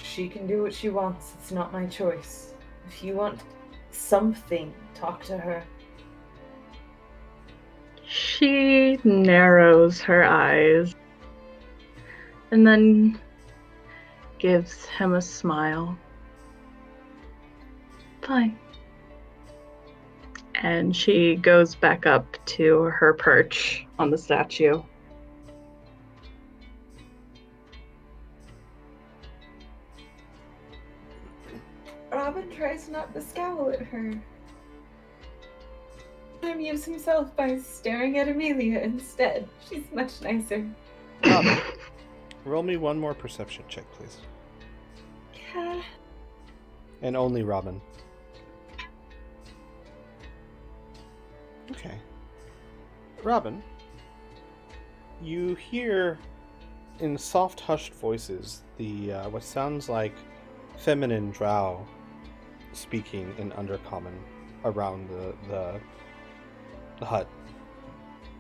She can do what she wants. It's not my choice. If you want something, talk to her. She narrows her eyes and then gives him a smile. Fine. And she goes back up to her perch on the statue. Robin tries not to scowl at her. Amuse himself by staring at Amelia instead. She's much nicer. Robin, roll me one more perception check, please. Yeah. And only Robin. Okay. Robin, you hear in soft, hushed voices the what sounds like feminine drow speaking in Undercommon around the hut.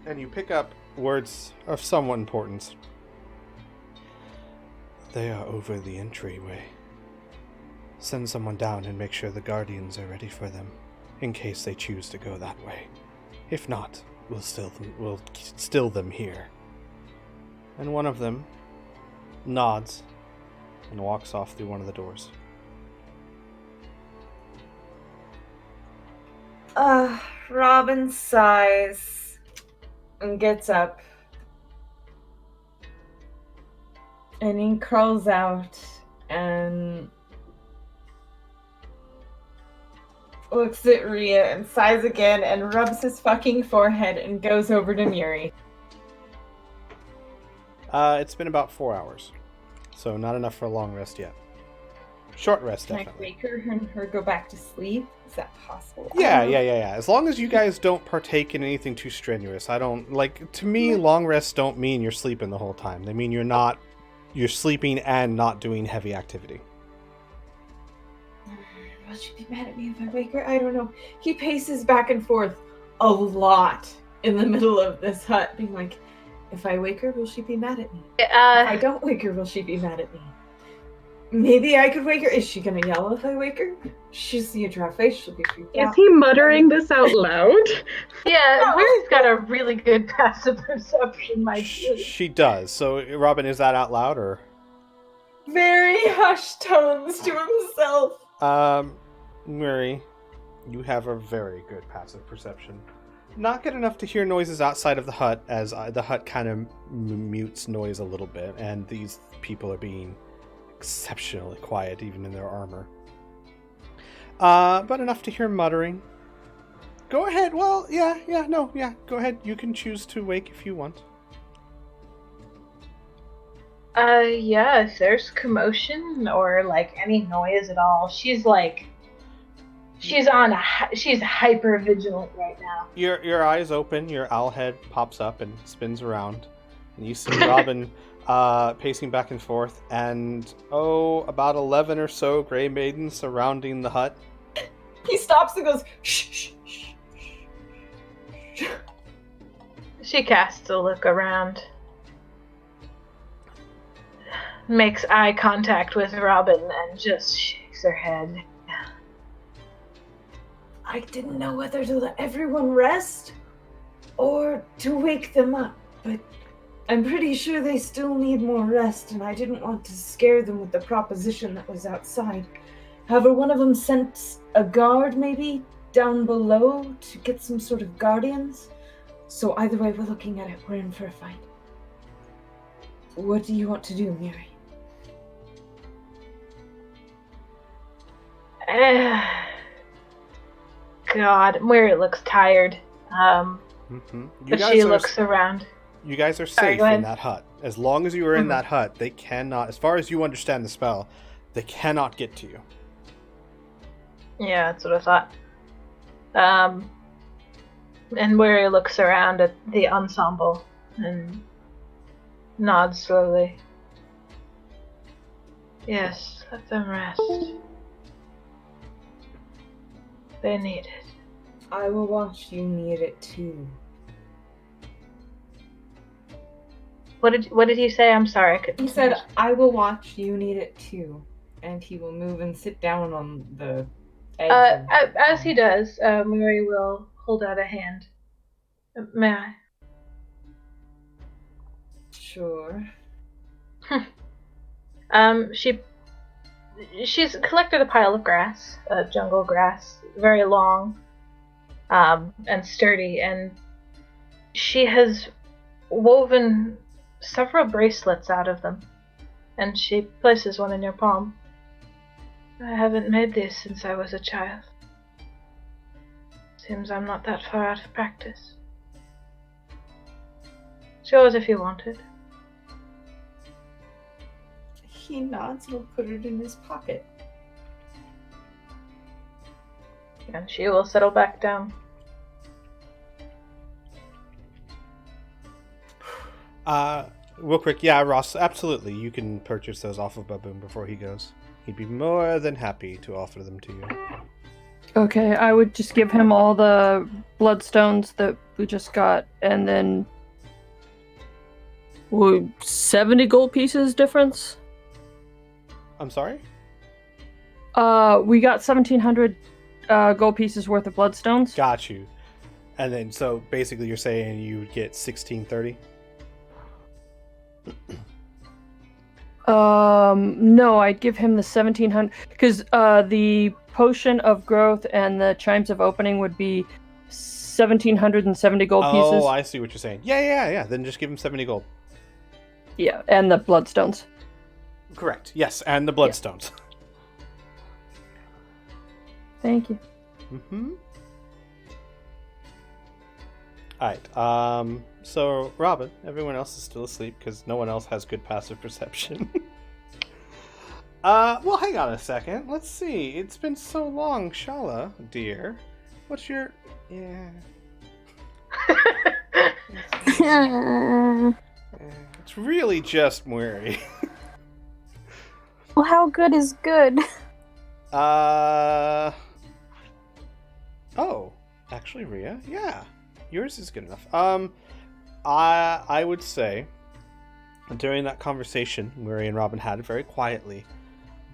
And you pick up words of somewhat importance. They are over the entryway. Send someone down and make sure the guardians are ready for them, in case they choose to go that way. If not, we'll still them here. And one of them nods and walks off through one of the doors. Robin sighs and gets up. And he crawls out and looks at Rhea and sighs again and rubs his fucking forehead and goes over to Muri. It's been about 4 hours, so not enough for a long rest yet. Short rest, Can definitely. I wake her and her go back to sleep? Is that possible? Yeah. As long as you guys don't partake in anything too strenuous. I don't, like, to me, long rests don't mean you're sleeping the whole time. They mean you're sleeping and not doing heavy activity. Will she be mad at me if I wake her? I don't know. He paces back and forth a lot in the middle of this hut, being like, if I wake her, will she be mad at me? If I don't wake her, will she be mad at me? Maybe I could wake her. Is she gonna yell if I wake her? She'll see a drow face, she'll be freaked out. Is he muttering this out loud? Yeah, Muri's got a really good passive perception, my dude. She does. So, Robin, is that out loud, or? Very hushed tones to himself. Murray, you have a very good passive perception. Not good enough to hear noises outside of the hut, as the hut kind of mutes noise a little bit, and these people are being exceptionally quiet, even in their armor. But enough to hear muttering. Go ahead. Well, go ahead. You can choose to wake if you want. Yeah, if there's commotion or like any noise at all, she's hyper vigilant right now. Your eyes open, your owl head pops up and spins around, and you see Robin pacing back and forth, and about 11 or so gray maidens surrounding the hut. He stops and goes, shh, shh, shh, shh. She casts a look around. makes eye contact with Robin and just shakes her head. I didn't know whether to let everyone rest or to wake them up, but I'm pretty sure they still need more rest, and I didn't want to scare them with the proposition that was outside. However, one of them sent a guard, maybe, down below to get some sort of guardians. So either way we're looking at it, we're in for a fight. What do you want to do, Miri? God, Miri looks tired. But she looks around. You guys are Sorry, safe go ahead. in that hut. As long as you are in that hut, they cannot, as far as you understand the spell, they cannot get to you. Yeah, that's what I thought. And Miri looks around at the ensemble and nods slowly. Yes, let them rest. They need it. I will watch you need it too. What did he say? I'm sorry, I couldn't. He said, I will watch you need it too. And he will move and sit down on the edge. As he does, Miri will hold out a hand. May I? Sure. She's collected a pile of grass, jungle grass, very long, and sturdy, and she has woven several bracelets out of them, and she places one in your palm. I haven't made these since I was a child. Seems I'm not that far out of practice. Yours if you wanted. He nods and will put it in his pocket. And she will settle back down. Real quick, yeah, Ross, absolutely. You can purchase those off of Baboon before he goes. He'd be more than happy to offer them to you. Okay, I would just give him all the bloodstones that we just got, and then 70 gold pieces difference. I'm sorry? We got 1,700 gold pieces worth of bloodstones. Got you. And then, so basically you're saying you would get 1630? No, I'd give him the 1,700 because the potion of growth and the chimes of opening would be 1,770 gold pieces. Oh, I see what you're saying. Yeah. Then just give him 70 gold. Yeah, and the bloodstones. Correct. Yes, and the bloodstones. Thank you. Mm-hmm. Alright, so Robin, everyone else is still asleep because no one else has good passive perception. Well, hang on a second. Let's see. It's been so long, Shala, dear. What's your... Yeah. It's really just Mwiri. Well, how good is good? Oh, actually, Rhea, yeah, yours is good enough. I would say during that conversation, Murray and Robin had very quietly,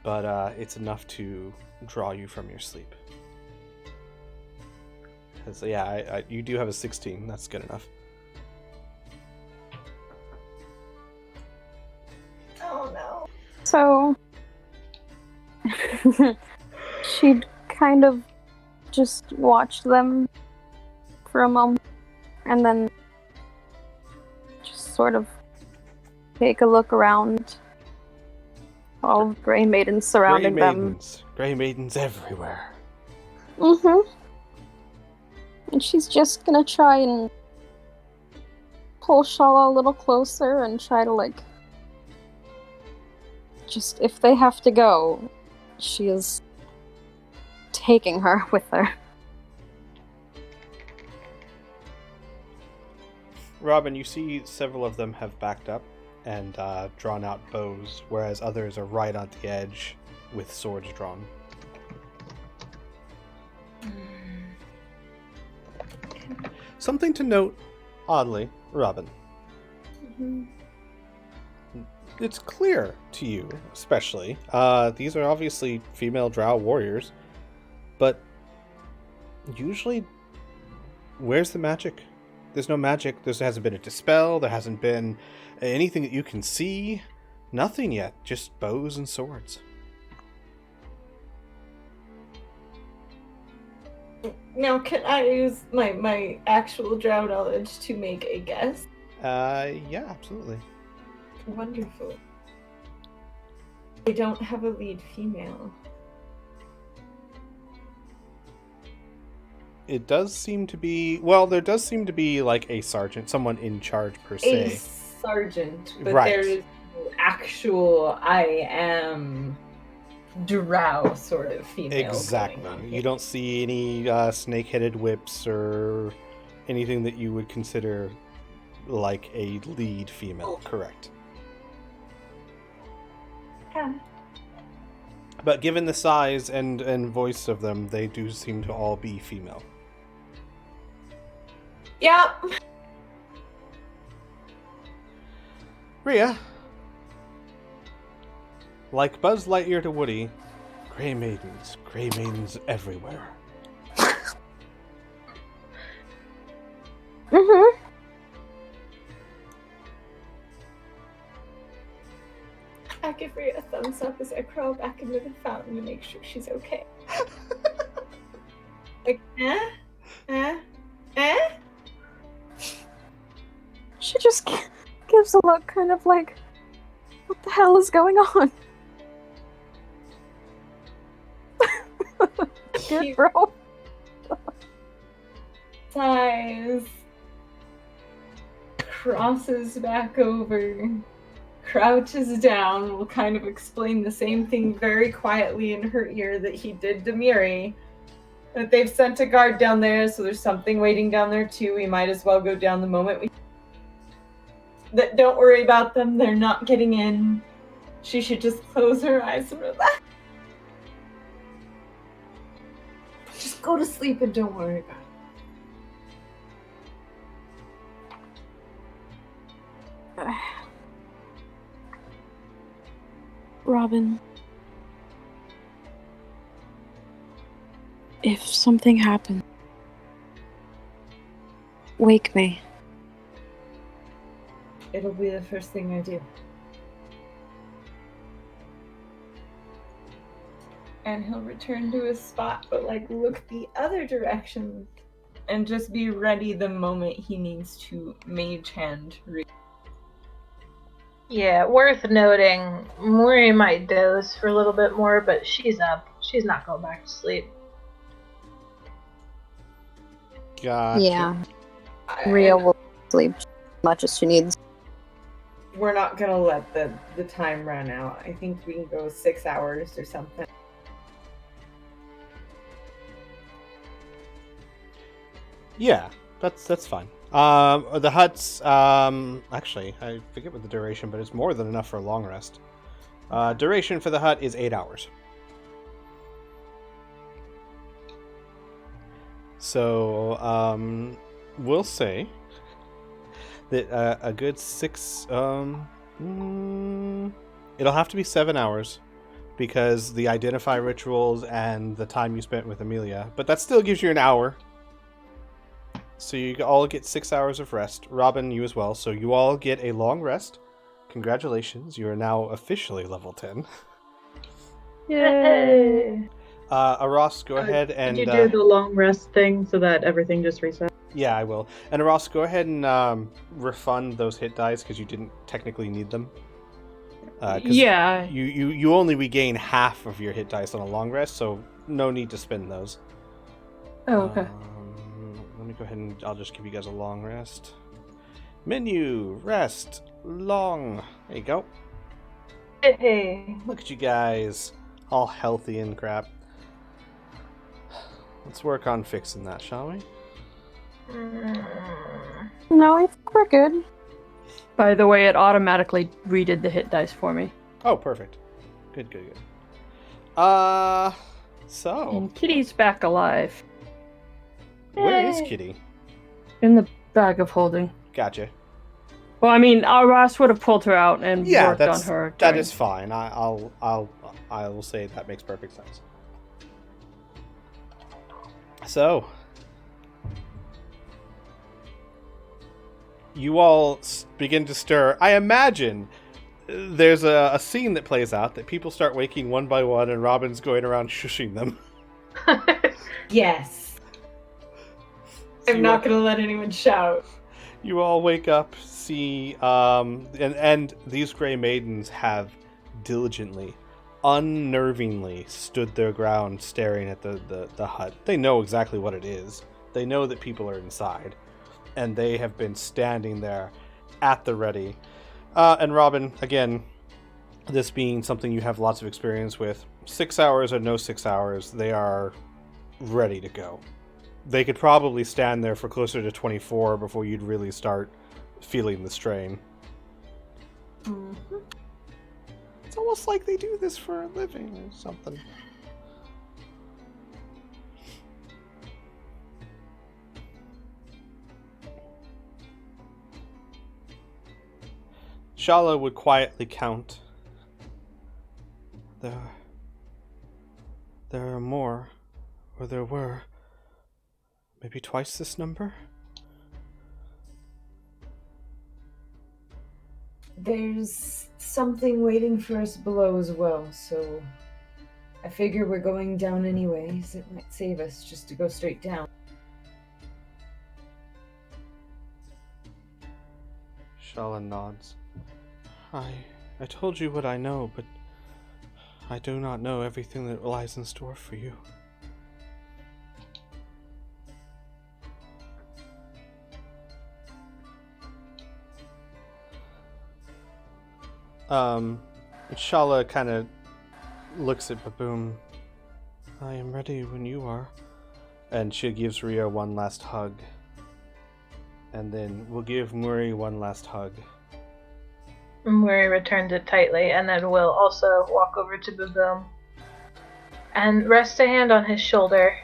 but it's enough to draw you from your sleep. So yeah, you do have a 16. That's good enough. Oh no. So she'd kind of just watch them for a moment and then just sort of take a look around. All the Grey Maidens surrounding them. Grey Maidens everywhere. Mm-hmm. And she's just gonna try and pull Shala a little closer and try to, just, if they have to go, she is taking her with her. Robin, you see several of them have backed up and drawn out bows, whereas others are right on the edge with swords drawn. Something to note, oddly, Robin. Mm-hmm. it's clear to you, especially. These are obviously female drow warriors, but usually, where's the magic? There's no magic. There hasn't been a dispel. There hasn't been anything that you can see. Nothing yet. Just bows and swords. Now, can I use my actual drow knowledge to make a guess? Yeah, absolutely. Wonderful. They don't have a lead female. It does seem to be... Well, there does seem to be, like, a sergeant, someone in charge, per se. A sergeant, but Right. there is no actual I am drow sort of female. Exactly. going on You here. don't see any snake-headed whips or anything that you would consider like a lead female. Correct. Yeah. But given the size and voice of them, they do seem to all be female. Yep. Rhea, like Buzz Lightyear to Woody, gray maidens everywhere. Mm-hmm. I give her a thumbs up as I crawl back into the fountain to make sure she's okay. Like, eh? She just gives a look, kind of like, what the hell is going on? Good, Cute bro. sighs, crosses back over, crouches down, will kind of explain the same thing very quietly in her ear that he did to Miri. That they've sent a guard down there, so there's something waiting down there too. We might as well go down the moment we... That don't worry about them, they're not getting in. She should just close her eyes and relax. Just go to sleep and don't worry about it. Robin, if something happens, wake me. It'll be the first thing I do. And he'll return to his spot, but like look the other direction and just be ready the moment he needs to mage hand read. Yeah, worth noting, Mori might doze for a little bit more, but she's up. She's not going back to sleep. Gotcha. Yeah, Rhea will sleep as much as she needs. We're not gonna let the time run out. I think we can go 6 hours or something. Yeah, that's fine. The huts, actually, I forget what the duration, but it's more than enough for a long rest. Duration for the hut is 8 hours. So, we'll say that a good 6, it'll have to be 7 hours because the identify rituals and the time you spent with Amelia, but that still gives you an hour. So you all get 6 hours of rest. Robin, you as well. So you all get a long rest. Congratulations, you are now officially level 10. Yay! Aras, go ahead and... Did you do the long rest thing so that everything just resets? Yeah, I will. And Aras, go ahead and refund those hit dice because you didn't technically need them. 'Cause Yeah. You only regain half of your hit dice on a long rest, so no need to spend those. Oh, okay. Let me go ahead and I'll just give you guys a long rest. Menu, rest, long. There you go. Hey. Look at you guys, all healthy and crap. Let's work on fixing that, shall we? No, I think we're good. By the way, it automatically redid the hit dice for me. Oh, perfect. Good. So And Kitty's back alive. where is Yay. Kitty? In the bag of holding. Gotcha. Well, I mean, Ross would have pulled her out and worked on her. That is fine. I will say that makes perfect sense. So, you all begin to stir. I imagine there's a scene that plays out that people start waking one by one, and Robin's going around shushing them. Yes. I'm not going to let anyone shout. You all wake up, see, and these Grey Maidens have diligently, unnervingly stood their ground staring at the hut. They know exactly what it is. They know that people are inside, and they have been standing there at the ready. And Robin, again, this being something you have lots of experience with, 6 hours or no 6 hours, they are ready to go. They could probably stand there for closer to 24 before you'd really start feeling the strain. Mm-hmm. It's almost like they do this for a living or something. Shala would quietly count. There are more, or there were, maybe twice this number? There's something waiting for us below as well, so I figure we're going down anyways. It might save us just to go straight down. Shala nods. I told you what I know, but I do not know everything that lies in store for you. Shala kind of looks at Baboom. I am ready when you are. And she gives Rio one last hug. And then we'll give Muri one last hug. Muri returns it tightly, and then will also walk over to Baboom and rest a hand on his shoulder.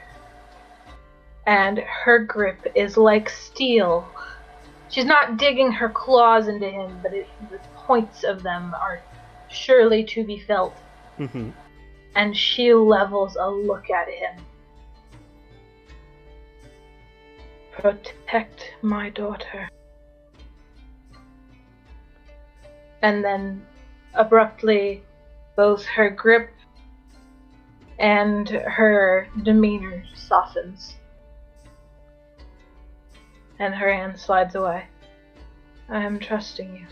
And her grip is like steel. She's not digging her claws into him, but the points of them are surely to be felt. Mm-hmm. And she levels a look at him. Protect my daughter. And then, abruptly, both her grip and her demeanor softens. And her hand slides away. I am trusting you.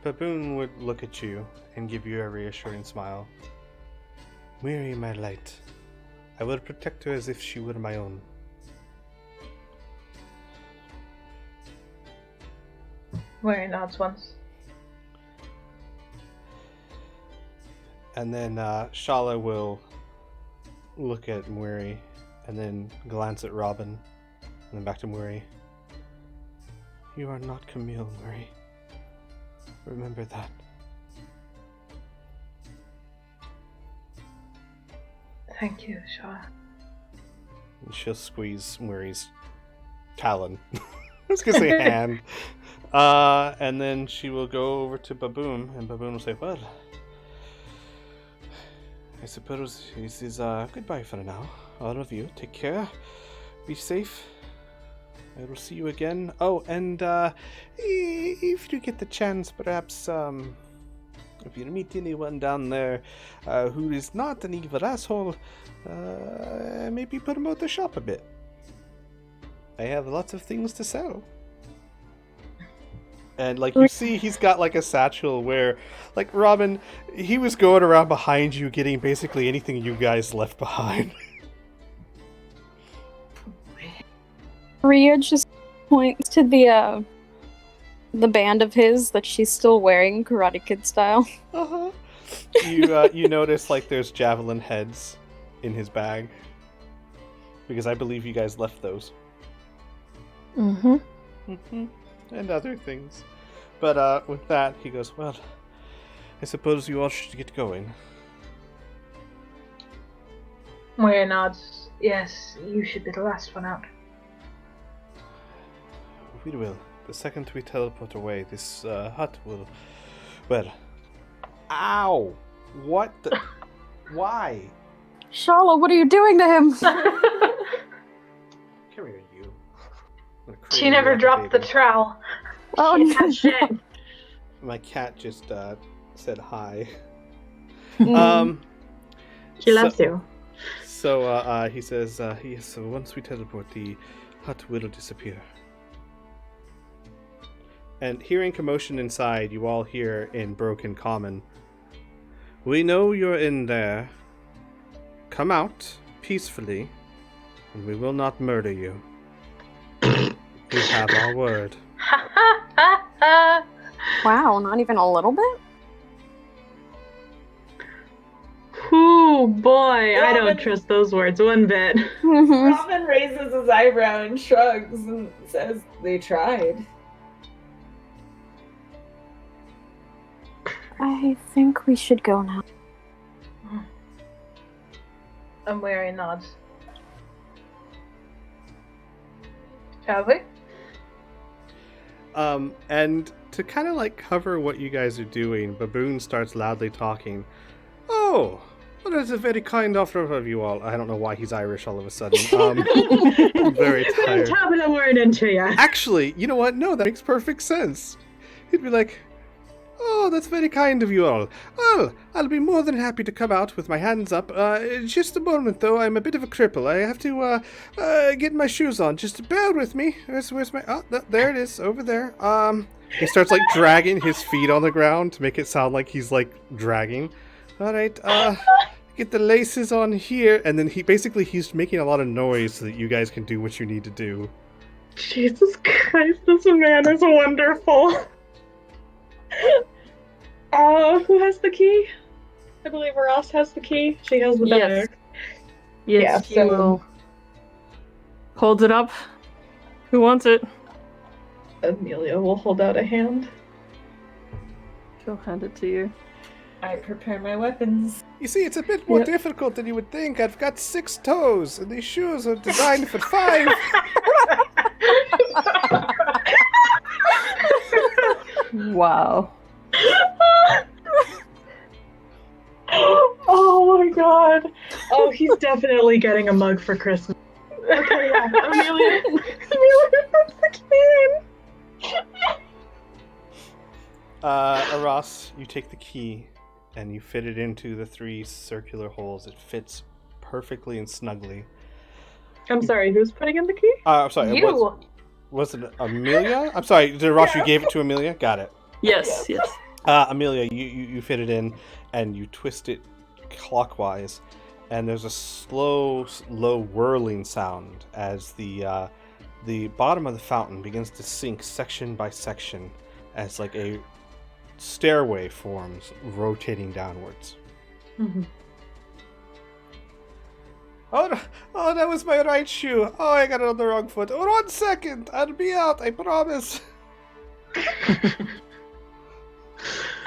Baboon would look at you and give you a reassuring smile. Miri, my light. I will protect her as if she were my own. Miri nods once. And then Shala will look at Muri and then glance at Robin and then back to Muri. You are not Camille, Muri. Remember that. Thank you, Shala. And she'll squeeze Muri's talon. I was going to say hand. And then she will go over to Baboon, and Baboon will say, well, I suppose this is goodbye for now. All of you, take care. Be safe. I will see you again. Oh, and if you get the chance, perhaps if you meet anyone down there who is not an evil asshole, maybe promote the shop a bit. I have lots of things to sell. And, like, you see he's got, like, a satchel where, like, Robin, he was going around behind you getting basically anything you guys left behind. Ria just points to the band of his that she's still wearing, Karate Kid style. Uh-huh. You notice, like, there's javelin heads in his bag. Because I believe you guys left those. Mm-hmm. Mm-hmm. And other things. But with that, he goes, well, I suppose you all should get going. Moira nods. Yes, you should be the last one out. We will. The second we teleport away, this hut will... Well... Ow! What the... Why? Shala, what are you doing to him? Come here, you. I'm gonna She cradle never you like a dropped the baby. trowel. Oh, She no. had shit. My cat just said hi. Mm. She loves you. So he says, yes, so once we teleport, the hut will disappear. And hearing commotion inside, you all hear in broken common, "We know you're in there. Come out peacefully, and we will not murder you. We have our word." Wow, not even a little bit? Ooh, boy, I don't Robin- trust those words one bit. Mhm. Robin raises his eyebrow and shrugs and says, "They tried." I think we should go now. I'm wearing nods. Shall we? And to kind of like cover what you guys are doing, Baboon starts loudly talking. "Oh, well, that's a very kind offer of you all." I don't know why he's Irish all of a sudden. I'm very tired. Top of the morning to ya. Actually, you know what? No, that makes perfect sense. He'd be like, "Oh, that's very kind of you all. Well, I'll be more than happy to come out with my hands up. Just a moment, though. I'm a bit of a cripple. I have to get my shoes on. Just bear with me. Where's my... Oh, there it is, over there. He starts, like, dragging his feet on the ground to make it sound like he's, like, dragging. All right, get the laces on here. And then he's making a lot of noise so that you guys can do what you need to do. Jesus Christ, this man is wonderful. Who has the key? I believe Ross has the key. She has the Yes. bag. Yes, Yeah, he will. Holds it up. Who wants it? Amelia will hold out a hand. She'll hand it to you. I prepare my weapons. You see, it's a bit more Yep. difficult than you would think. I've got 6 toes, and these shoes are designed for 5. Wow. Oh my god. Oh, he's definitely getting a mug for Christmas. Okay, yeah. Amelia has the key. Ross, you take the key, and you fit it into the 3 circular holes. It fits perfectly and snugly. I'm sorry, who's putting in the key? I'm sorry, You. was it Amelia? I'm sorry, Ross, you gave it to Amelia? Got it. Yes, yes. Amelia, you fit it in, and you twist it clockwise, and there's a slow, low whirling sound as the bottom of the fountain begins to sink section by section as like a stairway forms, rotating downwards. Mm-hmm. Oh, that was my right shoe. Oh, I got it on the wrong foot. Oh, 1 second. I'll be out, I promise.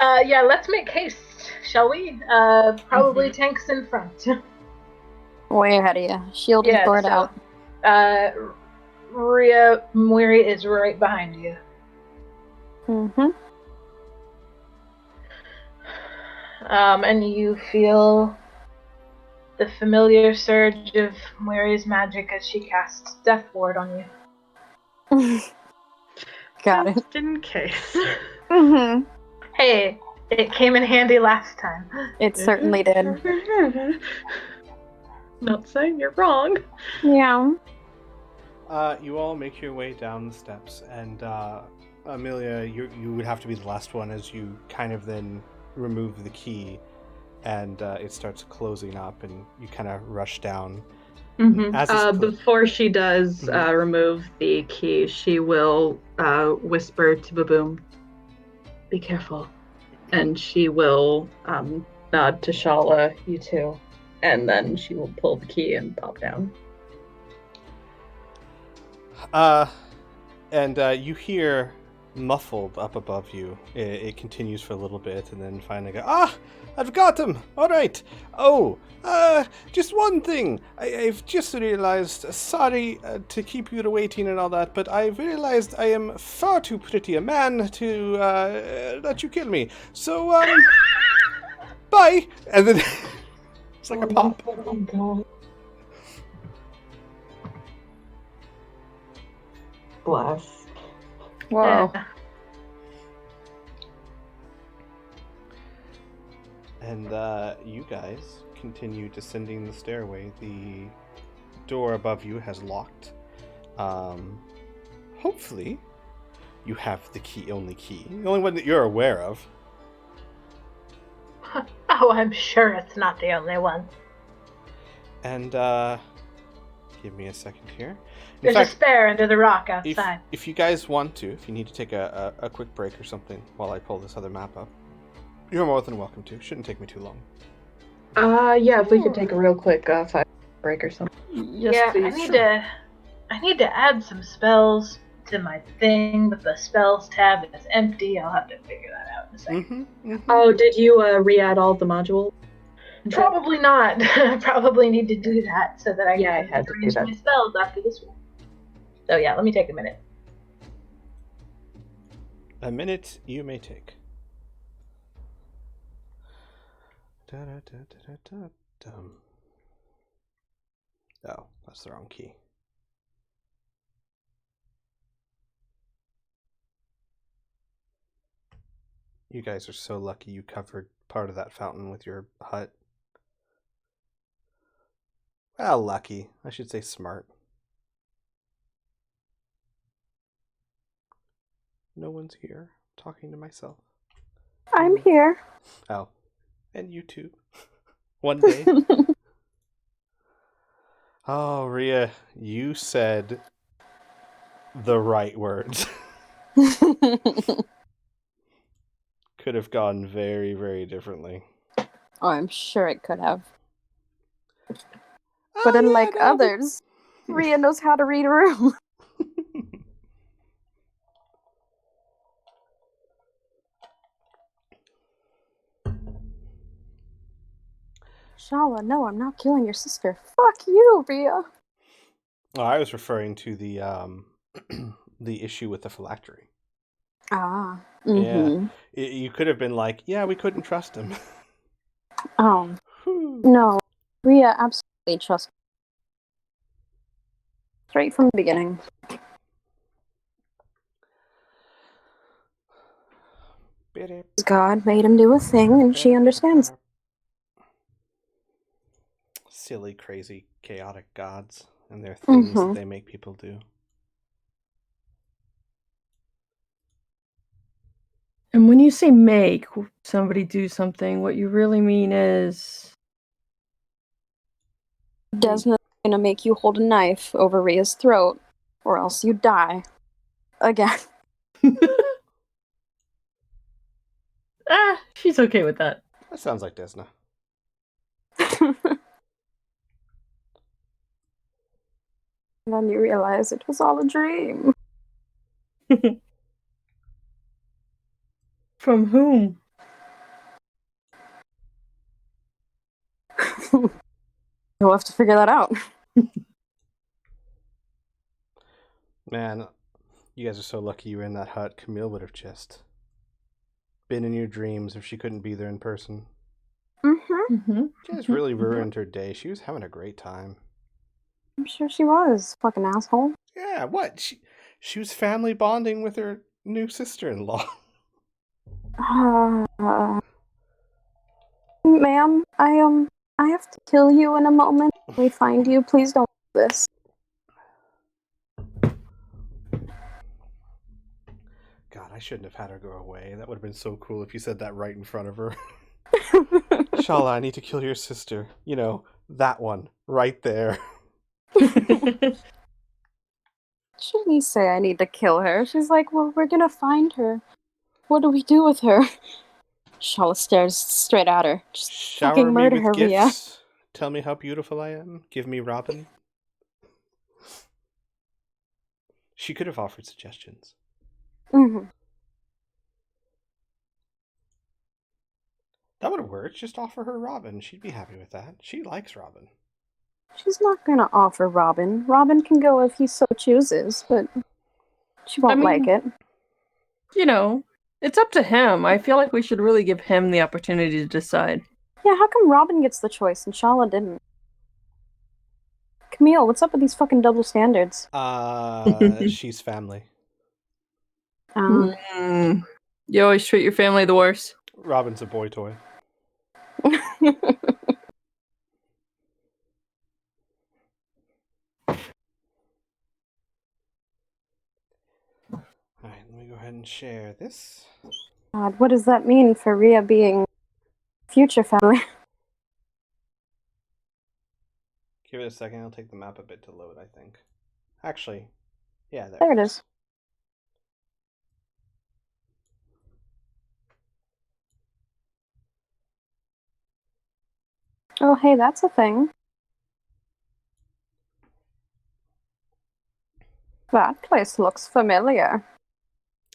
Yeah, let's make haste, shall we? Probably tanks in front. Way ahead of you. Shield is bored out. Ria Mwiri is right behind you. Mm-hmm. And you feel the familiar surge of Mwiri's magic as she casts Death Ward on you. Got it. Just in case. Mm-hmm. Hey, it came in handy last time. It certainly did. Not saying you're wrong. Yeah. You all make your way down the steps, and Amelia, you would have to be the last one as you kind of then remove the key, and it starts closing up, and you kind of rush down. Mm-hmm. As it's Before she does Mhm. remove the key, she will whisper to Baboom, "Be careful." And she will nod to Shala, "You too." And then she will pull the key and pop down. And you hear muffled up above you. It continues for a little bit, and then finally go, "Ah, I've got him! All right. Oh, just one thing. I've just realized, sorry to keep you waiting and all that, but I've realized I am far too pretty a man to let you kill me. So, bye!" And then it's like a pop. Oh my god. Bless. Wow. And you guys continue descending the stairway. The door above you has locked. Hopefully, you have the only key. The only one that you're aware of. Oh, I'm sure it's not the only one. And, give me a second here. In There's fact, a spare under the rock outside. if you guys want to, if you need to take a quick break or something while I pull this other map up, you're more than welcome to. Shouldn't take me too long. Yeah, if we could take a real quick 5 break or something. Yes, yeah, please. I need to add some spells to my thing, but the spells tab is empty. I'll have to figure that out in a second. Oh, did you re-add all the modules? Probably not. I probably need to do that so that I Yeah, I can had to do arrange that. my spells after this one. So yeah, let me take a minute. A minute you may take. Da-da-da-da-da-dum. Oh, that's the wrong key. You guys are so lucky you covered part of that fountain with your hut. Well, lucky. I should say smart. No one's here. I'm talking to myself. I'm here. Oh. And you too. One day. Oh, Rhea, you said the right words. Could have gone very, very differently. Oh, I'm sure it could have. But unlike others, Rhea knows how to read a room. Shala, no, I'm not killing your sister. Fuck you, Rhea. Oh, I was referring to the the issue with the phylactery. Ah. Yeah. You could have been like, yeah, we couldn't trust him. Oh. No. Rhea absolutely trusts. Straight from the beginning. God made him do a thing, and she understands. Silly, crazy, chaotic gods and their things that they make people do. And when you say make somebody do something, what you really mean is... Desna's gonna make you hold a knife over Rhea's throat, or else you die. Again. She's okay with that. That sounds like Desna. And then you realize it was all a dream. From whom? You'll have to figure that out. Man, you guys are so lucky you were in that hut. Camille would have just been in your dreams if she couldn't be there in person. You guys really ruined her day. She was having a great time. I'm sure she was. Fucking asshole. Yeah, what? She was family bonding with her new sister-in-law. Ma'am, I have to kill you in a moment. When we find you, please don't do this. God, I shouldn't have had her go away. That would have been so cool if you said that right in front of her. Shala, I need to kill your sister. You know, that one. Right there. Shouldn't you say I need to kill her? She's like, well, we're gonna find her. What do we do with her? Shala stares straight at her. Just Shower fucking me murder with her, gifts. Rhea. Tell me how beautiful I am. Give me Robin. She could have offered suggestions. That would have worked. Just offer her Robin. She'd be happy with that. She likes Robin. She's not gonna offer Robin. Robin can go if he so chooses, but she won't like it. You know, it's up to him. I feel like we should really give him the opportunity to decide. Yeah, how come Robin gets the choice and Shala didn't? Camille, what's up with these fucking double standards? She's family. You always treat your family the worst. Robin's a boy toy. Alright, let me go ahead and share this. God, what does that mean for Rhea being future family? Give it a second. It'll take the map a bit to load, I think. Actually, yeah, There it is. Oh, hey, that's a thing. That place looks familiar.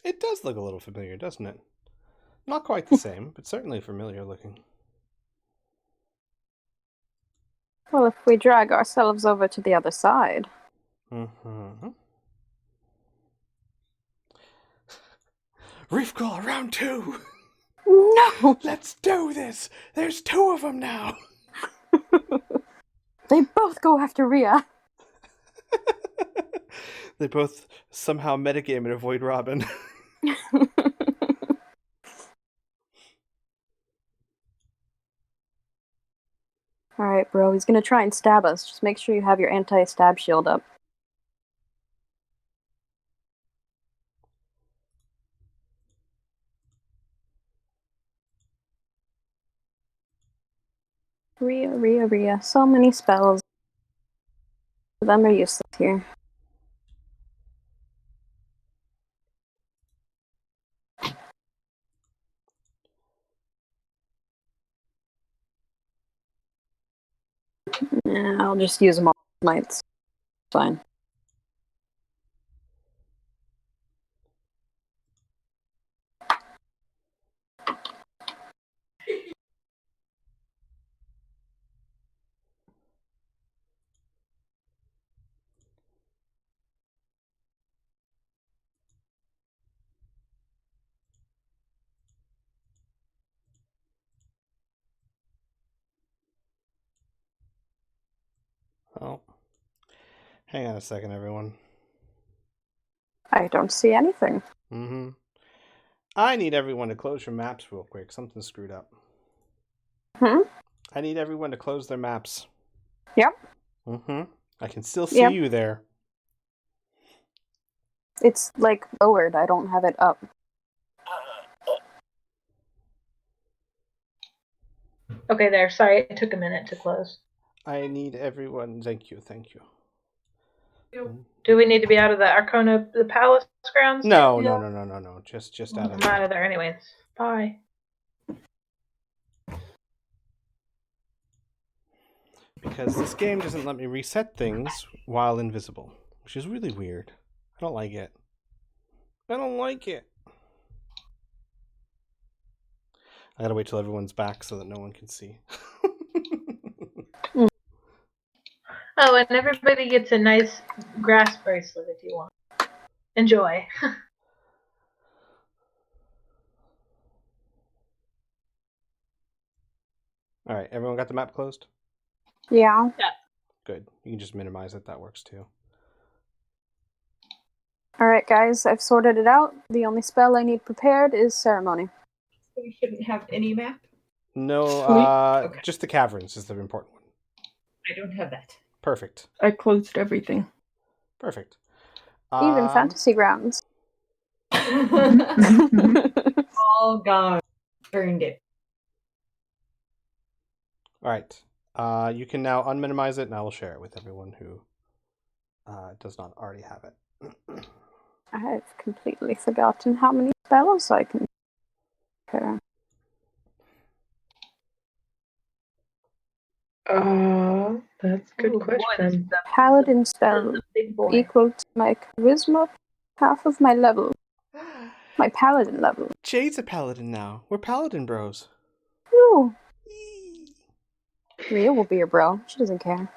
It does look a little familiar, doesn't it? Not quite the same, but certainly familiar looking. Well, if we drag ourselves over to the other side. Mm-hmm. Reef Claw, round 2! No! Let's do this! There's 2 of them now! They both go after Rhea. They both somehow metagame and avoid Robin. Alright, bro, he's gonna try and stab us. Just make sure you have your anti-stab shield up. Rhea. So many spells. Them are useless here. Yeah, I'll just use them all mites. Fine. Oh. Hang on a second, everyone. I don't see anything. Mm-hmm. I need everyone to close your maps real quick. Something's screwed up. I need everyone to close their maps. Yep. Mm-hmm. I can still see you there. It's, like, lowered. I don't have it up. Okay, there. Sorry, it took a minute to close. I need everyone. Thank you. Do we need to be out of the Arcona, the palace grounds? No. Just out of I'm out of there anyways. Bye. Because this game doesn't let me reset things while invisible, which is really weird. I don't like it. I gotta wait till everyone's back so that no one can see. Oh, and everybody gets a nice grass bracelet if you want. Enjoy. Alright, everyone got the map closed? Yeah. Good. You can just minimize it. That works too. Alright, guys, I've sorted it out. The only spell I need prepared is Ceremony. We shouldn't have any map. No, just the caverns is the important one. I don't have that. Perfect. I closed everything. Perfect. Even Fantasy Grounds. All gone. Burned it. Alright. You can now unminimize it, and I will share it with everyone who does not already have it. I've completely forgotten how many spells I can prepare. That's a good question. Paladin spell equal to my charisma, half of my level. My paladin level. Jade's a paladin now. We're paladin bros. Woo! Rhea will be your bro. She doesn't care.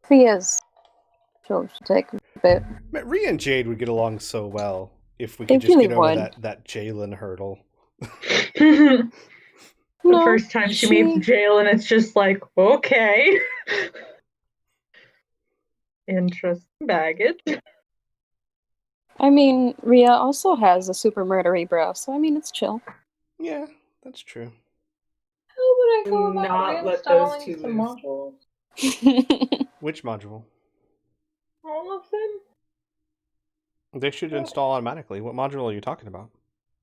If he is, she'll take a bit. Man, Rhea and Jade would get along so well if we They could just really get over would. that Jalen hurdle. The No, first time she meets Jalen, it's just like, okay. Interesting baggage. I mean, Rhea also has a super murdery bro, so I mean, it's chill. Yeah, that's true. How would I go Do about not let those reinstalling two some loose. modules? Which module? All of them? They should install automatically. What module are you talking about?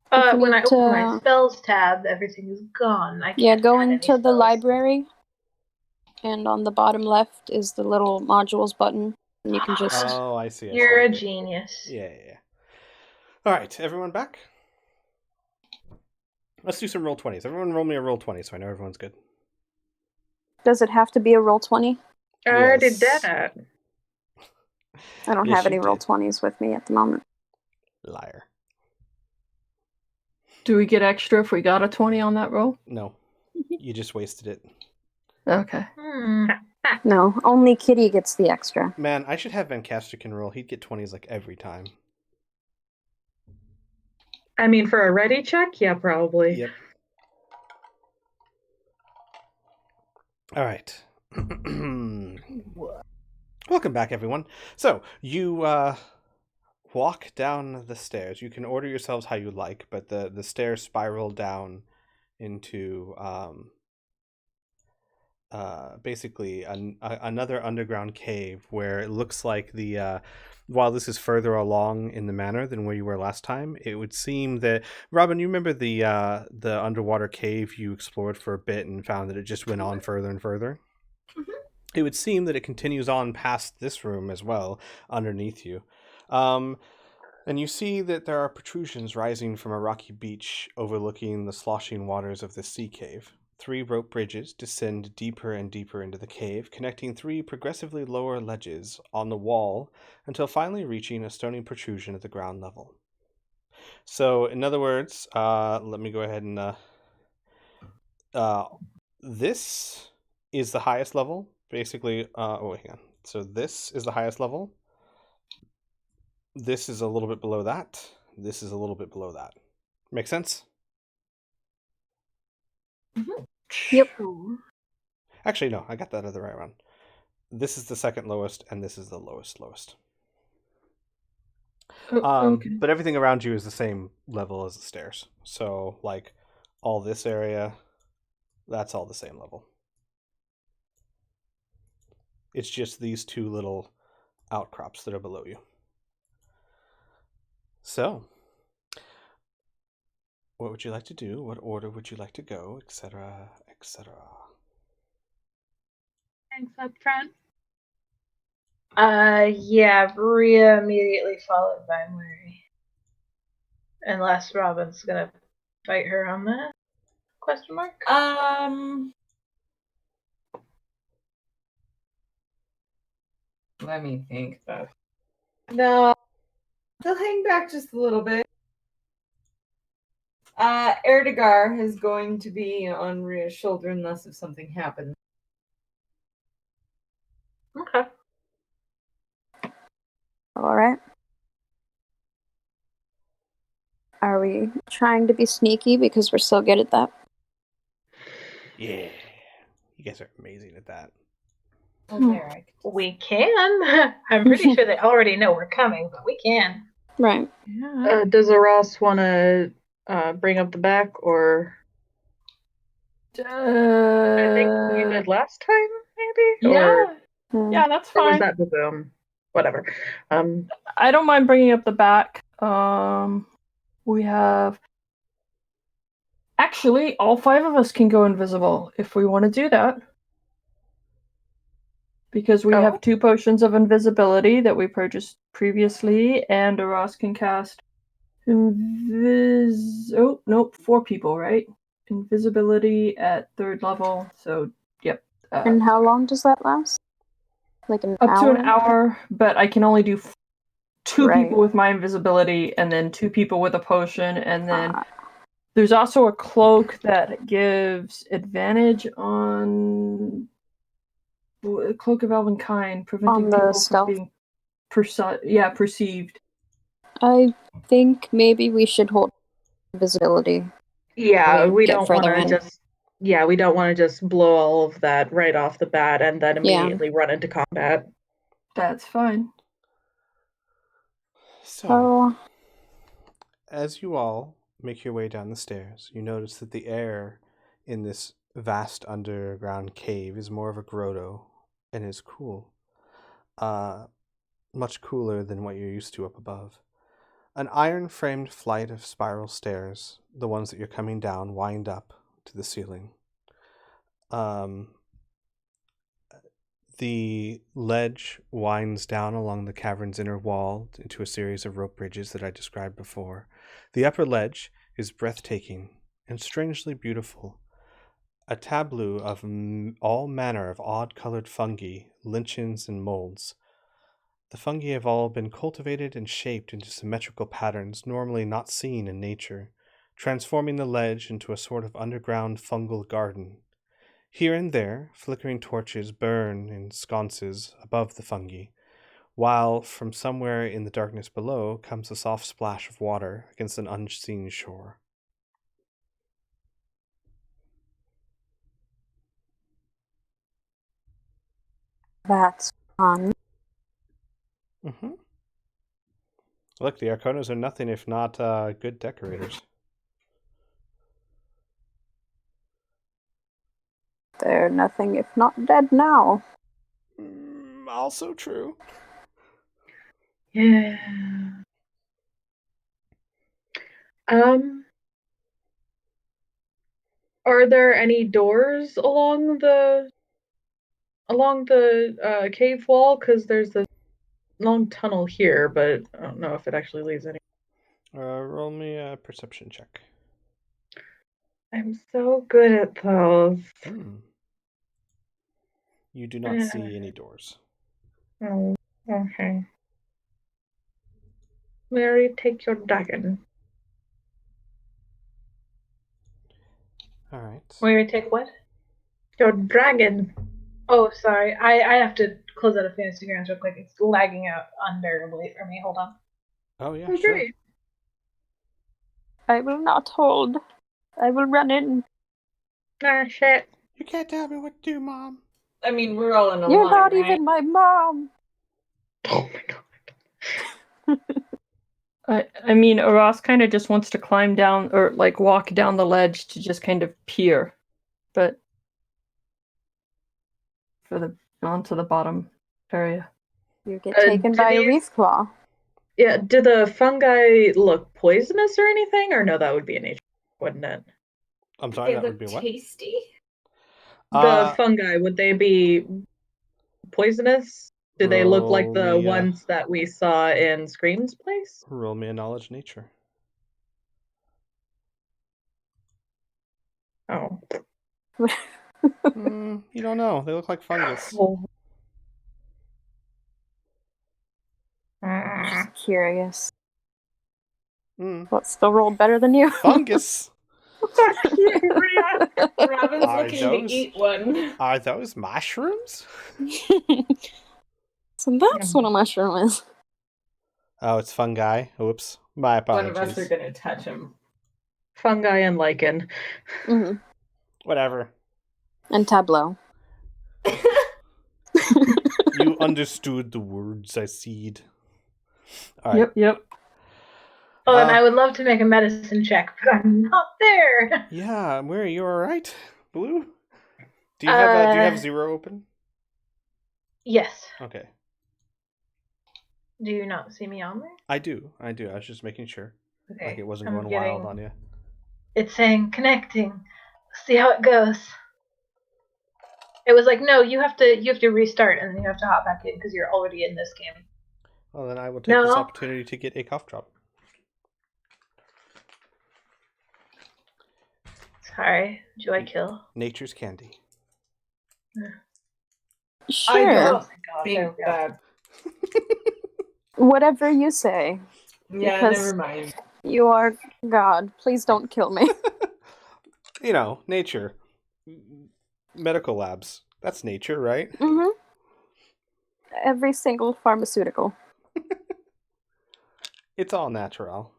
When I need open my to- spells tab, everything is gone. I can't Yeah, go add any into the spells. library, and on the bottom left is the little modules button, and you can just... Oh, I see. You're a genius. Yeah. All right, everyone back? Let's do some roll 20s. Everyone roll me a roll 20 so I know everyone's good. Does it have to be a roll 20? I already Yes. did it. I don't Yes, have any you roll did. 20s with me at the moment. Liar. Do we get extra if we got a 20 on that roll? No, you just wasted it. Okay. No, only Kitty gets the extra. Man, I should have Van Casterkin roll. He'd get 20s like every time. I mean, for a ready check, yeah, probably. Yep. All right. Welcome back, everyone. So, you walk down the stairs. You can order yourselves how you like, but the stairs spiral down into basically another underground cave where it looks like while this is further along in the manor than where you were last time, it would seem that, Robin, you remember the underwater cave you explored for a bit and found that it just went on further and further? Mm-hmm. It would seem that it continues on past this room as well, underneath you. And you see that there are protrusions rising from a rocky beach overlooking the sloshing waters of the sea cave. 3 rope bridges descend deeper and deeper into the cave, connecting 3 progressively lower ledges on the wall until finally reaching a stony protrusion at the ground level. So, in other words, let me go ahead and... this is the highest level. Basically, hang on. So this is the highest level. This is a little bit below that. This is a little bit below that. Make sense? Yep. Actually, no, I got that other way around. This is the second lowest, and this is the lowest. Okay. But everything around you is the same level as the stairs. So, like, all this area, that's all the same level. It's just these 2 little outcrops that are below you. So, what would you like to do? What order would you like to go? Etc., etc. Thanks up front. Yeah, Bria immediately followed by Murray. Unless Robin's gonna fight her on that? Question mark? Let me think though. No, they'll hang back just a little bit. Erdegar is going to be on Rhea's shoulder unless if something happens. Okay. Alright. Are we trying to be sneaky because we're so good at that? Yeah. You guys are amazing at that. Okay. We can. I'm pretty sure they already know we're coming, but we can. Right. Yeah. Does Aras want to bring up the back, or I think you did last time, maybe? Yeah. Or, Yeah, that's or was fine. that the boom? Whatever. I don't mind bringing up the back. We have... Actually, all 5 of us can go invisible if we want to do that. Because we have 2 potions of invisibility that we purchased previously, and Aras can cast 4 people, right? Invisibility at 3rd level, so, yep. And how long does that last? Like an Up hour? to an hour, but I can only do 2 Right. people with my invisibility, and then 2 people with a potion, and then There's also a cloak that gives advantage on Cloak of Elvenkind, preventing On the people stealth? from being perceived. I think maybe we should hold visibility. Yeah, We we get don't further want to in. just. Yeah, we don't want to just blow all of that right off the bat and then Yeah. immediately run into combat. That's fine. So, Oh, as you all make your way down the stairs, you notice that the air in this vast underground cave is more of a grotto and is cool. Much cooler than what you're used to up above. An iron-framed flight of spiral stairs, the ones that you're coming down, wind up to the ceiling. The ledge winds down along the cavern's inner wall into a series of rope bridges that I described before. The upper ledge is breathtaking and strangely beautiful. A tableau of all manner of odd-colored fungi, lichens, and molds. The fungi have all been cultivated and shaped into symmetrical patterns normally not seen in nature, transforming the ledge into a sort of underground fungal garden. Here and there, flickering torches burn in sconces above the fungi, while from somewhere in the darkness below comes a soft splash of water against an unseen shore. that's fun. Mm-hmm. Look, the Arconas are nothing if not good decorators. They're nothing if not dead now. Also true. Yeah. Are there any doors along the cave wall? Because there's a long tunnel here, but I don't know if it actually leads any. Roll me a perception check. I'm so good at those. You do not see any doors. Oh, okay. Mary, take your dragon. All right. Where you take what? Your dragon. Oh, sorry. I have to close out a fantasy grounds real quick. It's lagging out unbearably for me. Hold on. Oh yeah, Okay. sure. I will not hold. I will run in. Ah, shit. You can't tell me what to do, Mom. I mean, we're all in a You're line, not right? even my mom. Oh my god. I mean, Aras kind of just wants to climb down or like walk down the ledge to just kind of peer, but onto the bottom area. You get taken do by a these- reef claw. Yeah, do the fungi look poisonous or anything? Or no, that would be a nature, wouldn't it? I'm sorry, They that look would be what? tasty. The fungi, would they be poisonous? Do they look like the Roll me, ones that we saw in Scream's place? Roll me a knowledge nature. Oh. You don't know. They look like fungus. Just curious. Mm. What still rolled better than you? Fungus. Robin's Are looking those- to eat one. Are those mushrooms? So that's what a mushroom is. Oh, it's fungi. Oops. My One apologies. of us are gonna touch him. Fungi and lichen. Hmm. Whatever. And tableau. You understood the words I said. All right. Yep. Oh, and I would love to make a medicine check, but I'm not there. Yeah, where are you? All right, Blue? Do you have 0 open? Yes. Okay. Do you not see me on there? I do. I was just making sure. Okay. Like it wasn't I'm going getting- wild on you. It's saying connecting. See how it goes. It was like, no, you have to restart and then you have to hop back in because you're already in this game. Well, then I will take this No. opportunity to get a cough drop. Sorry. Do I kill? Nature's candy. Sure. I Oh don't my god. There think we go. that. Whatever you say. Yeah, Because- never mind. You are God. Please don't kill me. You know, nature. Medical labs. That's nature, right? Mm-hmm. Every single pharmaceutical. It's all natural.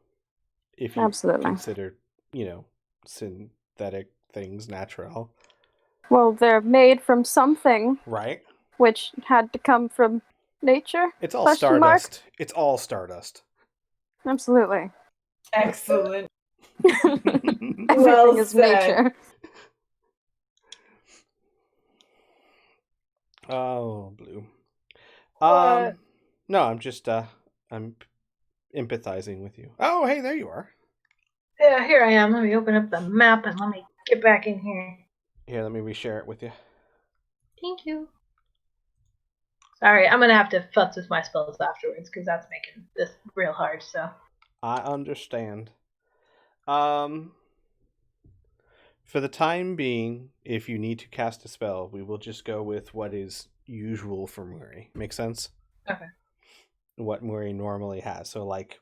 If you Absolutely. consider, synthetic things natural. Well, they're made from something, Right? which had to come from nature. It's all Question mark? stardust. It's all stardust. Absolutely. Excellent. Everything Well is said. nature. Oh, blue. What? No, I'm just I'm empathizing with you. Oh, hey, there you are. Yeah, here I am. Let me open up the map and let me get back in here. Here, let me reshare it with you. Thank you. Sorry, I'm gonna have to futz with my spells afterwards because that's making this real hard. So. I understand. For the time being, if you need to cast a spell, we will just go with what is usual for Muri. Make sense? Okay. What Muri normally has. So, like,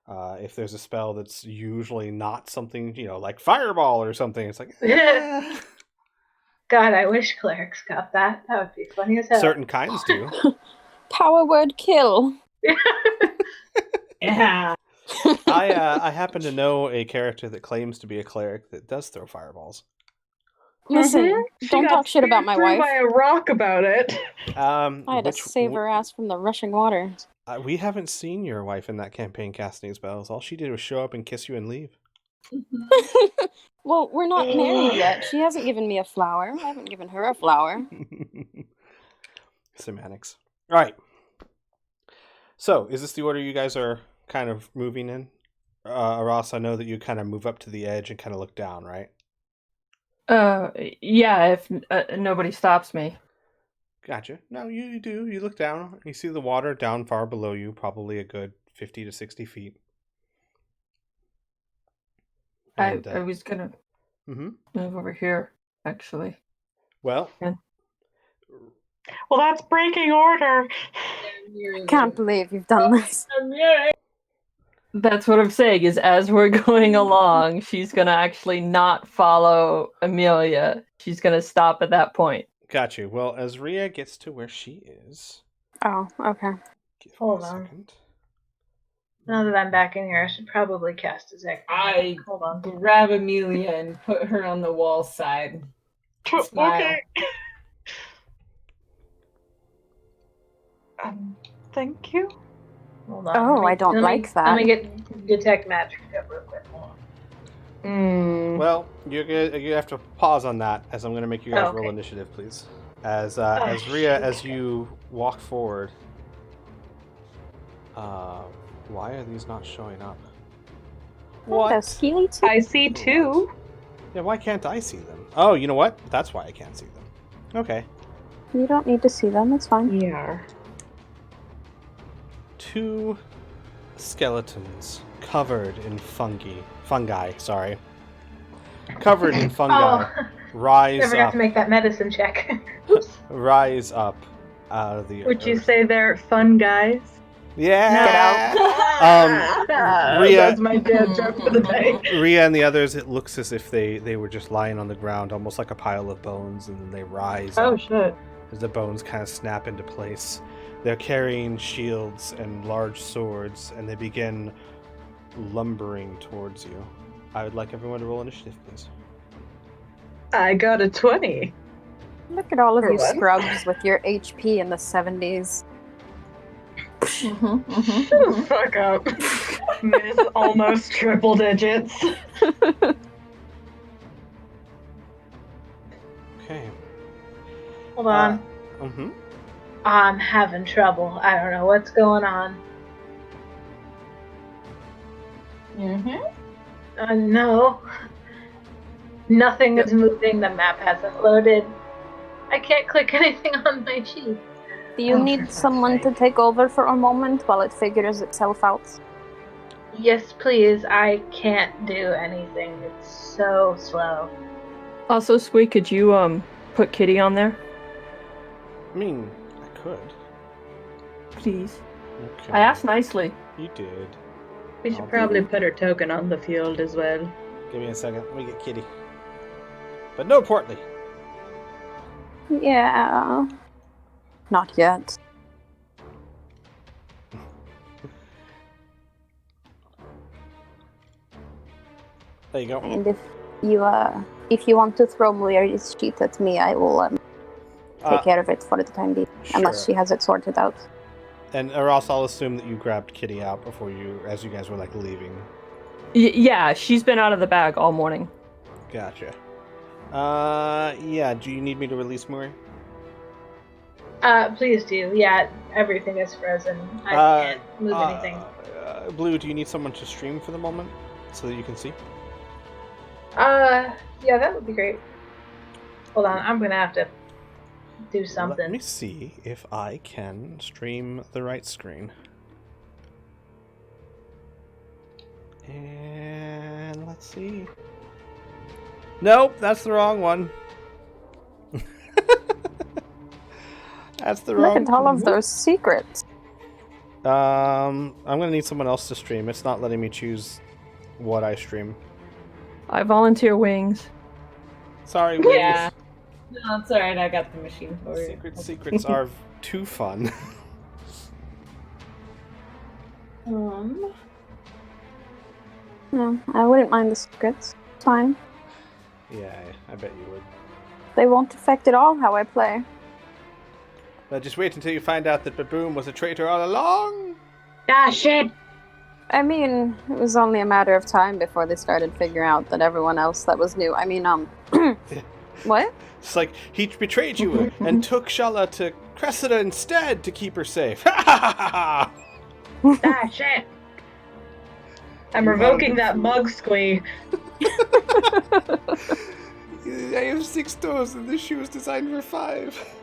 if there's a spell that's usually not something, like Fireball or something, it's like, God, I wish clerics got that. That would be funny as hell. Certain kinds do. Power word kill. Yeah. I happen to know a character that claims to be a cleric that does throw fireballs. Listen, She don't got talk shit about my speared through wife. by a rock about it. I had to save her ass from the rushing water. We haven't seen your wife in that campaign casting spells. All she did was show up and kiss you and leave. Well, we're not married yet. She hasn't given me a flower. I haven't given her a flower. Semantics. All right. So, is this the order you guys are kind of moving in? Ross, I know that you kind of move up to the edge and kind of look down, right? Yeah, if nobody stops me. Gotcha. No, you do. You look down. You see the water down far below you, probably a good 50 to 60 feet. I was gonna Mhm. move over here, actually. Well, Well, that's breaking order. Can't believe you've done this. That's what I'm saying, is as we're going along, she's gonna actually not follow Amelia. She's gonna stop at that point. got you. Well, as Rhea gets to where she is, Oh, okay. give Hold me a on. second. Now that I'm back in here, I should probably cast a Zek. Hold on. Grab Amelia and put her on the wall side. Smile. Okay. Thank you. Hold on. Oh, I don't like that. Let me get detect magic up real quick. Hold on. Well, you have to pause on that, as I'm going to make you guys roll Okay. initiative, please. As Rhea, as you walk forward, why are these not showing up? What? A skeely too? I see two. Yeah, why can't I see them? Oh, you know what? That's why I can't see them. Okay. You don't need to see them, it's fine. Yeah. 2 skeletons covered in fungi, sorry. Covered in fungi, rise Never got up, to make that medicine check. rise up out of the Would you earth. say they're fun guys? Yeah! Rhea, That's my dad joke for the day. Rhea and the others, it looks as if they were just lying on the ground, almost like a pile of bones, and then they rise Oh up shit. as the bones kind of snap into place. They're carrying shields and large swords, and they begin lumbering towards you. I would like everyone to roll initiative, please. I got a 20. Look at all of For you what? scrubs with your HP in the 70s. Shut the fuck up. Miss almost triple digits. Okay. Hold on. I'm having trouble. I don't know what's going on. No. Nothing is moving. The map hasn't loaded. I can't click anything on my sheet. Do you need someone to take over for a moment while it figures itself out? Yes, please. I can't do anything. It's so slow. Also, Squee, could you put Kitty on there, I mean, I could. please? Okay. I asked nicely. You did. We should probably put her token on the field as well. Give me a second. Let me get Kitty. But no Portly. Yeah. Not yet. There you go. And if you want to throw Muriel's sheet at me, I will take care of it for the time being, unless she has it sorted out. And Ross, I'll assume that you grabbed Kitty out before as you guys were like leaving. Yeah, she's been out of the bag all morning. Gotcha. Yeah. Do you need me to release Muri? Please do. Yeah, everything is frozen. I can't move anything. Blue, do you need someone to stream for the moment so that you can see? Yeah, that would be great. Hold on, I'm gonna have to do something. Let me see if I can stream the right screen. And let's see. Nope, that's the wrong one. That's the wrong one. Look at all of those secrets. I'm gonna need someone else to stream. It's not letting me choose what I stream. I volunteer wings. Sorry, Wings. Yeah. No, it's alright. I got the machine for you. Secrets are too fun. No, I wouldn't mind the secrets. It's fine. Yeah, I bet you would. They won't affect at all how I play. But just wait until you find out that Baboom was a traitor all along. Ah, shit! I mean, it was only a matter of time before they started figuring out that everyone else that was new. I mean, what? It's like, he betrayed you and took Shala to Cressida instead to keep her safe. Ha Ah, shit! I'm revoking that mug, Squee. I have 6 toes and this shoe is designed for 5.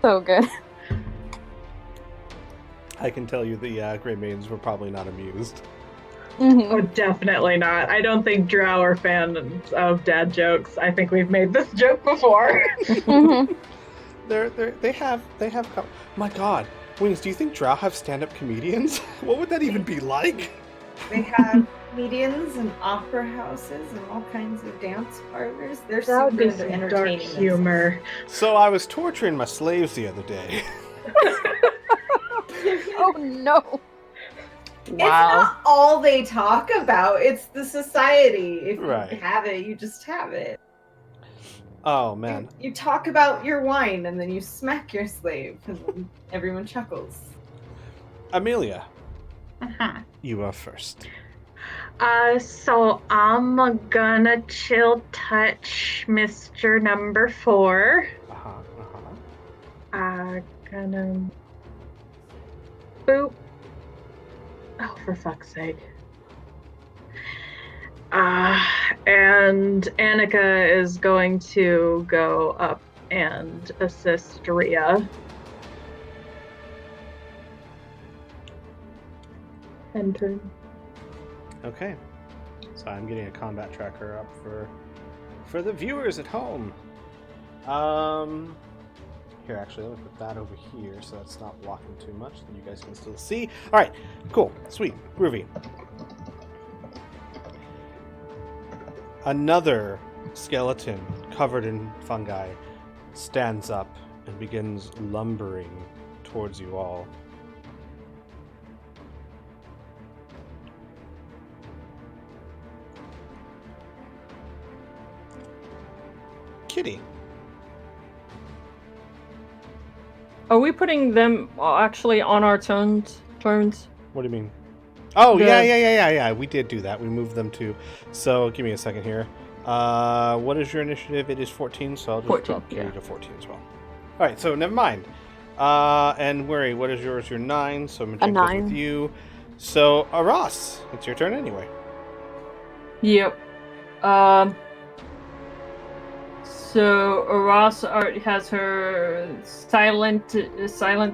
So good. I can tell you the Grey Maidens were probably not amused. Mm-hmm. Oh, definitely not. I don't think Drow are fans of dad jokes. I think we've made this joke before. Mm-hmm. They have. My God, Wings, do you think Drow have stand-up comedians? What would that even be like? They have comedians and opera houses and all kinds of dance parlors. They're That super would be into some dark entertaining humor. So I was torturing my slaves the other day. Oh no. It's not all they talk about. It's the society. If Right. you have it, you just have it. Oh man. You talk about your wine and then you smack your slave and then everyone chuckles. Amelia, you are first. So I'm gonna chill touch Mr. Number 4. Gonna boop. Oh, for fuck's sake. And Annika is going to go up and assist Rhea. Enter. Okay. So I'm getting a combat tracker up for the viewers at home. Here, actually, let me put that over here so that's not blocking too much, then you guys can still see. All right, cool, sweet, groovy. Another skeleton covered in fungi stands up and begins lumbering towards you all. Kitty. Are we putting them actually on our turns? What do you mean? Oh, The- yeah. We did do that. We moved them to. So, give me a second here. What is your initiative? It is 14, so I'll just 14, drop Kitty yeah. to 14 as well. All right, so never mind. And Worry, what is yours? You're 9, so Majenko's 9. with you. So, Ross, it's your turn anyway. Yep. So Ross has her silent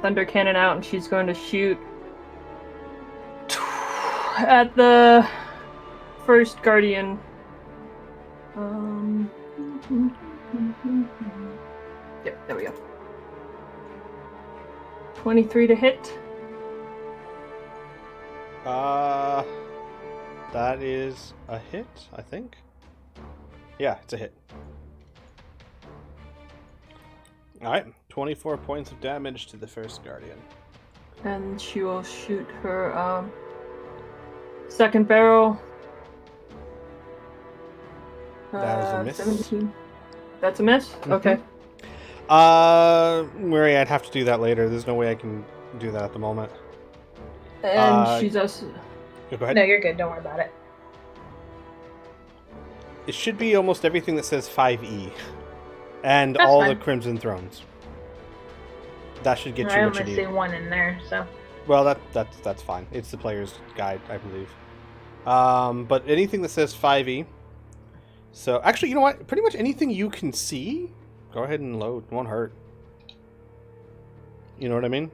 thunder cannon out, and she's going to shoot at the first guardian. Yep, there we go. 23 to hit. That is a hit, I think. Yeah, it's a hit. Alright, 24 points of damage to the first guardian. And she will shoot her second barrel. That is a miss. 17. That's a miss? Mhm. Okay. Mary, I'd have to do that later. There's no way I can do that at the moment. And she's also... Go ahead. No, you're good. Don't worry about it. It should be almost everything that says 5e. And That's all fine. the Crimson Thrones. That should get I you what you only need. see one in there, so. Well, that's fine. It's the player's guide, I believe. But anything that says 5e. So, actually, you know what? Pretty much anything you can see, go ahead and load. It won't hurt. You know what I mean?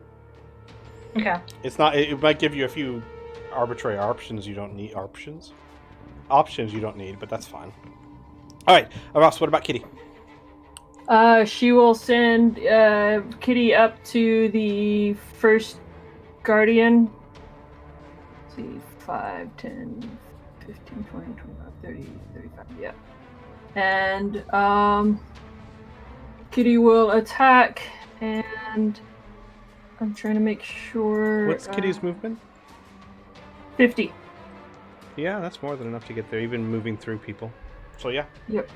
Okay. It's not. It might give you a few arbitrary options you don't need. Options you don't need, but that's fine. All right, Ross. What about Kitty? She will send Kitty up to the first guardian. Let's see, 5, 10, 15, 20, 25, 30, 35, yeah. And Kitty will attack, and I'm trying to make sure... What's Kitty's movement? 50. Yeah, that's more than enough to get there, even moving through people. So yeah. Yep.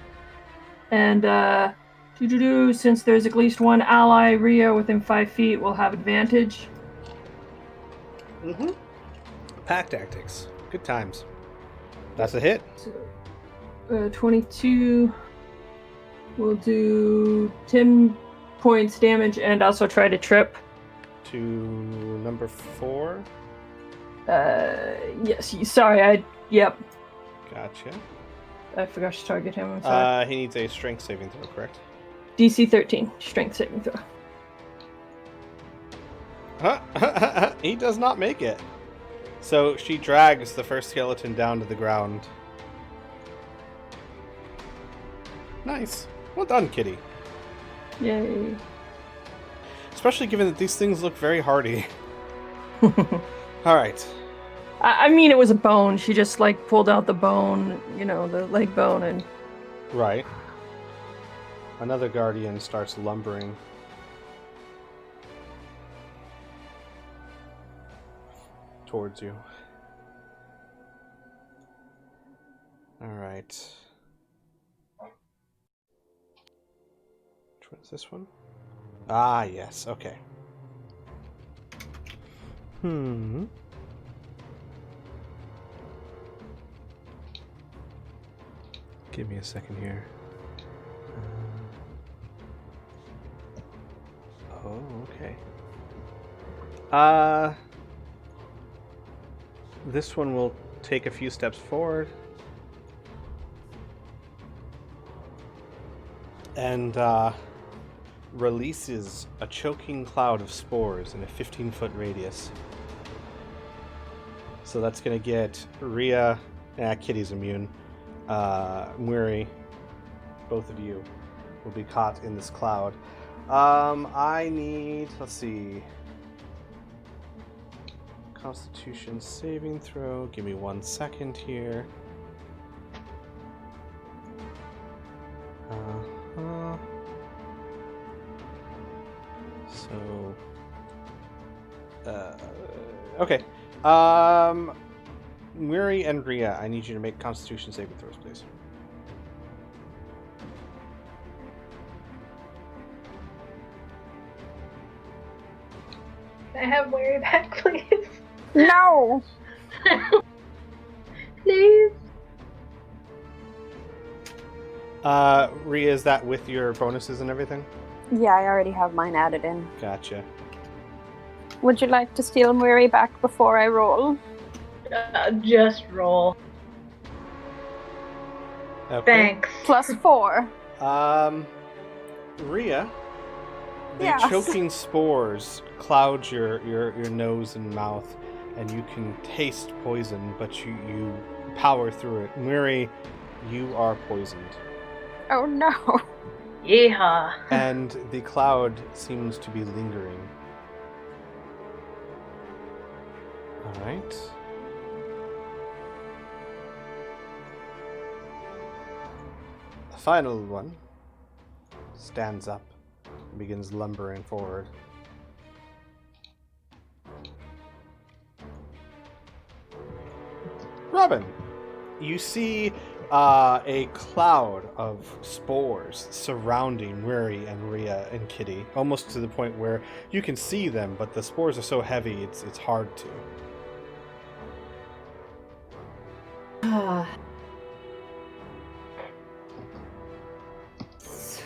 And since there's at least one ally, Rhea, within 5 feet will have advantage. Mm-hmm. Pack tactics. Good times. That's a hit. So, 22 will do 10 points damage and also try to trip. To number 4. Yes. Sorry. Yep. Gotcha. I forgot to target him. I'm sorry. He needs a strength saving throw, correct? DC 13, strength saving throw. He does not make it. So she drags the first skeleton down to the ground. Nice. Well done, Kitty. Yay. Especially given that these things look very hardy. All right. I mean, it was a bone. She just, pulled out the bone, the leg bone, and... Right. Another guardian starts lumbering. Towards you. All right. Which one is this one? Ah, yes. Okay. Give me a second here. Okay. This one will take a few steps forward. And, releases a choking cloud of spores in a 15-foot radius. So that's going to get Rhea... Kitty's immune. Muri, both of you will be caught in this cloud. I need... Let's see... Constitution saving throw. Give me 1 second here. So... okay. Muri and Rhea, I need you to make Constitution saving throws, please. Can I have Mary back, please? No! Please? Rhea, is that with your bonuses and everything? Yeah, I already have mine added in. Gotcha. Would you like to steal Mary back before I roll? Just roll. Okay. Thanks. +4. Rhea, the Yes. choking spores cloud your nose and mouth, and you can taste poison, but you power through it. Muri, you are poisoned. Oh no. Yeehaw. And the cloud seems to be lingering. Alright. final one stands up and begins lumbering forward. Robin, you see a cloud of spores surrounding Weary and Rhea and Kitty, almost to the point where you can see them, but the spores are so heavy it's hard to.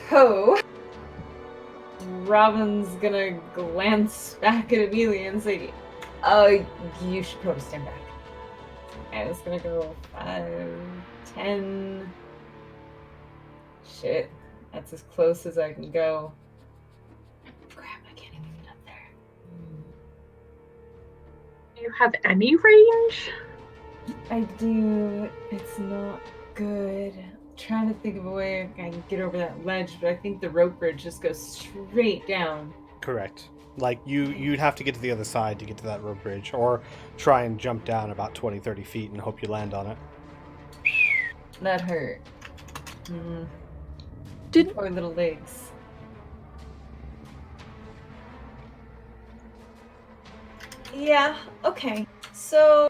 So, Robin's gonna glance back at Amelia and say, "Oh, you should probably stand back." And it's gonna go 5, 10. Shit, that's as close as I can go. Crap, I can't even get up there. Do you have any range? I do. It's not good. I'm trying to think of a way I can get over that ledge, but I think the rope bridge just goes straight down. Correct. Like, you'd have to get to the other side to get to that rope bridge, or try and jump down about 20, 30 feet and hope you land on it. That hurt. Poor little legs. Yeah, okay. So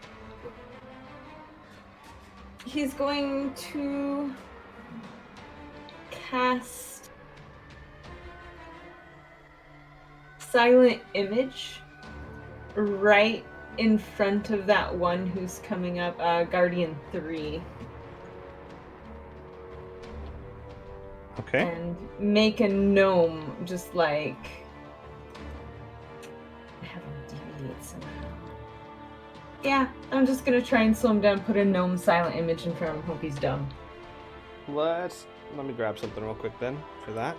he's going to cast Silent Image right in front of that one who's coming up, Guardian 3. Okay. And make a gnome just like have him deviate somehow. Yeah, I'm just gonna try and slow him down, put a gnome silent image in front of him, hope he's dumb. Let me grab something real quick then for that.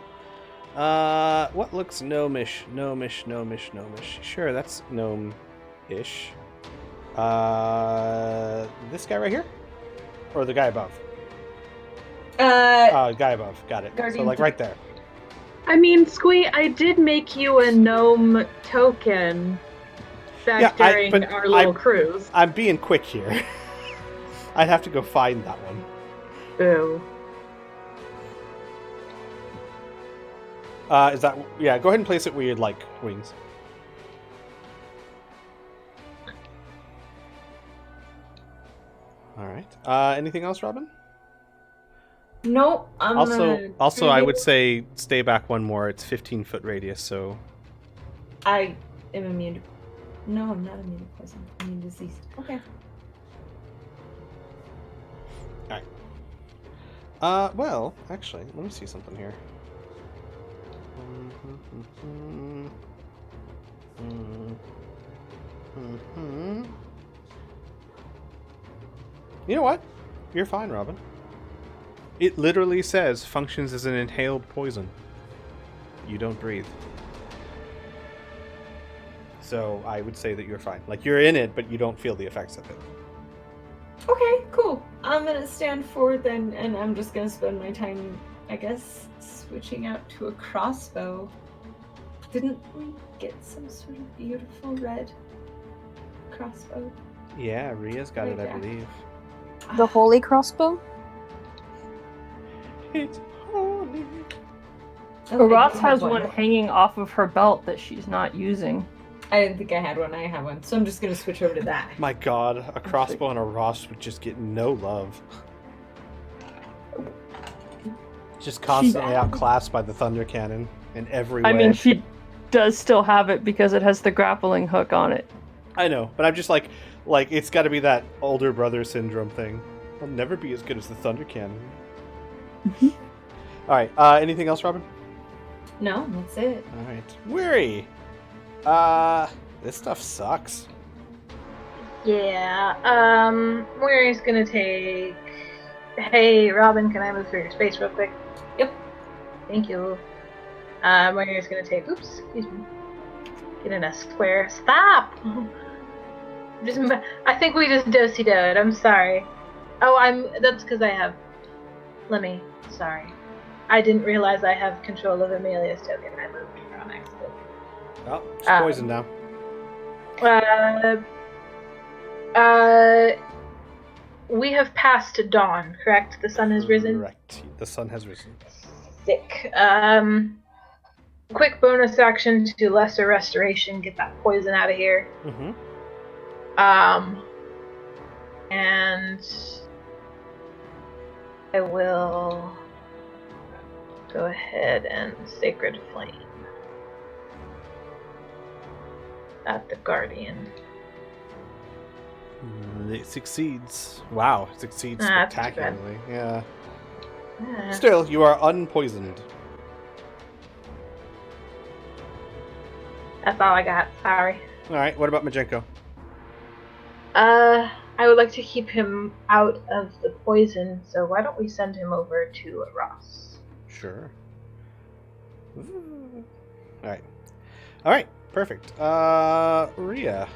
What looks gnomish? Sure, that's gnome-ish. This guy right here? Or the guy above? Guy above. Got it. Guardian So, like, right there. I mean, Squee, I did make you a gnome token back during our little cruise. I'm being quick here. I'd have to go find that one. Boo. Is that... Yeah, go ahead and place it where you'd like wings. Alright. Anything else, Robin? Nope. Also, I would say stay back one more. It's 15-foot radius, so... I am immune to... No, I'm not immune to poison. I'm immune to disease. Okay. Alright. Well, actually, let me see something here. You know what? You're fine, Robin. It literally says functions as an inhaled poison. You don't breathe. So I would say that you're fine. Like, you're in it, but you don't feel the effects of it. Okay, cool. I'm gonna stand forward then, and I'm just gonna spend my time, I guess, switching out to a crossbow. Didn't we get some sort of beautiful red crossbow? Yeah, Rhea's got it, I believe. The holy crossbow? It's holy. Ross has one hanging off of her belt that she's not using. I didn't think I had one. I have one. So I'm just going to switch over to that. My god, a crossbow and a Ross would just get no love. Just constantly outclassed by the thunder cannon in every way. I mean, she does still have it because it has the grappling hook on it. I know, but I'm just like it's got to be that older brother syndrome thing. I'll never be as good as the thunder cannon. Mm-hmm. All right. Anything else, Robin? No, that's it. All right. Weary. This stuff sucks. Yeah, Weary's gonna take... Hey, Robin, can I move through your space real quick? Yep. Thank you. Weary's gonna take... Oops, excuse me. Get in a square. Stop! I think we just do-si-doed. I'm sorry. Oh, that's because I have... Lemmy. Sorry. I didn't realize I have control of Amelia's token. I moved her on accident. Oh, she's poisoned now. we have passed dawn, correct? The sun has risen? Correct. The sun has risen. Sick. Quick bonus action to lesser restoration, get that poison out of here. Mm-hmm. And I will go ahead and Sacred Flame at the Guardian. It succeeds. Wow, it succeeds That's too bad. spectacularly. Yeah. Still, you are unpoisoned. That's all I got. Sorry. All right. What about Majenko? I would like to keep him out of the poison, so why don't we send him over to Ross? Sure. All right. All right. Perfect. Rhea.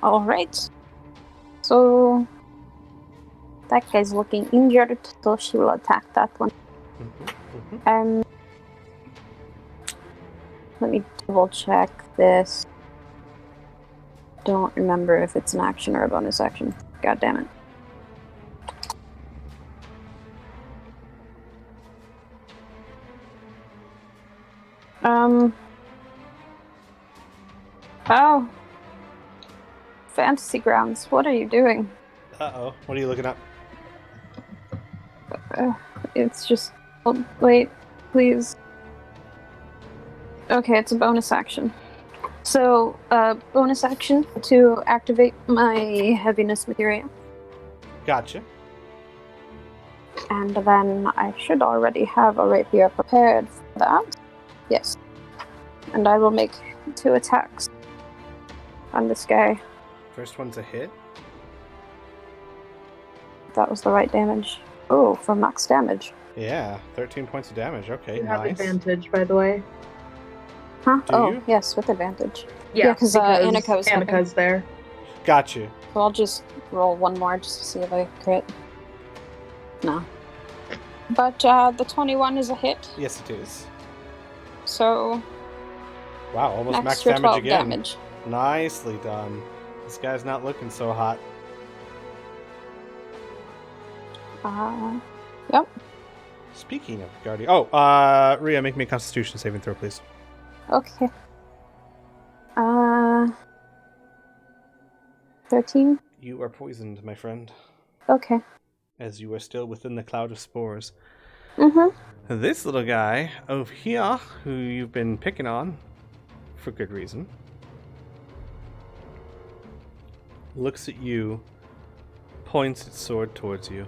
All right. So that guy's looking injured, so she will attack that one. Let me double check this. Don't remember if it's an action or a bonus action. God damn it. Oh. Fantasy Grounds, what are you doing? Uh-oh. What are you looking up? It's just... Oh, wait, please. Okay, it's a bonus action. So, bonus action to activate my heaviness materia. Gotcha. And then I should already have a rapier prepared for that. Yes. And I will make 2 attacks on this guy. First one's a hit. That was the right damage. Oh, for max damage. Yeah, 13 points of damage. Okay, You have nice. advantage, by the way. Huh? Do oh, you? yes, with advantage. Yeah, because Annika Annika's there. Gotcha. So I'll just roll one more just to see if I crit. No. But the 21 is a hit, Yes, it is. so Wow, almost max extra damage 12 again. damage. Nicely done. This guy's not looking so hot. Yep. Speaking of Guardian... Oh, Rhea, make me a Constitution saving throw, please. Okay. 13? You are poisoned, my friend, Okay. as you are still within the cloud of spores. Mm-hmm. This little guy over here, who you've been picking on, for good reason, looks at you, points its sword towards you,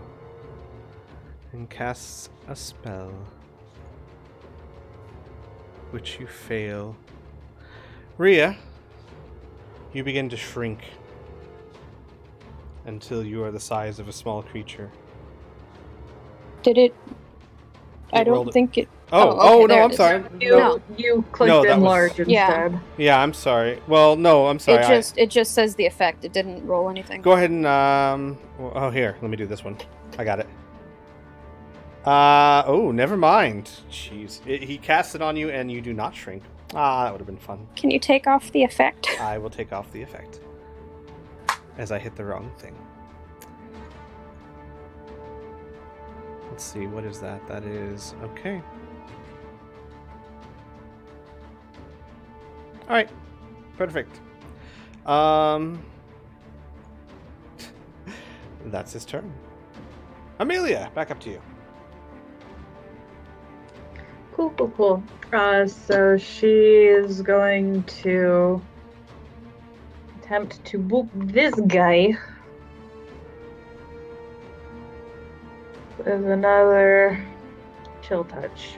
and casts a spell, which you fail. Rhea, you begin to shrink until you are the size of a small creature. Did it... I It rolled don't it. think it... Oh, okay, no, there I'm it is. sorry. You clicked No, that was- enlarge Yeah. instead. Yeah, I'm sorry. Well, no, I'm sorry. It just says the effect. It didn't roll anything. Go ahead and, oh, here, let me do this one. I got it. Oh, never mind. Jeez. He casts it on you and you do not shrink. Ah, that would have been fun. Can you take off the effect? I will take off the effect. As I hit the wrong thing. Let's see, what is that? That is... okay. Alright. Perfect. That's his turn. Amelia, back up to you. Cool. So she is going to attempt to boop this guy with another chill touch.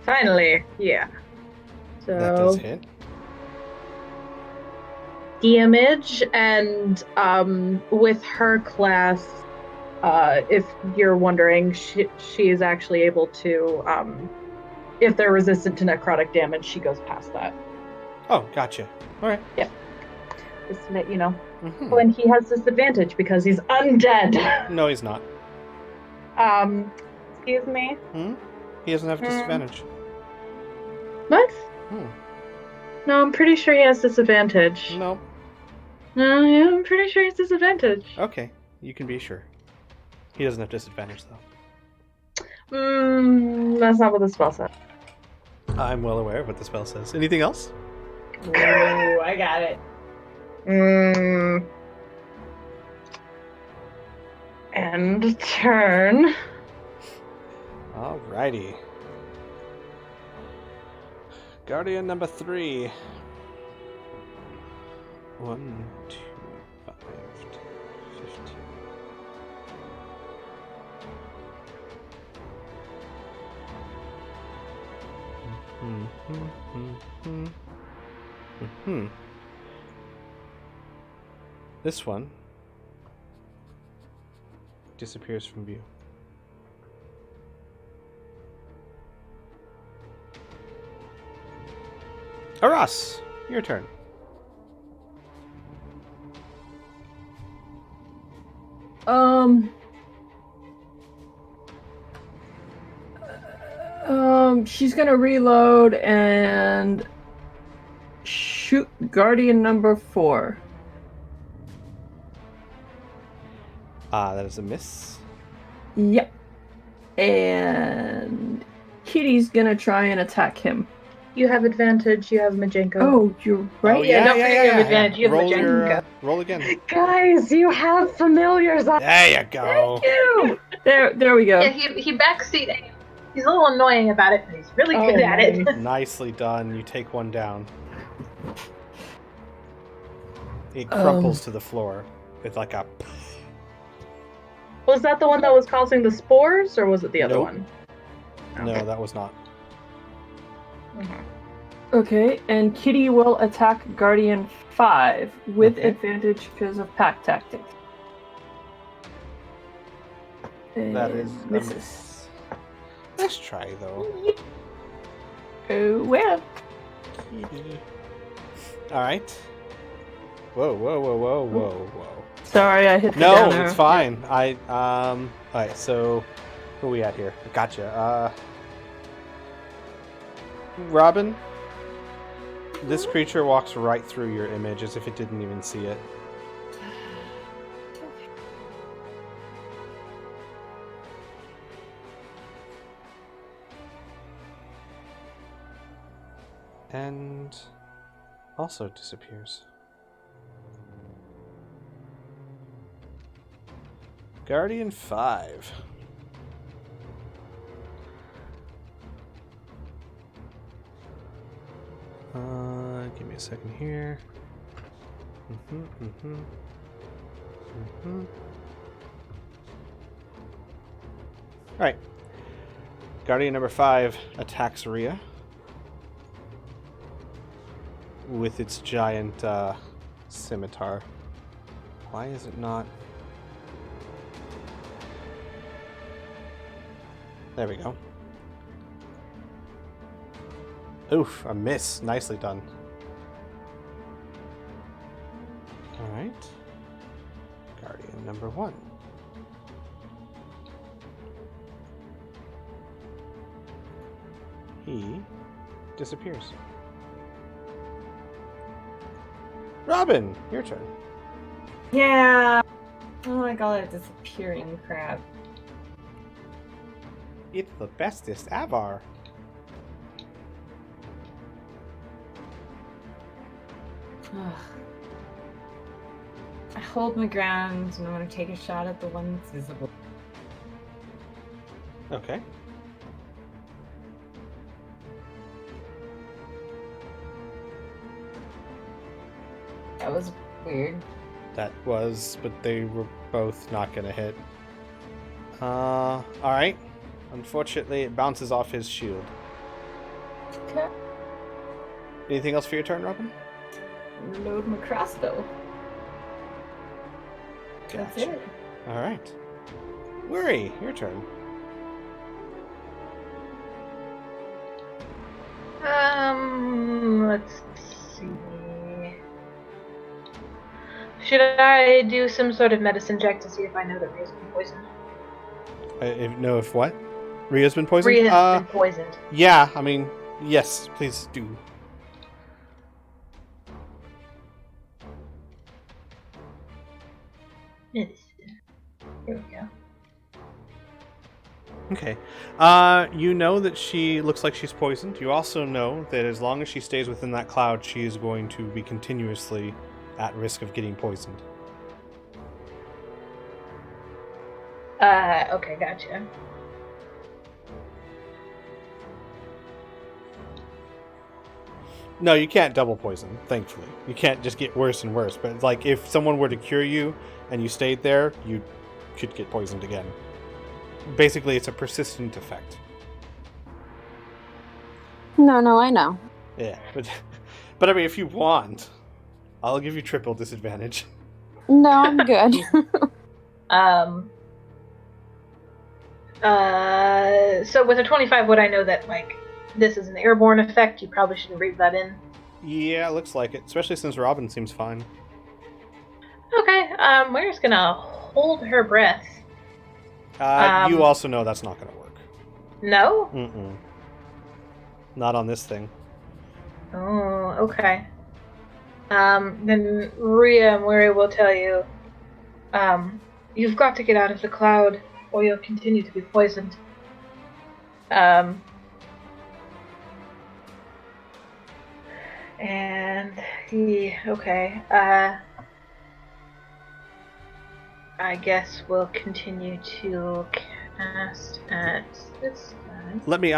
Finally, yeah. So That does hit. damage, and with her class, if you're wondering, she is actually able to, if they're resistant to necrotic damage, she goes past that. Oh, gotcha. Alright. Just to let you know. Mm-hmm. When he has disadvantage because he's undead. No, he's not. Excuse me? He doesn't have disadvantage. What? No, I'm pretty sure he has disadvantage. No. No, yeah, I'm pretty sure he has disadvantage. Okay, you can be sure. He doesn't have disadvantage, though. That's not what the spell says. I'm well aware of what the spell says. Anything else? Oh, I got it. End turn. Alrighty. Guardian number 3. 1, 2, 5, 10, 15. This one disappears from view. Aras, your turn. She's gonna reload and shoot Guardian number 4. That is a miss. Yep. And Kitty's gonna try and attack him. You have advantage. You have Majenko. Oh, you're right. Oh, yeah, don't forget your advantage, you have roll Majenko. roll again. Guys, you have familiars. There you go. Thank you. There we go. Yeah, he backseat. He's a little annoying about it, but he's really good at it. Nicely done. You take one down. It crumples to the floor with like a... Was that the one that was causing the spores, or was it the other Nope. one? No, that was not. Okay, and Kitty will attack Guardian 5 with Okay. advantage because of pack tactics. That is And a misses. miss. Let's try, though. Oh well. Alright. Whoa. Sorry, I hit the No, down arrow. it's fine. Alright, so... Who are we at here? Gotcha. Robin? This creature walks right through your image as if it didn't even see it. And also disappears. Guardian 5. Give me a second here. Alright. Guardian number 5 attacks Rhea with its giant scimitar. Why is it not? There we go. Oof, a miss. Nicely done. Alright. Guardian number 1. He disappears. Robin, your turn. Yeah. Oh my god, disappearing crap. It's the bestest ever. I hold my ground and I'm gonna take a shot at the one that's visible. Okay. That was weird. That was, but they were both not gonna hit. Alright. Unfortunately, it bounces off his shield. Okay. Anything else for your turn, Robin? Reload my crossbow. That's Gotcha. it. Alright. Worry, your turn. Let's see. Should I do some sort of medicine check to see if I know that Rhea's been poisoned? If what? Rhea's been poisoned? Rhea has been poisoned. Yeah, I mean, yes, please do. Medicine. Here we go. Okay. You know that she looks like she's poisoned. You also know that as long as she stays within that cloud, she is going to be continuously at risk of getting poisoned. Okay, gotcha. No, you can't double poison, thankfully. You can't just get worse and worse. But like, if someone were to cure you and you stayed there, you could get poisoned again. Basically, it's a persistent effect. No, I know. Yeah, but I mean, if you want, I'll give you triple disadvantage. No, I'm good. So with a 25, would I know that, like, this is an airborne effect? You probably shouldn't read that in. Yeah, it looks like it, especially since Robin seems fine. Okay, we're just gonna hold her breath. You also know that's not gonna work. No? Mm-mm. Not on this thing. Oh, okay. Then Rhea and Muri will tell you, you've got to get out of the cloud, or you'll continue to be poisoned. Okay. I guess we'll continue to cast at this time. Let me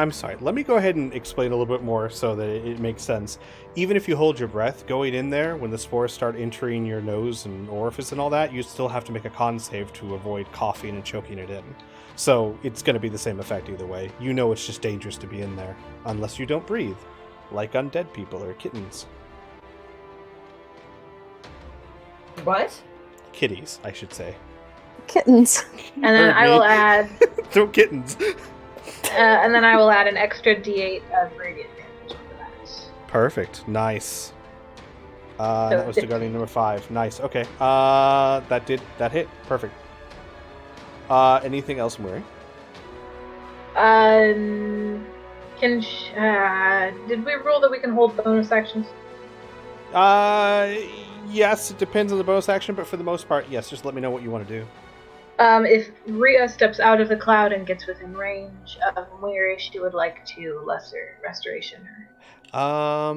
go ahead and explain a little bit more so that it makes sense. Even if you hold your breath, going in there, when the spores start entering your nose and orifice and all that, you still have to make a con save to avoid coughing and choking it in. So it's going to be the same effect either way. You know it's just dangerous to be in there, unless you don't breathe, like undead people or kittens. What? Kitties, I should say. Kittens. And then I will add... Throw kittens. and then I will add an extra D8 of radiant damage for that. Perfect. Nice. So that was to 15. Guardian number 5. Nice. Okay. That hit. Perfect. Anything else, Murray? Did we rule that we can hold bonus actions? Yes, it depends on the bonus action, but for the most part, yes. Just let me know what you want to do. If Rhea steps out of the cloud and gets within range of Miri, she would like to lesser restoration her. So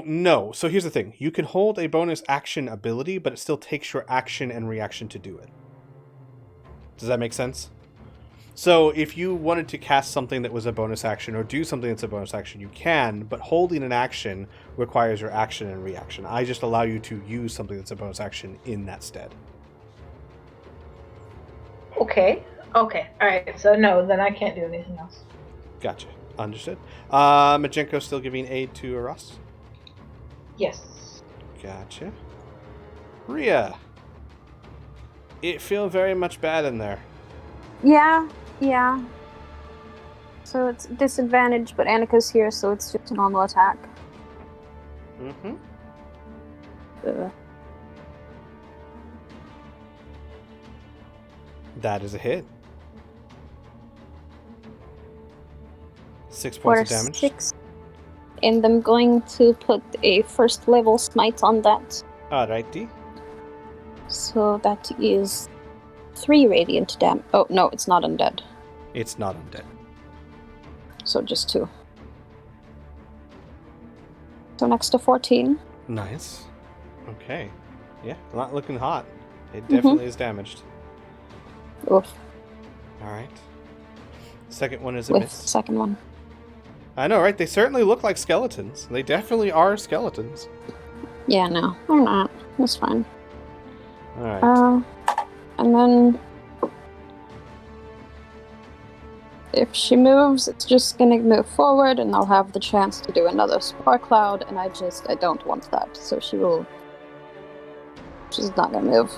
no. So here's the thing. You can hold a bonus action ability, but it still takes your action and reaction to do it. Does that make sense? So if you wanted to cast something that was a bonus action or do something that's a bonus action, you can, but holding an action requires your action and reaction. I just allow you to use something that's a bonus action in that stead. Okay. Alright, so no, then I can't do anything else. Gotcha. Understood. Majenko still giving aid to Aras? Yes. Gotcha. Rhea. It feels very much bad in there. Yeah. So it's disadvantage, but Annika's here, so it's just a normal attack. Mm-hmm. That is a hit. 6 points of damage. 6. And I'm going to put a first level smite on that. Alrighty. So that is 3 radiant damage. Oh, no, it's not undead. It's not undead. So just 2. So next to 14. Nice. Okay. Yeah, not looking hot. It definitely is damaged. Oof. Alright. Second one is a With miss. second one. I know, right? They certainly look like skeletons. They definitely are skeletons. Yeah, no, I'm not. That's fine. Alright. And then if she moves, it's just gonna move forward, and I'll have the chance to do another spore cloud, and I don't want that. So she's not gonna move.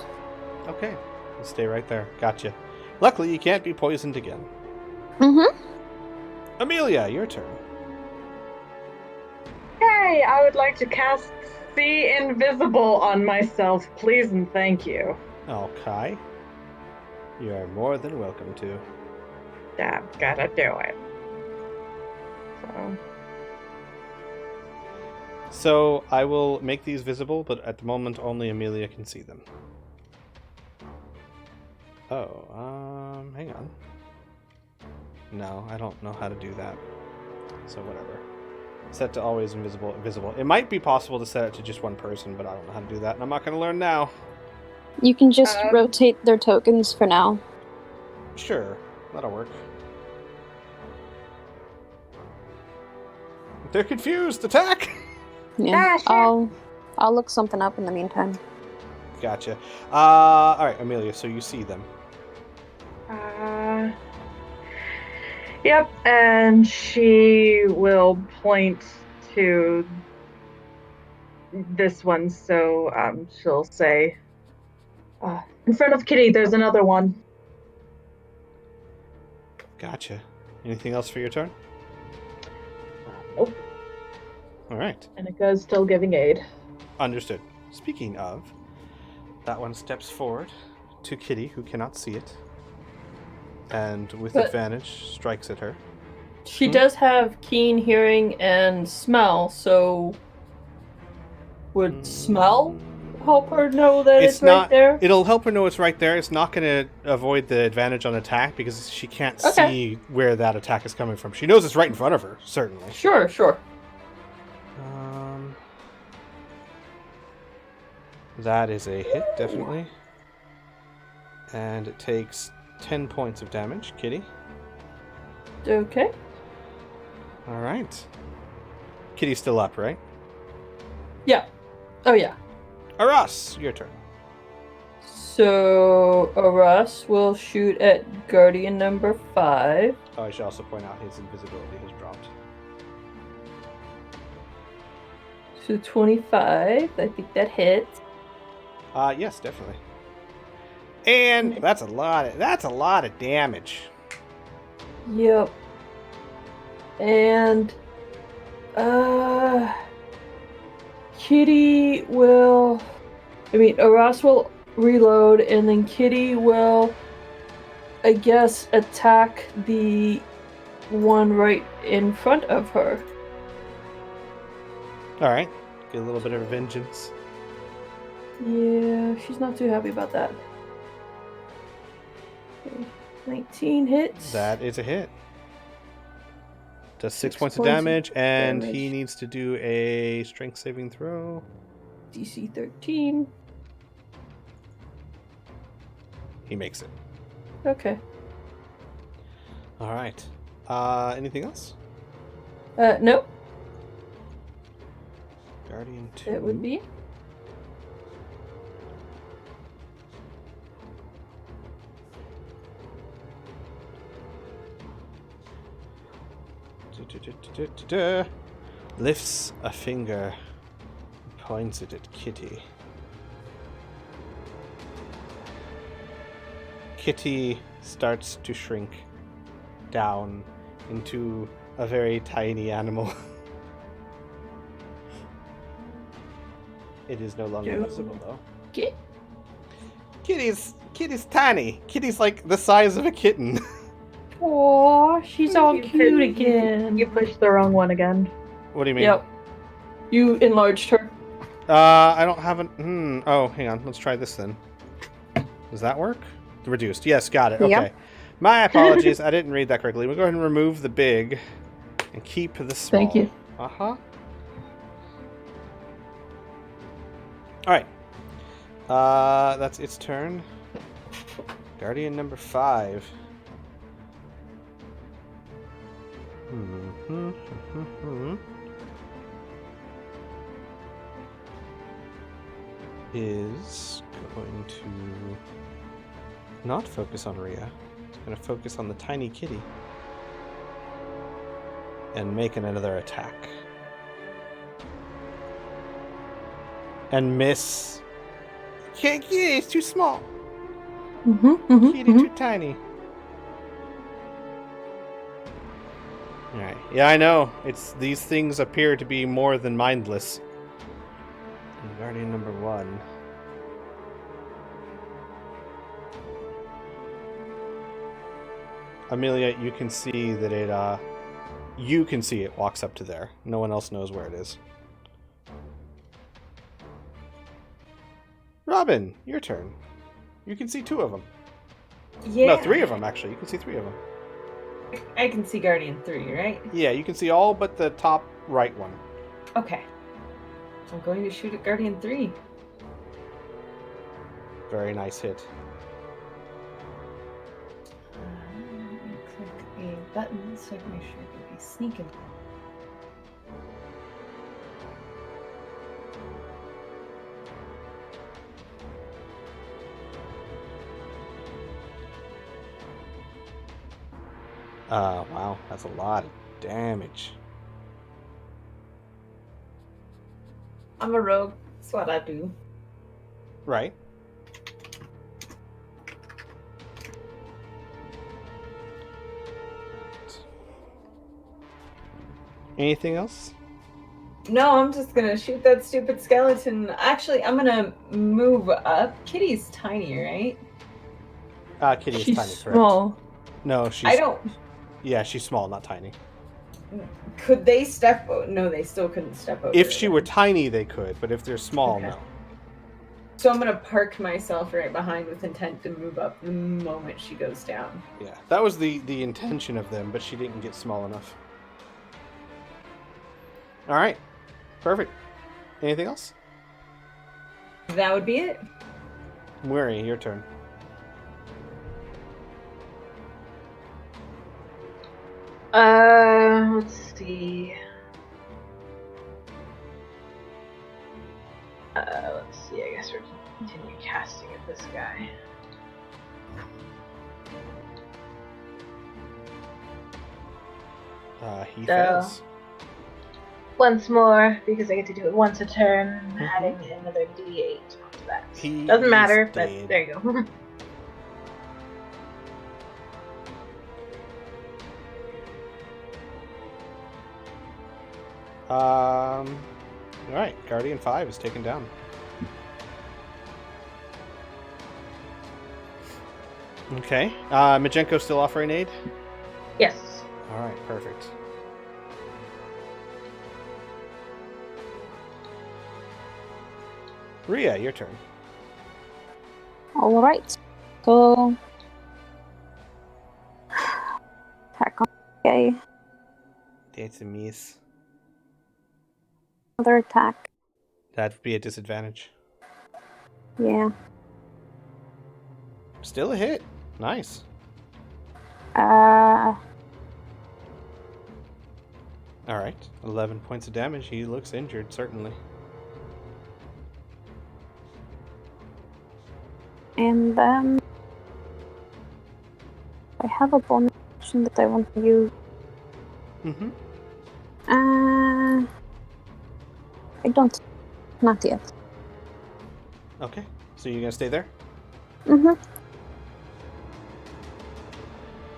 Okay. You stay right there. Gotcha. Luckily, you can't be poisoned again. Mm-hmm. Amelia, your turn. Hey, I would like to cast See Invisible on myself, please and thank you. Okay. You are more than welcome to. Yeah, gotta do it. So I will make these visible, but at the moment only Amelia can see them. Oh, hang on. No, I don't know how to do that. So whatever. Set to always invisible. It might be possible to set it to just one person, but I don't know how to do that, and I'm not going to learn now. You can just rotate their tokens for now. Sure, that'll work. They're confused! Attack! Yeah, sure. I'll look something up in the meantime. Gotcha. Alright, Amelia, so you see them. Yep, and she will point to this one, so she'll say, in front of Kitty, there's another one. Gotcha. Anything else for your turn? Nope. Alright. And it goes still giving aid. Understood. Speaking of, that one steps forward to Kitty, who cannot see it, and with advantage strikes at her. She does have keen hearing and smell, so would smell help her know that it's right there? It'll help her know it's right there. It's not going to avoid the advantage on attack because she can't see where that attack is coming from. She knows it's right in front of her, certainly. Sure. That is a hit, definitely. And it takes 10 points of damage, Kitty. Okay. Alright. Kitty's still up, right? Yeah. Oh, yeah. Aras, your turn. So, Aras will shoot at Guardian number 5. Oh, I should also point out his invisibility has dropped. So 25. I think that hits. Yes, definitely. And that's a lot of damage. Yep. And Kitty will Aras will reload, and then Kitty will, I guess, attack the one right in front of her. Alright. Get a little bit of vengeance. Yeah, she's not too happy about that. Okay. 19 hits. That is a hit. Does 6 points of damage, and he needs to do a strength saving throw. DC 13. He makes it. Okay. Alright. Anything else? Nope. Guardian 2. It would be. Lifts a finger, points it at Kitty. Kitty starts to shrink down into a very tiny animal. It is no longer visible, though. Kitty's tiny. Kitty's like the size of a kitten. Aw, she's all cute again. You pushed the wrong one again. What do you mean? Yep. You enlarged her. I don't have an... Oh, hang on. Let's try this then. Does that work? Reduced. Yes, got it. Okay. Yep. My apologies. I didn't read that correctly. We'll go ahead and remove the big and keep the small. Thank you. Uh-huh. Alright. That's its turn. Guardian number 5. Is going to not focus on Rhea. It's going to focus on the tiny kitty and make another attack. And miss. Can't get it, it's too small. Kitty too tiny. Alright. Yeah, I know. These things appear to be more than mindless. And Guardian number 1. Amelia, you can see that it walks up to there. No one else knows where it is. Robin, your turn. You can see 2 of them. Yeah. No, 3 of them, actually. You can see 3 of them. I can see Guardian 3, right? Yeah, you can see all but the top right one. Okay. I'm going to shoot at Guardian 3. Very nice hit. Let me click a button so I can make sure I can be sneaking. Wow, that's a lot of damage. I'm a rogue. That's what I do. Right. Anything else? No, I'm just gonna shoot that stupid skeleton. Actually, I'm gonna move up. Kitty's tiny, right? Kitty is She's tiny, correct? small. No, she's... I don't. Yeah, she's small, not tiny. Could they step? No, they still couldn't step over. If she it. were tiny, they could, but if they're small, Okay. no. So I'm gonna park myself right behind with intent to move up the moment she goes down. Yeah, that was the intention of them, but she didn't get small enough. All right, perfect. Anything else? That would be it. Murray, your turn. Let's see. Let's see. I guess we're gonna continue casting at this guy. He So- fails. Once more, because I get to do it once a turn, Mhm. adding another D8 onto that. He Doesn't is matter, dead. but there you go. All right, Guardian 5 is taken down. Okay, Majenko still offering aid? Yes. All right, perfect. Ria, your turn. All right. Go. Attack on. Okay. That's a miss. Another attack. That'd be a disadvantage. Yeah. Still a hit. Nice. Uh. All right, 11 points of damage. He looks injured, certainly. And then I have a bonus action that I want to use. Mm-hmm. I don't. Not yet. Okay, so you're gonna stay there? Mm-hmm.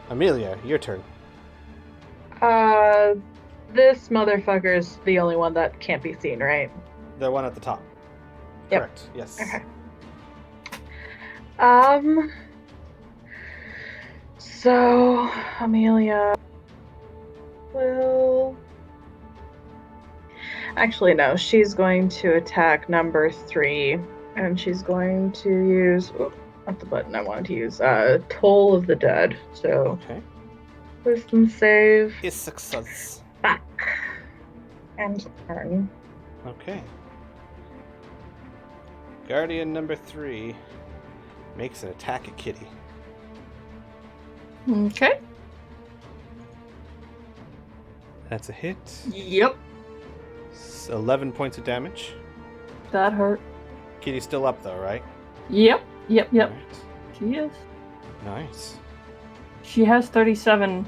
Amelia, your turn. This motherfucker's the only one that can't be seen, right? The one at the top. Yep. Correct, yes. Okay. So Amelia will. Actually, no. She's going to attack number 3, and she's going to use. Oh, not the button I wanted to use. Toll of the Dead. So Okay. wisdom save. Is success. Back. And turn. Okay. Guardian number 3 makes an attack at Kitty. Okay. That's a hit. Yep. 11 points of damage. That hurt. Kitty's still up though, right? Yep. Yep. Yep. Alright. She is. Nice. She has 37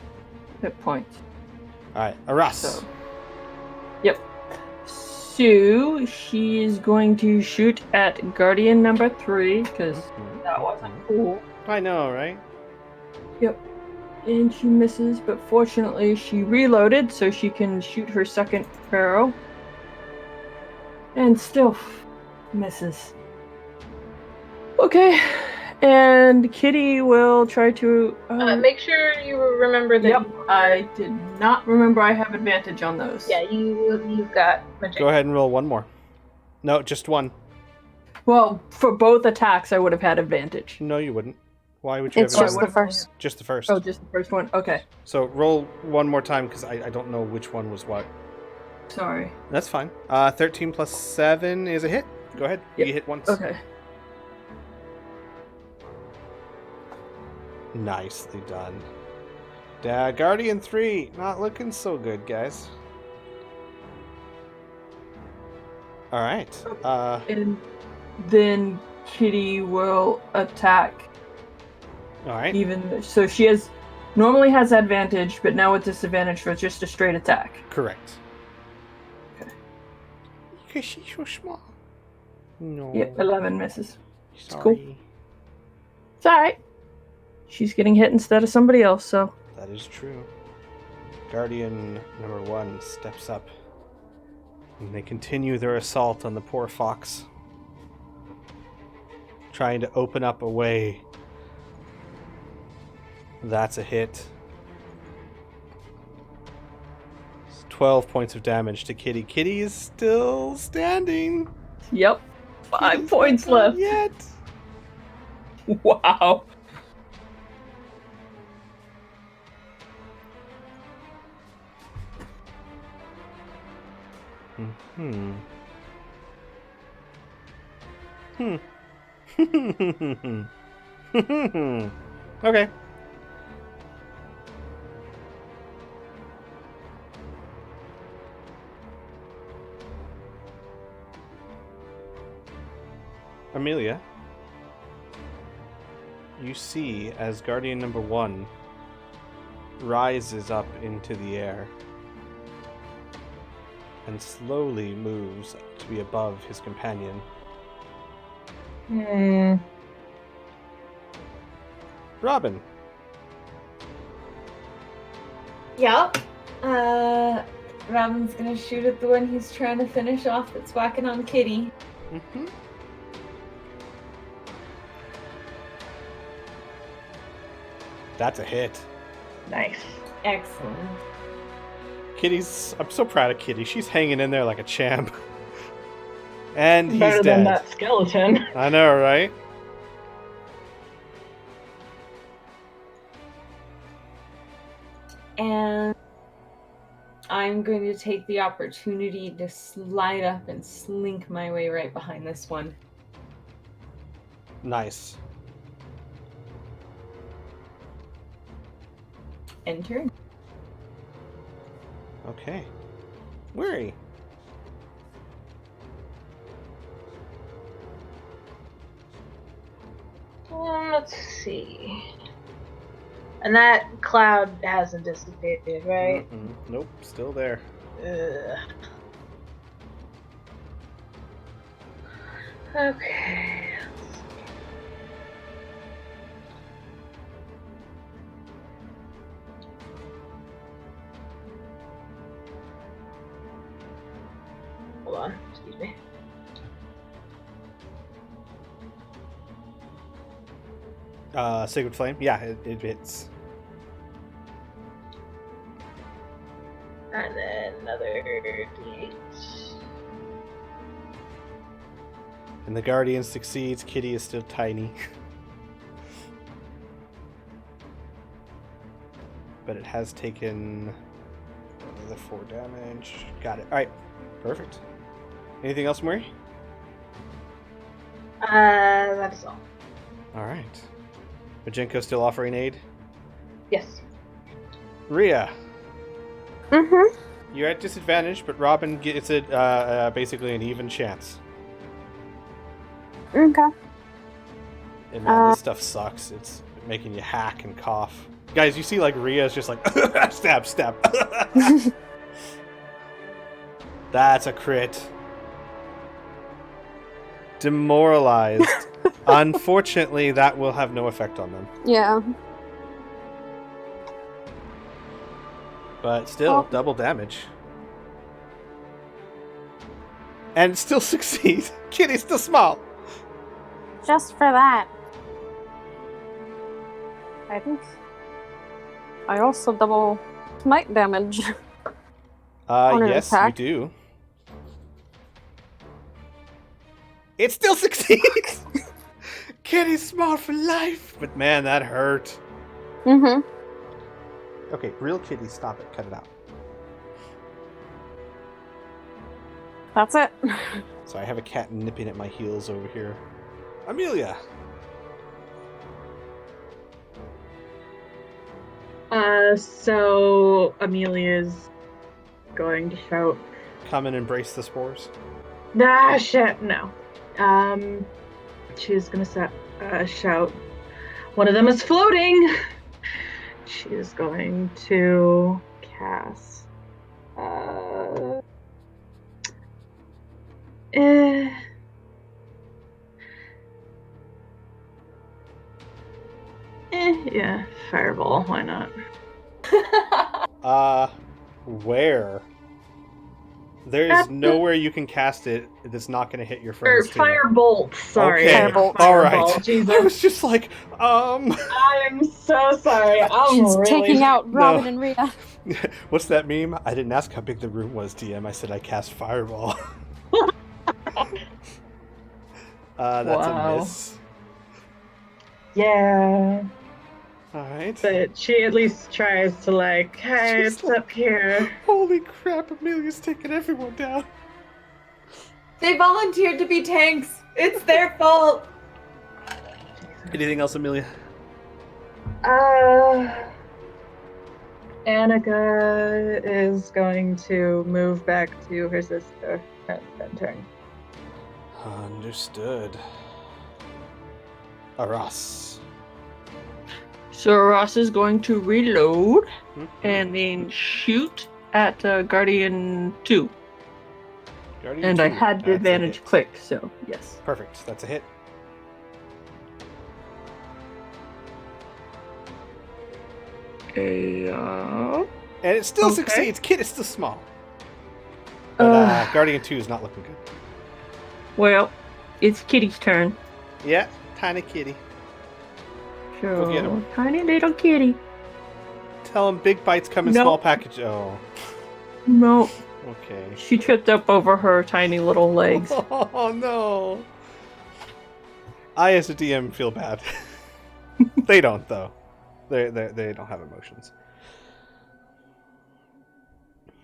hit points. Alright, Aras. So. Yep. So she is going to shoot at Guardian number 3 because that wasn't cool. I know, right? Yep. And she misses, but fortunately she reloaded so she can shoot her second arrow. And still misses. Okay. And Kitty will try to. Make sure you remember that. Yep. I did not remember I have advantage on those. Yeah, you've got magic. Go ahead and roll one more. No, just one. Well, for both attacks, I would have had advantage. No, you wouldn't. Why would you It's have just the advantage? first. Just the first. Oh, just the first one? Okay. So roll one more time because I don't know which one was what. Sorry. That's fine. 13 plus 7 is a hit. Go ahead. Yep. You hit once. Okay. Nicely done. Guardian 3. Not looking so good, guys. Alright. And then Kitty will attack. Alright. So she normally has advantage, but now with disadvantage for just a straight attack. Correct. Okay. Because she's so small. No. Yep, 11 misses. Sorry. cool. It's alright. She's getting hit instead of somebody else, so. That is true. Guardian number 1 steps up. And they continue their assault on the poor fox. Trying to open up a way. That's a hit. It's 12 points of damage to Kitty. Kitty is still standing. Yep. 5 points left. Yet. Wow. Hmm. Okay. Amelia, you see as Guardian number 1 rises up into the air and slowly moves to be above his companion. Robin. Yup. Robin's gonna shoot at the one he's trying to finish off that's whacking on Kitty. Mm-hmm. That's a hit. Nice. Excellent. I'm so proud of Kitty. She's hanging in there like a champ. And he's Better dead. than that skeleton. I know, right? And I'm going to take the opportunity to slide up and slink my way right behind this one. Nice. Enter. Okay. Weary. Let's see. And that cloud hasn't dissipated, right? Mm-mm. Nope, still there. Ugh. Okay. Hold on, excuse me. Sacred Flame? Yeah, it hits. And then another D8. And the Guardian succeeds. Kitty is still tiny. But it has taken another 4 damage. Got it. Alright. Perfect. Anything else, Murray? That is all. Alright. Majenko still offering aid? Yes. Rhea, Mm-hmm. you're at disadvantage, but Robin gets it basically an even chance. Okay. And man, this stuff sucks. It's making you hack and cough. Guys, you see like Rhea's just like stab, stab. That's a crit. Demoralized. Unfortunately, that will have no effect on them. Yeah. But still, double damage. And still succeed. Kitty's still small. Just for that. I think I also double smite damage. On an Yes, attack. you do. It still succeeds. Kitty's smart for life! But man, that hurt. Mm-hmm. Okay, real kitty, stop it. Cut it out. That's it. So I have a cat nipping at my heels over here. Amelia! So Amelia's going to shout, Come and embrace the spores. "Ah, shit, no." She's gonna shout, "One of them is floating!" She is going to cast, yeah, fireball, why not? Where? There's nowhere you can cast it that's not going to hit your friends. Firebolt, sorry. Okay. Firebolt. All right. Jesus. I was just like, I am so sorry. She's taking out Robin No. and Rhea. What's that meme? I didn't ask how big the room was, DM. I said I cast fireball. That's Wow. a miss. Yeah. Alright. But she at least tries to like, hey, She's it's like- up here. Holy crap, Amelia's taking everyone down. They volunteered to be tanks. It's their fault. Anything else, Amelia? Annika is going to move back to her sister and then turn. Understood. Aras. So Ross is going to reload Mhm. and then shoot at Guardian 2. Guardian And I 2. had the That's a advantage hit. click, so yes. Perfect. That's a hit. And And it still Okay. succeeds. Kid is still small. But Guardian 2 is not looking good. well, it's Kitty's turn. Yeah, tiny kitty. So, Go get him. tiny little kitty. Tell him big bites come in Nope. small package. Oh, No, okay. she tripped up over her tiny little legs. Oh no. I, as a DM, feel bad. They don't, though. They don't have emotions.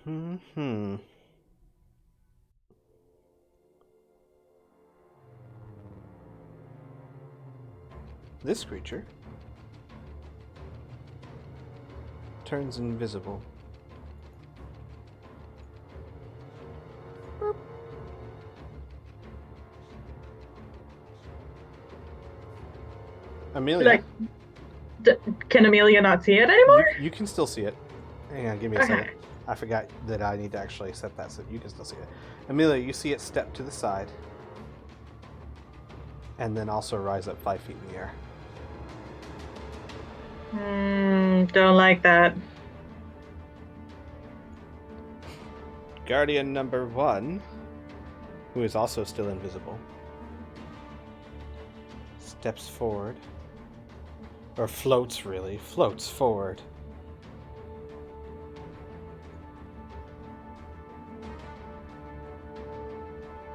Hmm. This creature turns invisible. Amelia, Like, can Amelia not see it anymore? you can still see it. Hang on, give me a Okay. second. I forgot that I need to actually set that so you can still see it. Amelia, you see it step to the side. And then also rise up 5 feet in the air. Don't like that. Guardian number 1, who is also still invisible, steps forward. Or floats, really. Floats forward.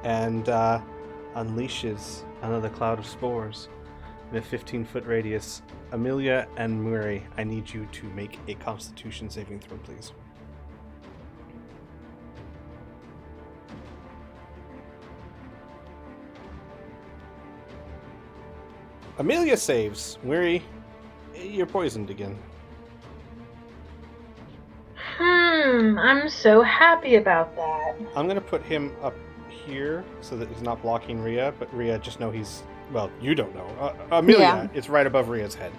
And unleashes another cloud of spores in a 15-foot radius. Amelia and Murray, I need you to make a Constitution saving throw, please. Amelia saves. Murray, you're poisoned again. I'm so happy about that. I'm gonna put him up here so that he's not blocking Rhea, but Rhea, just know he's, well, you don't know. Amelia, Yeah. it's right above Rhea's head.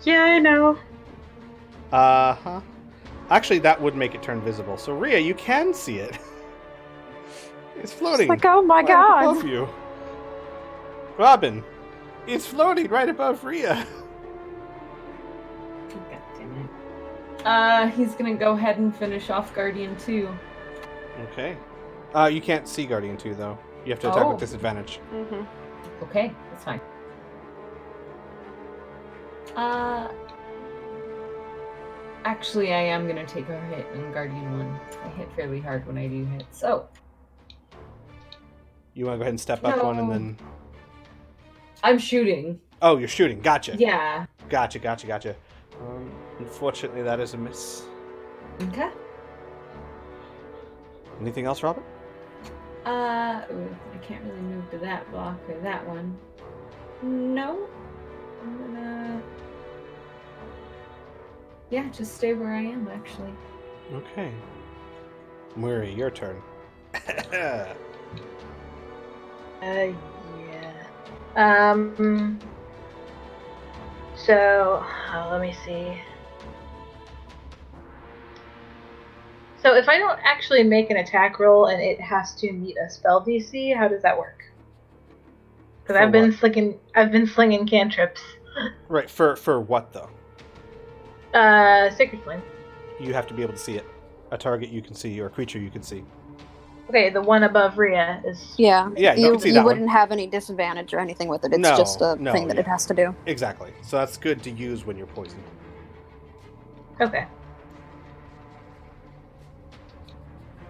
Yeah, I know. Uh-huh. Actually, that would make it turn visible. So, Rhea, you can see it. It's floating. It's like, oh my right god. above you. Robin, it's floating right above Rhea. God damn it. He's gonna go ahead and finish off Guardian 2. Okay. You can't see Guardian 2, though. You have to attack Oh. with disadvantage. Mm-hmm. Okay, that's fine. Actually, I am gonna take a hit on Guardian 1. I hit fairly hard when I do hit, so. You want to go ahead and step up one and No. then... I'm shooting. Oh, you're shooting. Gotcha. Yeah. Gotcha. Unfortunately, that is a miss. Okay. Anything else, Robert? I can't really move to that block or that one. No. I'm gonna... Yeah, just stay where I am, actually. Okay. Murray, your turn. Yeah. So, let me see. So if I don't actually make an attack roll and it has to meet a spell DC, how does that work? Because I've been slinging cantrips. Right, for what, though? Sacred Flame. You have to be able to see it. A target you can see, or a creature you can see. Okay, the one above Rhea is... Yeah, Yeah, you can see that wouldn't one. have any disadvantage or anything with it. It's No, just a no, thing that yeah. it has to do. Exactly. So that's good to use when you're poisoned. Okay.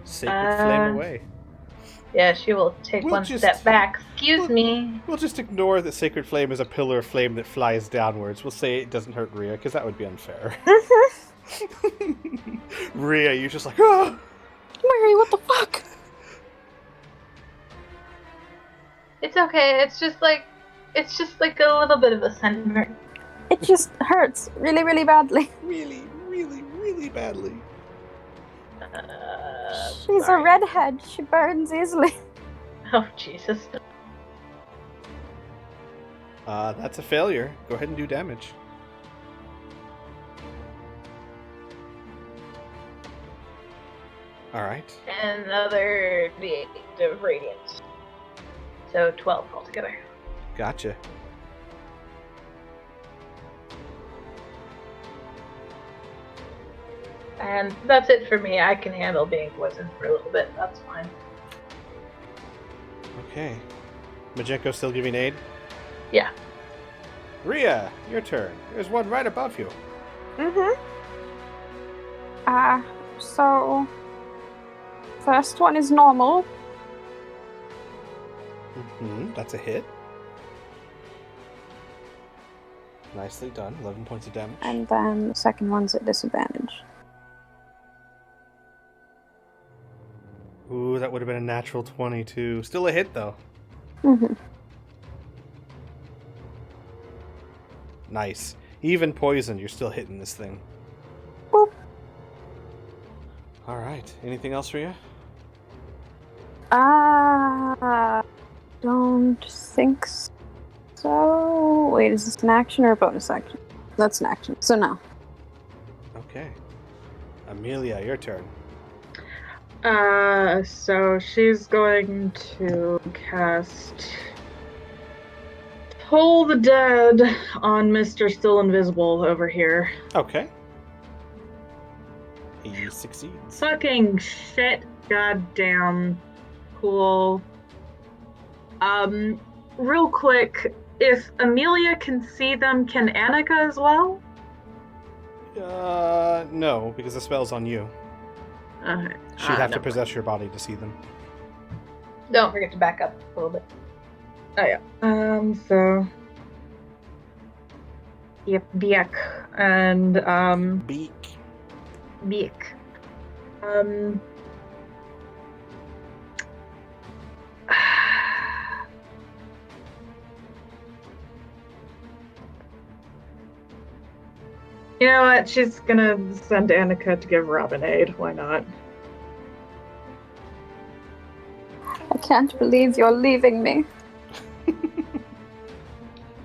Sacred flame away. Yeah, she will take We'll one just- step back. Excuse me. We'll just ignore that sacred flame is a pillar of flame that flies downwards. We'll say it doesn't hurt Rhea, because that would be unfair. Rhea, you're just like, ah! Mary, what the fuck? It's okay. It's just like a little bit of a sunburn. It just hurts really, really badly. Really, really, really badly. She's Sorry. a redhead. She burns easily. Oh Jesus. That's a failure. Go ahead and do damage. Alright. And another D8 of radiance. So 12 altogether. Gotcha. And that's it for me. I can handle being poisoned for a little bit. That's fine. Okay. Majenko still giving aid? Yeah. Rhea, your turn. There's one right above you. So first one is normal. That's a hit. Nicely done. 11 points of damage. And then the second one's at disadvantage. Ooh, that would have been a natural 22. Still a hit, though. Nice. Even poisoned, you're still hitting this thing. Boop. Alright. Anything else for you? Don't think so. Wait, is this an action or a bonus action? That's an action, so no. Okay. Amelia, your turn. So she's going to cast Toll the Dead on Mr. Still Invisible over here. Okay. He succeeds. Fucking shit. Goddamn. Cool. Real quick, if Amelia can see them, can Annika as well? No, because the spell's on you. Okay. She'd have to possess your body to see them. Don't forget to back up a little bit. Oh yeah. So. Yep, Biek. And, Beak. Biek. You know what? She's gonna send Annika to give Robin aid. Why not? I can't believe you're leaving me.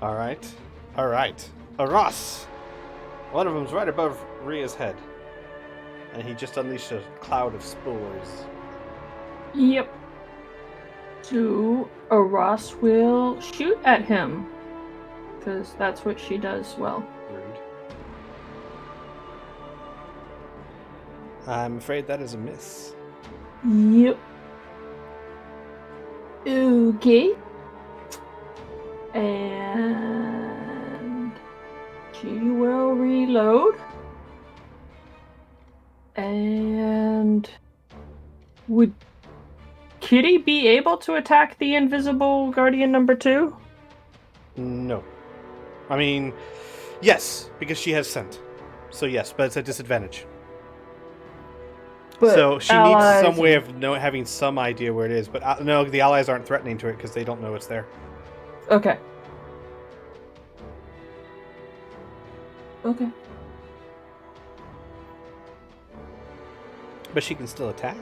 Alright. Aras! One of them's right above Rhea's head. And he just unleashed a cloud of spores. Yep. So, Aras will shoot at him. Because that's what she does well. Rude. I'm afraid that is a miss. Yep. Okay. And she will reload. And would Kitty be able to attack the invisible guardian number 2? No. I mean, yes, because she has scent. So yes, but it's a disadvantage. But so she allies needs some way of having some idea where it is. But no, the allies aren't threatening to it because they don't know it's there. Okay. Okay. But she can still attack.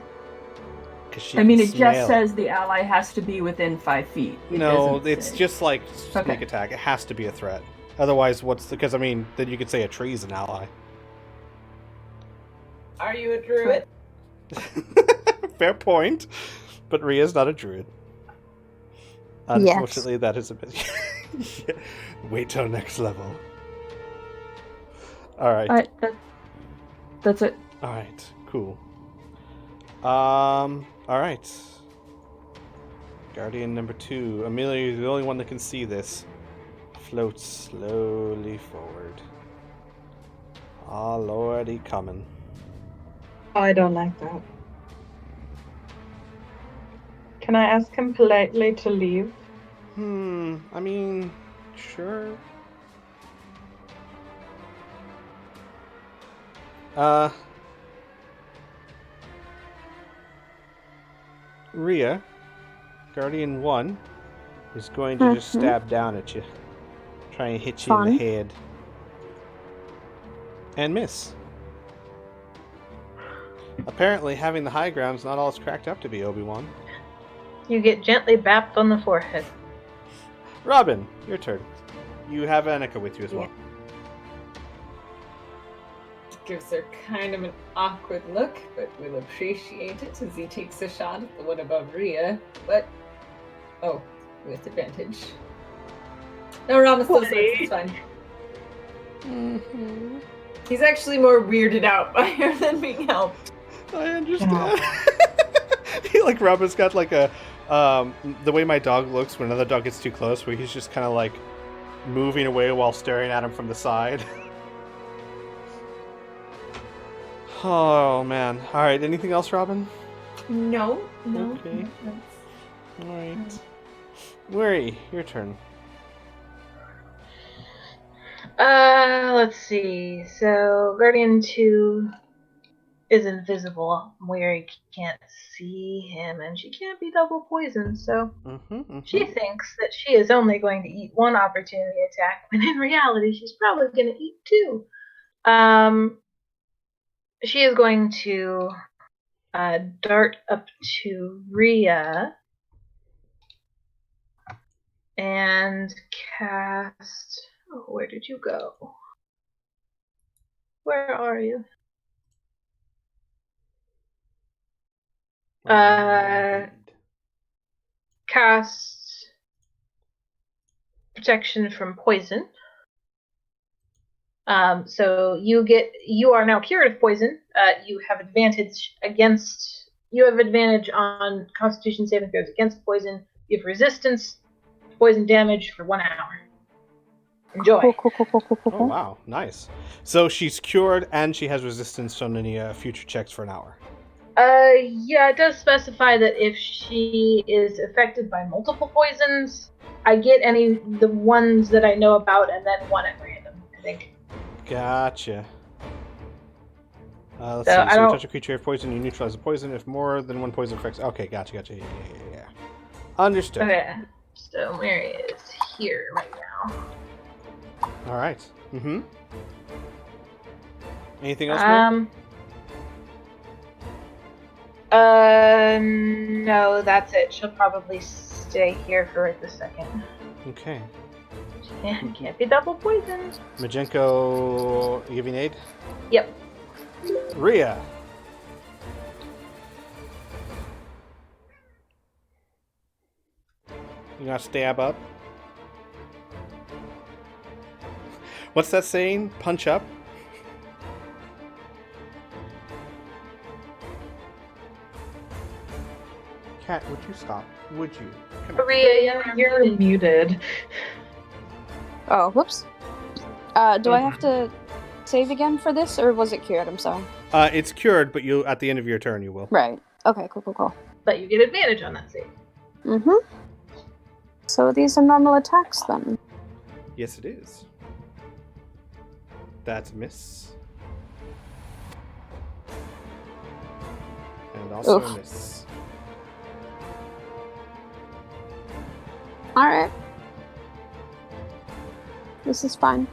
I mean, it just says the ally has to be within 5 feet. No, it's just like sneak attack. It has to be a threat. Otherwise, because I mean, then you could say a tree's an ally. Are you a druid? Fair point. But Rhea's not a druid. Unfortunately, that is a bit. Wait till next level. Alright. That's it. Alright, cool. Alright. Guardian number 2. Amelia, you're the only one that can see this. Floats slowly forward. Ah, lordy coming. I don't like that. Can I ask him politely to leave? I mean, sure. Rhea, Guardian 1, is going to just stab down at you. Try and hit you in the head. And miss. Apparently, having the high ground's not all it's cracked up to be, Obi-Wan. You get gently bapped on the forehead. Robin, your turn. You have Annika with you as well. Gives her kind of an awkward look, but we'll appreciate it as he takes a shot at the one above Rhea. But, with advantage. No, Rama still says it's fine. Mm-hmm. He's actually more weirded out by her than being helped. I understand. Robin's got like a, the way my dog looks when another dog gets too close, where he's just kind of like moving away while staring at him from the side. Oh, man. All right. Anything else, Robin? No. Okay. All right. Worry, your turn. Let's see. So, Guardian 2 is invisible, where you can't see him, and she can't be double poisoned, so she thinks that she is only going to eat one opportunity attack, when in reality, she's probably going to eat 2. She is going to dart up to Rhea and cast... Oh, where did you go? Where are you? Cast protection from poison. So you are now cured of poison. You have advantage on Constitution saving throws against poison. You have resistance to poison damage for 1 hour. Enjoy. Cool. Oh, wow. Nice. So she's cured and she has resistance on any future checks for an hour. Yeah, it does specify that if she is affected by multiple poisons, I get the ones that I know about and then one at random, I think. Gotcha. Let's see. So you touch a creature with poison, you neutralize the poison. If more than one poison affects... Okay, gotcha. Yeah. Understood. Okay. So Mary is here right now. All right. Anything else, Mary? No, that's it. She'll probably stay here for right this second. Okay. Can't be double poisoned. Majenko giving aid? Yep. Rhea. You gonna stab up? What's that saying? Punch up? Cat, would you stop? Would you? Rhea, You're muted. Oh, whoops. Do I have to save again for this, or was it cured? I'm sorry. It's cured, but at the end of your turn you will. Right. Okay, cool. But you get advantage on that save. So these are normal attacks then? Yes, it is. That's a miss. And also a Oof. miss. Alright. This is fine.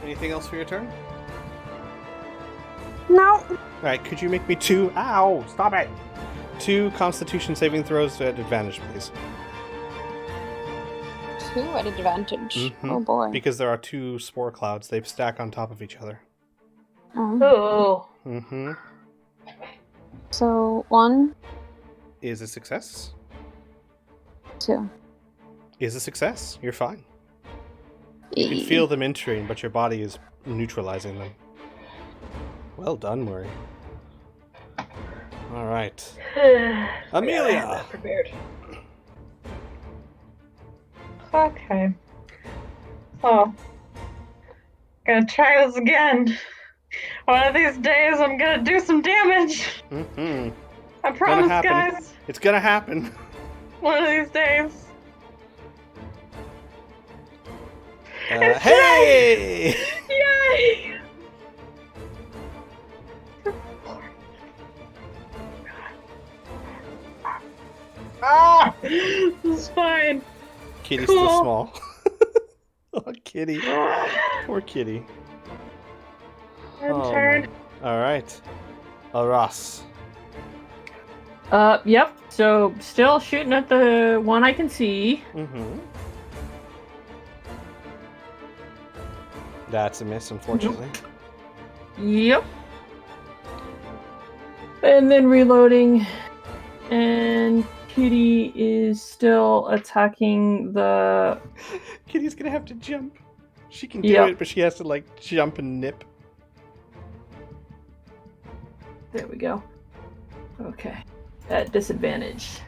Anything else for your turn? No. Alright, could you make me 2... Ow! Stop it! 2 Constitution saving throws at advantage, please. 2 at advantage. Mhm. Oh boy. Because there are 2 spore clouds. They stack on top of each other. Oh. Mm-hmm. So 1, Is a success. 2. Is a success. You're fine. You can feel them entering, but your body is neutralizing them. Well done, Murray. All right. Amelia! Prepared. Okay. So, gonna try this again. One of these days, I'm gonna do some damage. Mm-hmm. I promise, happen. guys. It's gonna happen. One of these days. Hey! Yay! Ah! This is fine. Kitty's Cool. still small. Oh, Kitty. Poor Kitty. Turn. All right. Ross. Yep. So still shooting at the one I can see. Mm-hmm. That's a miss, unfortunately. Yep. And then reloading. And Kitty is still attacking the... Kitty's gonna have to jump. She can do Yep. it, but she has to, like, jump and nip. There we go. Okay. At disadvantage.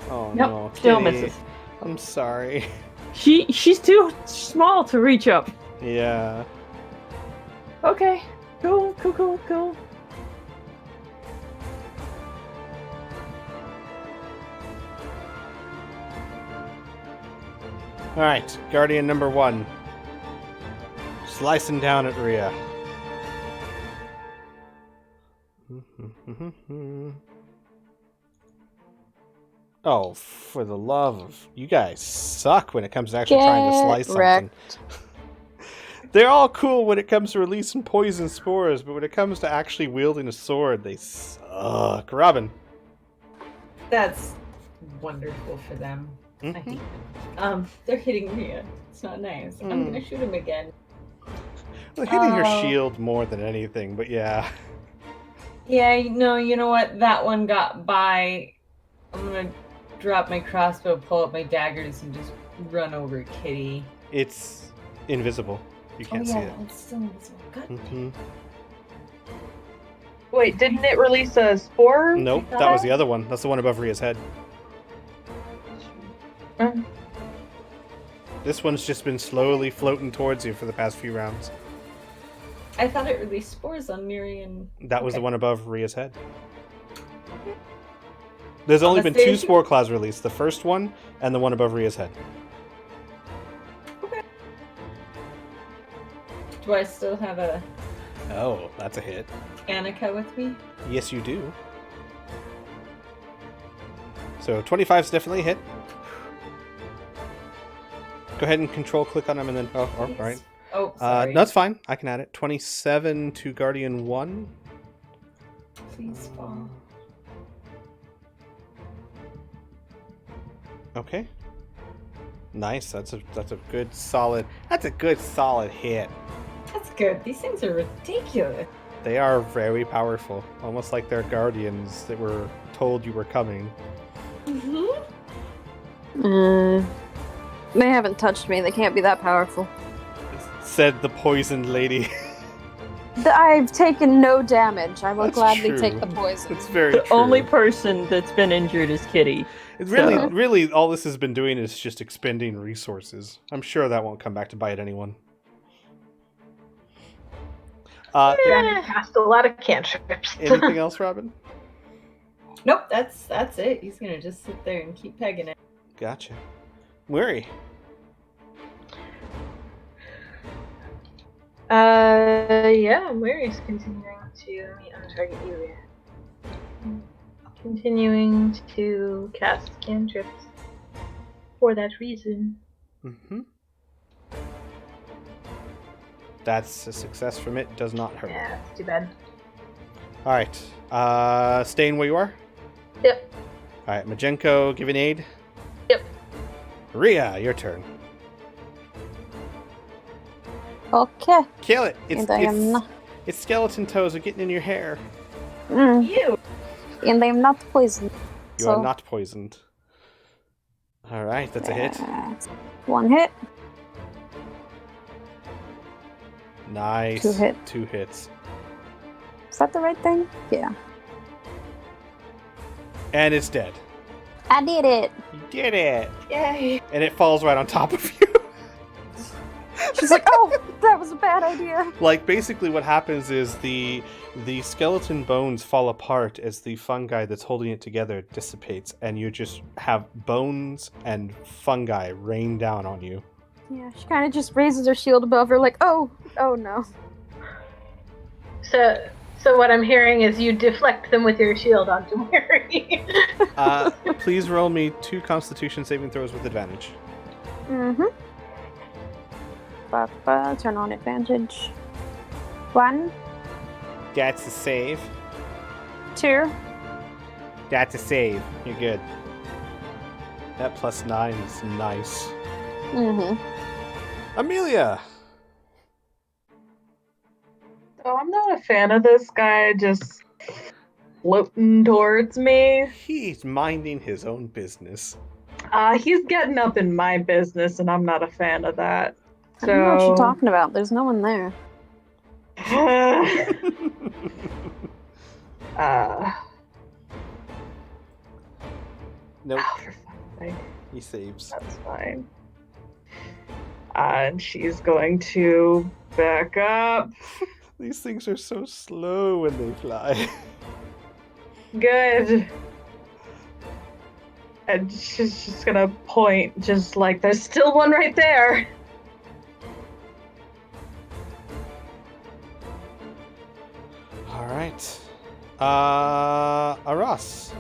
Oh, Nope, no. still Kitty. misses. I'm sorry. She's too small to reach up. Yeah. Okay. Cool. Alright, Guardian number 1. Slicing down at Rhea. Oh, for the love of... You guys suck when it comes to actually trying to slice something. They're all cool when it comes to releasing poison spores, but when it comes to actually wielding a sword, they suck. Robin. That's wonderful for them. I hate them. They're hitting me. It's not nice. I'm gonna shoot him again. Well, hitting her shield more than anything, but yeah. Yeah, no, you know what? That one got by. I'm gonna drop my crossbow, pull up my daggers, and just run over Kitty. It's invisible. You can't see it. It's still invisible. God. Mm-hmm. Wait, didn't it release a spore? Nope, that was the other one. That's the one above Rhea's head. This one's just been slowly floating towards you for the past few rounds. I thought it released spores on Miriam. That was the Okay. one above Rhea's head. There's only the been 2 stage? spore clouds released. The first one and the one above Rhea's head. Do I still have a Oh, that's a hit. Annika with me? Yes, you do. So 25's definitely a hit. Go ahead and control click on them and then... Oh, all right. Oh, sorry. No, it's fine. I can add it. 27 to Guardian 1. Please fall. Okay. Nice. That's a good solid... That's a good solid hit. That's good. These things are ridiculous. They are very powerful. Almost like they're guardians that were told you were coming. They haven't touched me. They can't be that powerful. Said the poisoned lady. I've taken no damage. I will That's gladly true. take the poison. It's very The true. only person that's been injured is Kitty. It's really, So- really, all this has been doing is just expending resources. I'm sure that won't come back to bite anyone. Cast a lot of cantrips. Anything else, Robin? Nope, that's it. He's gonna just sit there and keep pegging it. Gotcha. Murray. Yeah, Mary's continuing to let me untarget area. Continuing to cast cantrips for that reason. Mm-hmm. That's a success from it. Does not hurt. Yeah, it's too bad. All right. Staying where you are? Yep. All right, Majenko, give an aid. Yep. Ria, your turn. Okay. Kill it. And I am not. Its skeleton toes are getting in your hair. You. And I am not poisoned. You are not poisoned. All right, that's a hit. One hit. Nice. 2 hit. 2 hits. Is that the right thing? Yeah. And it's dead. I did it. You did it. Yay! And it falls right on top of you. She's like, oh, that was a bad idea. Like, basically what happens is the skeleton bones fall apart as the fungi that's holding it together dissipates, and you just have bones and fungi rain down on you. Yeah, she kind of just raises her shield above her, like, oh no. So what I'm hearing is you deflect them with your shield onto Mary. Please roll me 2 Constitution saving throws with advantage. Mm-hmm. Turn on advantage. 1, That's a save. 2. That's a save. You're good. That +9 is nice. Mm-hmm. Amelia! So I'm not a fan of this guy just floating towards me. He's minding his own business. He's getting up in my business, and I'm not a fan of that. I don't know what you're talking about. There's no one there. Nope. Oh, for fuck's sake. He saves. That's fine. And she's going to back up. These things are so slow when they fly. Good. And she's just gonna point, just like, there's still one right there. Alright. Aras.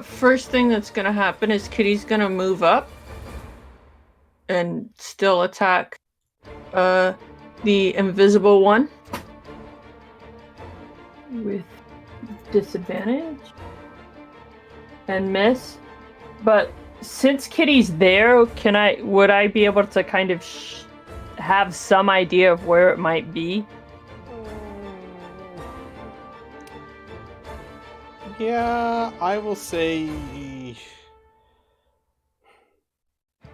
First thing that's gonna happen is Kitty's gonna move up and still attack the invisible one with disadvantage and miss. But since Kitty's there, would I be able to kind of have some idea of where it might be? Yeah, I will say...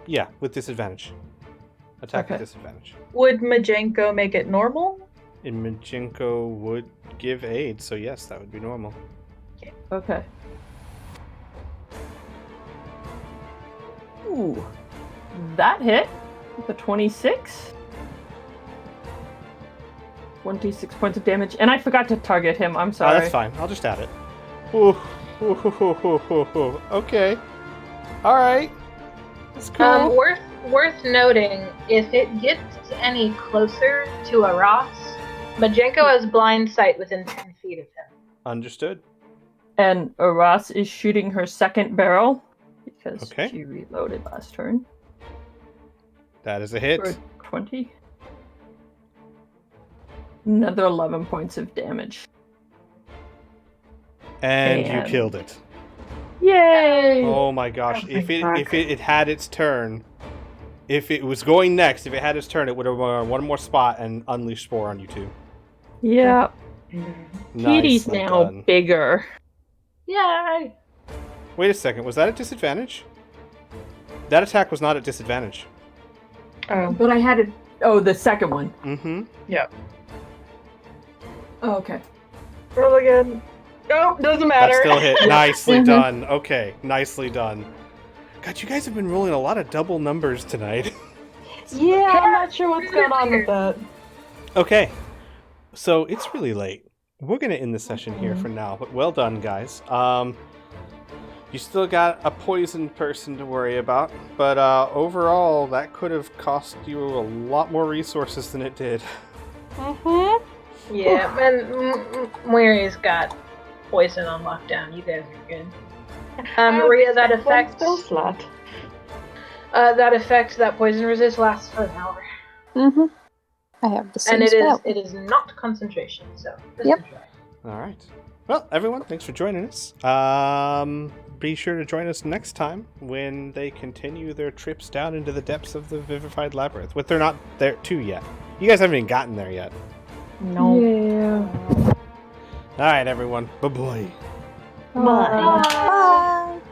Yeah, with disadvantage. Attack with disadvantage. Would Majenko make it normal? And Majenko would give aid, so yes, that would be normal. Okay. Ooh. That hit with a 26. 26 points of damage. And I forgot to target him. I'm sorry. Oh, that's fine. I'll just add it. Ooh. Ooh. Okay. Alright. That's cool. Worth noting, if it gets any closer to Aras, Majenko has blind sight within 10 feet of him. Understood. And Aras is shooting her second barrel because Okay. she reloaded last turn. That is a hit. For 20. Another 11 points of damage. And you killed it. Yay! Oh my gosh. Oh my If God. it had its turn, if it was going next, if it had its turn, it would have won one more spot and unleashed Spore on you two. Yeah. Kitty's Nicely now done. bigger. Yay! Wait a second, was that at disadvantage? That attack was not at disadvantage. Oh, But I had it. Oh, the second one. Mm-hmm. Oh, okay. roll again. Nope, doesn't matter. That still hit. Nicely done. Okay, nicely done. God, you guys have been rolling a lot of double numbers tonight. Yeah, I'm not sure what's going on with that. Okay, so it's really late. We're gonna end the session here for now, but well done, guys. You You still got a poisoned person to worry about, but overall, that could have cost you a lot more resources than it did. Mm-hmm. Yeah, and Moiri's got poison on lockdown. You guys are good. Maria, that effect. Spell slot. That poison resist lasts for an hour. Mm-hmm. I have the same And spell. it is not concentration, so Yep. All right. Well, everyone, thanks for joining us. Be sure to join us next time when they continue their trips down into the depths of the Vivified Labyrinth. But they're not there too yet. You guys haven't even gotten there yet. No. Yeah. All right, everyone. Bye-bye. Bye.